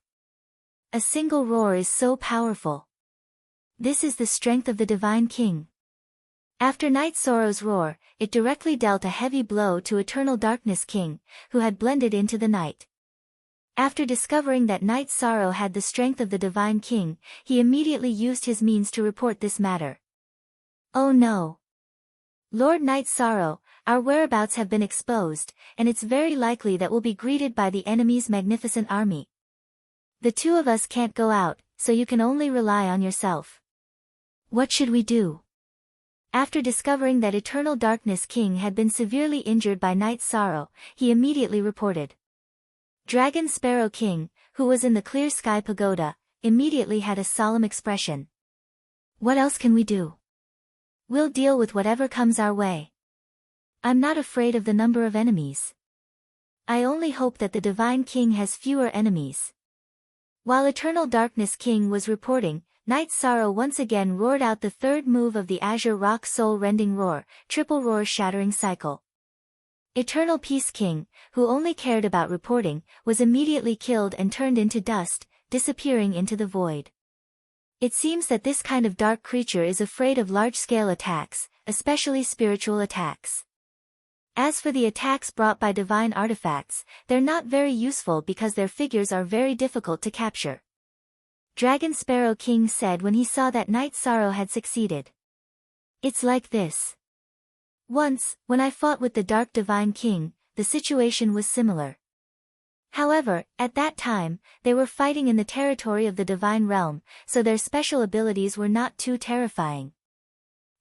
[SPEAKER 1] A single roar is so powerful. This is the strength of the Divine King. After Night Sorrow's roar, it directly dealt a heavy blow to Eternal Darkness King, who had blended into the night. After discovering that Night Sorrow had the strength of the Divine King, he immediately used his means to report this matter. Oh no! Lord Night Sorrow, our whereabouts have been exposed, and it's very likely that we'll be greeted by the enemy's magnificent army. The two of us can't go out, so you can only rely on yourself. What should we do? After discovering that Eternal Darkness King had been severely injured by Night Sorrow, he immediately reported. Dragon Sparrow King, who was in the Clear Sky Pagoda, immediately had a solemn expression. What else can we do? We'll deal with whatever comes our way. I'm not afraid of the number of enemies. I only hope that the Divine King has fewer enemies. While Eternal Darkness King was reporting, Night Sorrow once again roared out the third move of the Azure Rock soul-rending roar, triple roar shattering cycle. Eternal Peace King, who only cared about reporting, was immediately killed and turned into dust, disappearing into the void. It seems that this kind of dark creature is afraid of large-scale attacks, especially spiritual attacks. As for the attacks brought by divine artifacts, they're not very useful because their figures are very difficult to capture. Dragon Sparrow King said when he saw that Night Sorrow had succeeded. It's like this. Once, when I fought with the Dark Divine King, the situation was similar. However, at that time, they were fighting in the territory of the Divine Realm, so their special abilities were not too terrifying.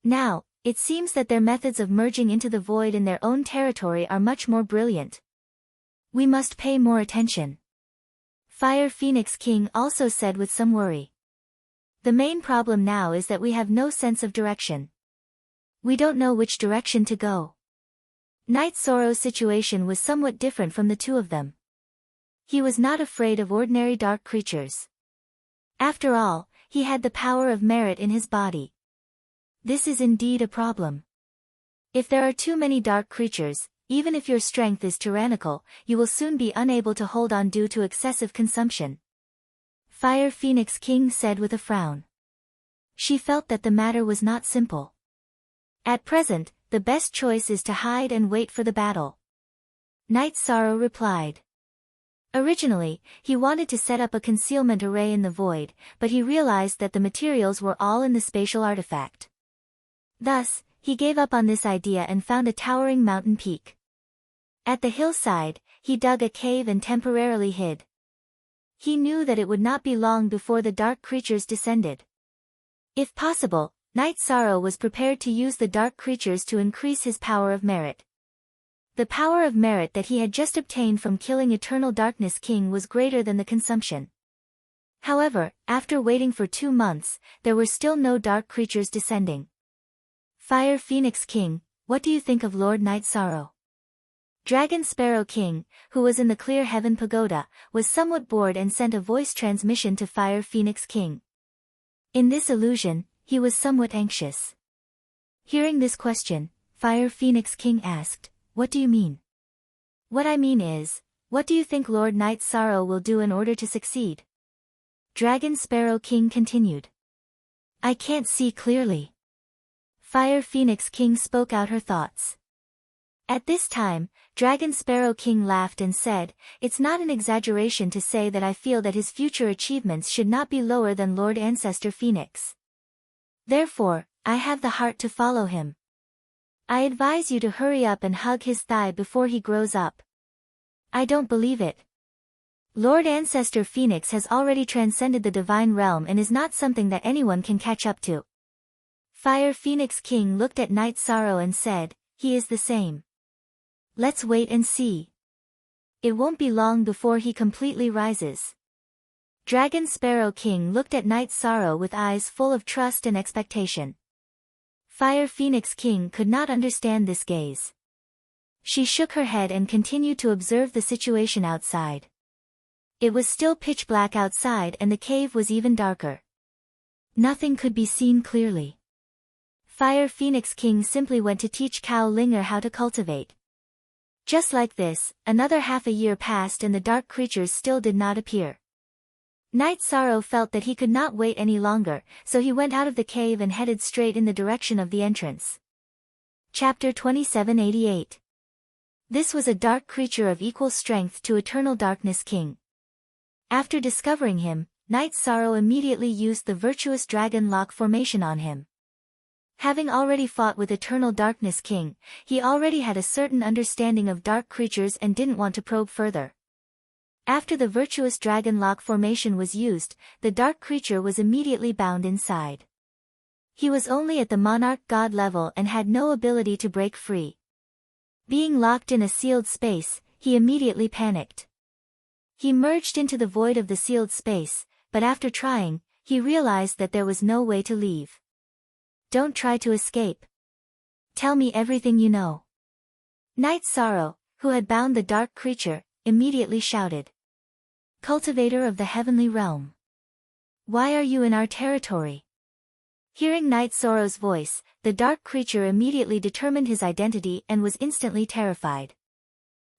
[SPEAKER 1] Now, it seems that their methods of merging into the void in their own territory are much more brilliant. We must pay more attention. Fire Phoenix King also said with some worry. The main problem now is that we have no sense of direction. We don't know which direction to go. Night Sorrow's situation was somewhat different from the two of them. He was not afraid of ordinary dark creatures. After all, he had the power of merit in his body. This is indeed a problem. If there are too many dark creatures, even if your strength is tyrannical, you will soon be unable to hold on due to excessive consumption. Fire Phoenix King said with a frown. She felt that the matter was not simple. At present, the best choice is to hide and wait for the battle. Night Sorrow replied. Originally, he wanted to set up a concealment array in the void, but he realized that the materials were all in the spatial artifact. Thus, he gave up on this idea and found a towering mountain peak. At the hillside, he dug a cave and temporarily hid. He knew that it would not be long before the dark creatures descended. If possible, Night Sorrow was prepared to use the dark creatures to increase his power of merit. The power of merit that he had just obtained from killing Eternal Darkness King was greater than the consumption. However, after waiting for 2 months, there were still no dark creatures descending. Fire Phoenix King, what do you think of Lord Night Sorrow? Dragon Sparrow King, who was in the Clear Heaven Pagoda, was somewhat bored and sent a voice transmission to Fire Phoenix King. In this illusion, he was somewhat anxious. Hearing this question, Fire Phoenix King asked, "What do you mean?" "What I mean is, what do you think Lord Night Sorrow will do in order to succeed?" Dragon Sparrow King continued. "I can't see clearly." Fire Phoenix King spoke out her thoughts. At this time, Dragon Sparrow King laughed and said, "It's not an exaggeration to say that I feel that his future achievements should not be lower than Lord Ancestor Phoenix. Therefore, I have the heart to follow him. I advise you to hurry up and hug his thigh before he grows up." "I don't believe it. Lord Ancestor Phoenix has already transcended the divine realm and is not something that anyone can catch up to." Fire Phoenix King looked at Night Sorrow and said, "He is the same. Let's wait and see. It won't be long before he completely rises." Dragon Sparrow King looked at Night Sorrow with eyes full of trust and expectation. Fire Phoenix King could not understand this gaze. She shook her head and continued to observe the situation outside. It was still pitch black outside and the cave was even darker. Nothing could be seen clearly. Fire Phoenix King simply went to teach Cow Linger how to cultivate. Just like this, another half a year passed and the dark creatures still did not appear. Night Sorrow felt that he could not wait any longer, so he went out of the cave and headed straight in the direction of the entrance. Chapter 2788. This was a dark creature of equal strength to Eternal Darkness King. After discovering him, Night Sorrow immediately used the virtuous dragon lock formation on him. Having already fought with Eternal Darkness King, he already had a certain understanding of dark creatures and didn't want to probe further. After the virtuous dragon lock formation was used, the dark creature was immediately bound inside. He was only at the monarch god level and had no ability to break free. Being locked in a sealed space, he immediately panicked. He merged into the void of the sealed space, but after trying, he realized that there was no way to leave. "Don't try to escape. Tell me everything you know." Night Sorrow, who had bound the dark creature, immediately shouted. "Cultivator of the heavenly realm. Why are you in our territory?" Hearing Night Sorrow's voice, the dark creature immediately determined his identity and was instantly terrified.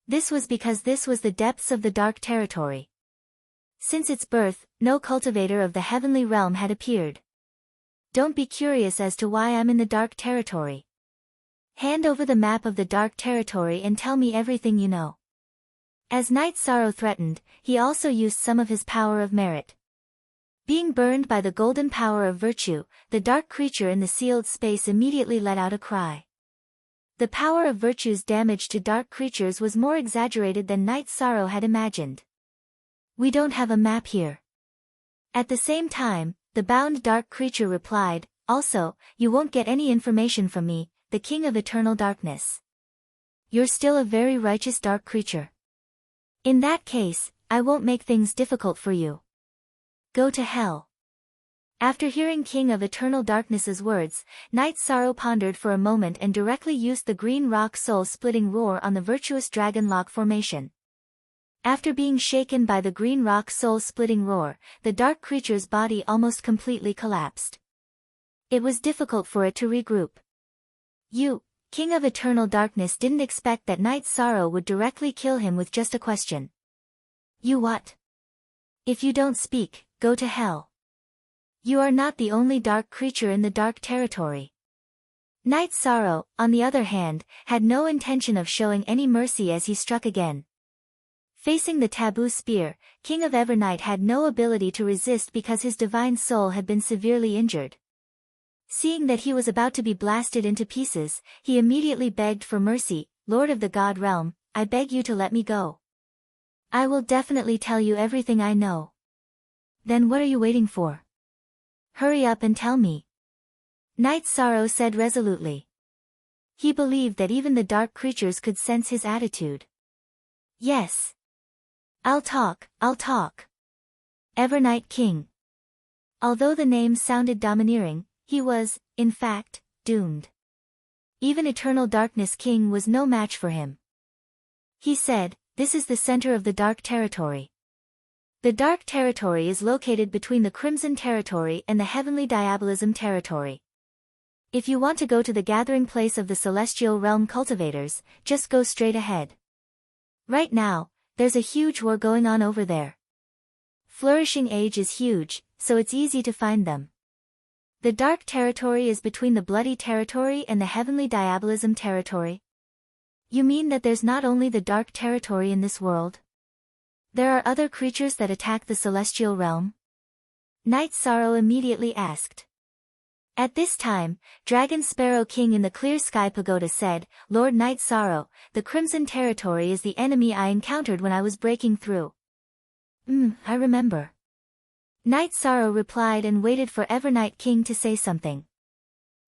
[SPEAKER 1] This was because this was the depths of the dark territory. Since its birth, no cultivator of the heavenly realm had appeared. "Don't be curious as to why I'm in the dark territory. Hand over the map of the dark territory and tell me everything you know." As Night Sorrow threatened, he also used some of his power of merit. Being burned by the golden power of virtue, the dark creature in the sealed space immediately let out a cry. The power of virtue's damage to dark creatures was more exaggerated than Night Sorrow had imagined. "We don't have a map here." At the same time, the bound dark creature replied, "Also, you won't get any information from me, the King of Eternal Darkness. You're still a very righteous dark creature. In that case, I won't make things difficult for you. Go to hell." After hearing King of Eternal Darkness's words, Night Sorrow pondered for a moment and directly used the green rock soul-splitting roar on the virtuous dragon lock formation. After being shaken by the green rock soul-splitting roar, the dark creature's body almost completely collapsed. It was difficult for it to regroup. "You, King of Eternal Darkness, didn't expect that Night Sorrow would directly kill him with just a question. You what? If you don't speak, go to hell. You are not the only dark creature in the dark territory." Night Sorrow, on the other hand, had no intention of showing any mercy as he struck again. Facing the taboo spear, King of Evernight had no ability to resist because his divine soul had been severely injured. Seeing that he was about to be blasted into pieces, he immediately begged for mercy. "Lord of the God realm, I beg you to let me go. I will definitely tell you everything I know." "Then what are you waiting for? Hurry up and tell me," Night Sorrow said resolutely. He believed that even the dark creatures could sense his attitude. Yes. I'll talk. Evernight King. Although the name sounded domineering, he was, in fact, doomed. Even Eternal Darkness King was no match for him. He said, "This is the center of the Dark Territory. The Dark Territory is located between the Crimson Territory and the Heavenly Diabolism Territory. If you want to go to the gathering place of the Celestial Realm cultivators, just go straight ahead. Right now, there's a huge war going on over there. Flourishing Age is huge, so it's easy to find them. The Dark Territory is between the Bloody Territory and the Heavenly Diabolism Territory." You mean that there's not only the Dark Territory in this world? There are other creatures that attack the Celestial Realm? Night Sorrow immediately asked. At this time, Dragon Sparrow King in the Clear Sky Pagoda said, "Lord Night Sorrow, the Crimson Territory is the enemy I encountered when I was breaking through." I remember. Night Sorrow replied and waited for Evernight King to say something.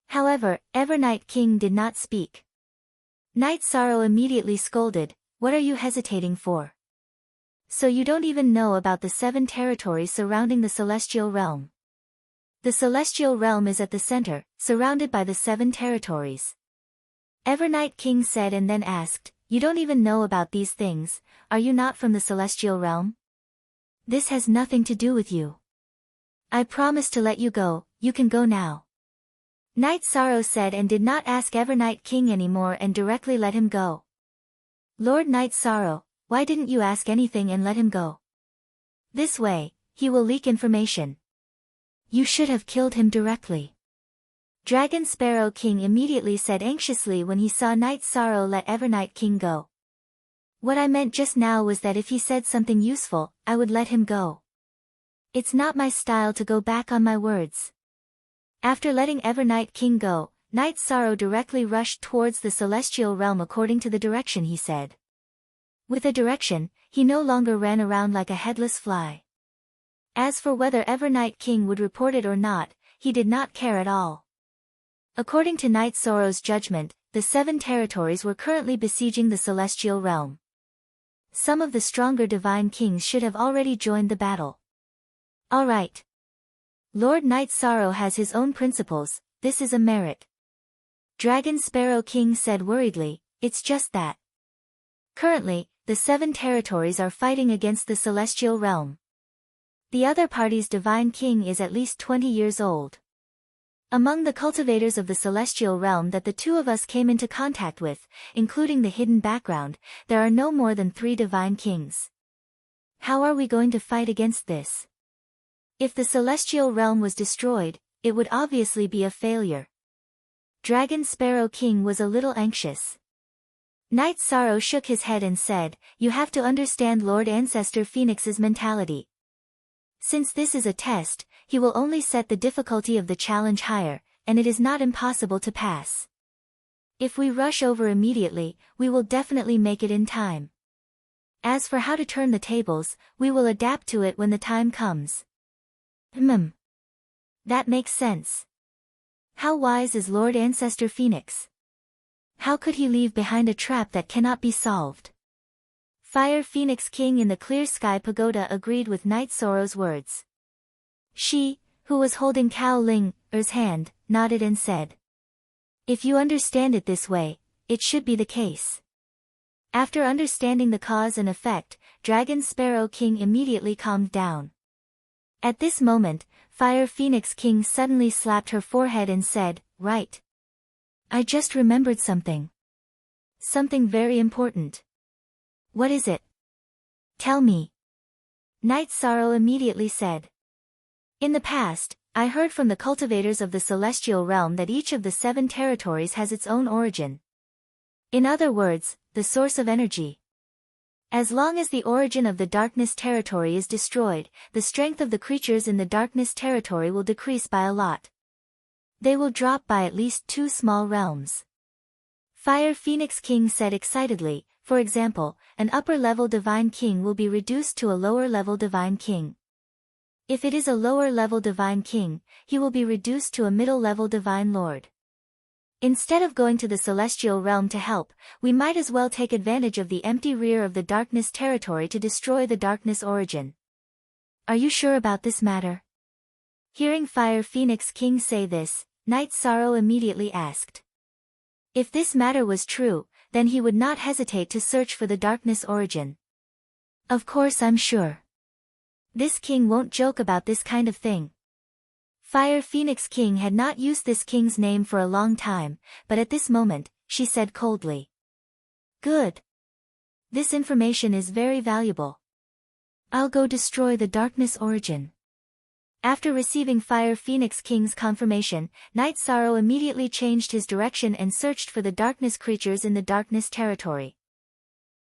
[SPEAKER 1] However, Evernight King did not speak. Night Sorrow immediately scolded, "What are you hesitating for? So you don't even know about the 7 territories surrounding the Celestial Realm. The Celestial Realm is at the center, surrounded by the 7 territories." Evernight King said and then asked, "You don't even know about these things, are you not from the Celestial Realm? This has nothing to do with you. I promise to let you go, you can go now." Night Sorrow said and did not ask Evernight King anymore and directly let him go. "Lord Night Sorrow, why didn't you ask anything and let him go? This way, he will leak information. You should have killed him directly." Dragon Sparrow King immediately said anxiously when he saw Night Sorrow let Evernight King go. "What I meant just now was that if he said something useful, I would let him go. It's not my style to go back on my words." After letting Evernight King go, Night Sorrow directly rushed towards the Celestial Realm according to the direction he said. With a direction, he no longer ran around like a headless fly. As for whether Evernight King would report it or not, he did not care at all. According to Night Sorrow's judgment, the 7 territories were currently besieging the Celestial Realm. Some of the stronger divine kings should have already joined the battle. All right. Lord Night Sorrow has his own principles, this is a merit. Dragon Sparrow King said worriedly, "It's just that. Currently, the 7 territories are fighting against the Celestial Realm. The other party's divine king is at least 20 years old. Among the cultivators of the Celestial Realm that the 2 of us came into contact with, including the hidden background, there are no more than 3 divine kings. How are we going to fight against this? If the Celestial Realm was destroyed, it would obviously be a failure." Dragon Sparrow King was a little anxious. Night Sorrow shook his head and said, "You have to understand Lord Ancestor Phoenix's mentality. Since this is a test, he will only set the difficulty of the challenge higher, and it is not impossible to pass. If we rush over immediately, we will definitely make it in time. As for how to turn the tables, we will adapt to it when the time comes." That makes sense. How wise is Lord Ancestor Phoenix? How could he leave behind a trap that cannot be solved? Fire Phoenix King in the Clear Sky Pagoda agreed with Night Sorrow's words. She, who was holding Cao Ling's hand, nodded and said, "If you understand it this way, it should be the case." After understanding the cause and effect, Dragon Sparrow King immediately calmed down. At this moment, Fire Phoenix King suddenly slapped her forehead and said, "Right. I just remembered something. Something very important." "What is it? Tell me." Night Sorrow immediately said. "In the past, I heard from the cultivators of the Celestial Realm that each of the 7 territories has its own origin. In other words, the source of energy. As long as the origin of the Darkness Territory is destroyed, the strength of the creatures in the Darkness Territory will decrease by a lot. They will drop by at least 2 small realms." Fire Phoenix King said excitedly, "For example, an upper-level Divine King will be reduced to a lower-level Divine King. If it is a lower-level Divine King, he will be reduced to a middle-level Divine Lord. Instead of going to the celestial realm to help, we might as well take advantage of the empty rear of the darkness territory to destroy the darkness origin. Are you sure about this matter? Hearing Fire Phoenix King say this, Night Sorrow immediately asked. If this matter was true, then he would not hesitate to search for the darkness origin. Of course I'm sure. This king won't joke about this kind of thing. Fire Phoenix King had not used this king's name for a long time, but at this moment, she said coldly. Good. This information is very valuable. I'll go destroy the darkness origin. After receiving Fire Phoenix King's confirmation, Night Sorrow immediately changed his direction and searched for the darkness creatures in the darkness territory.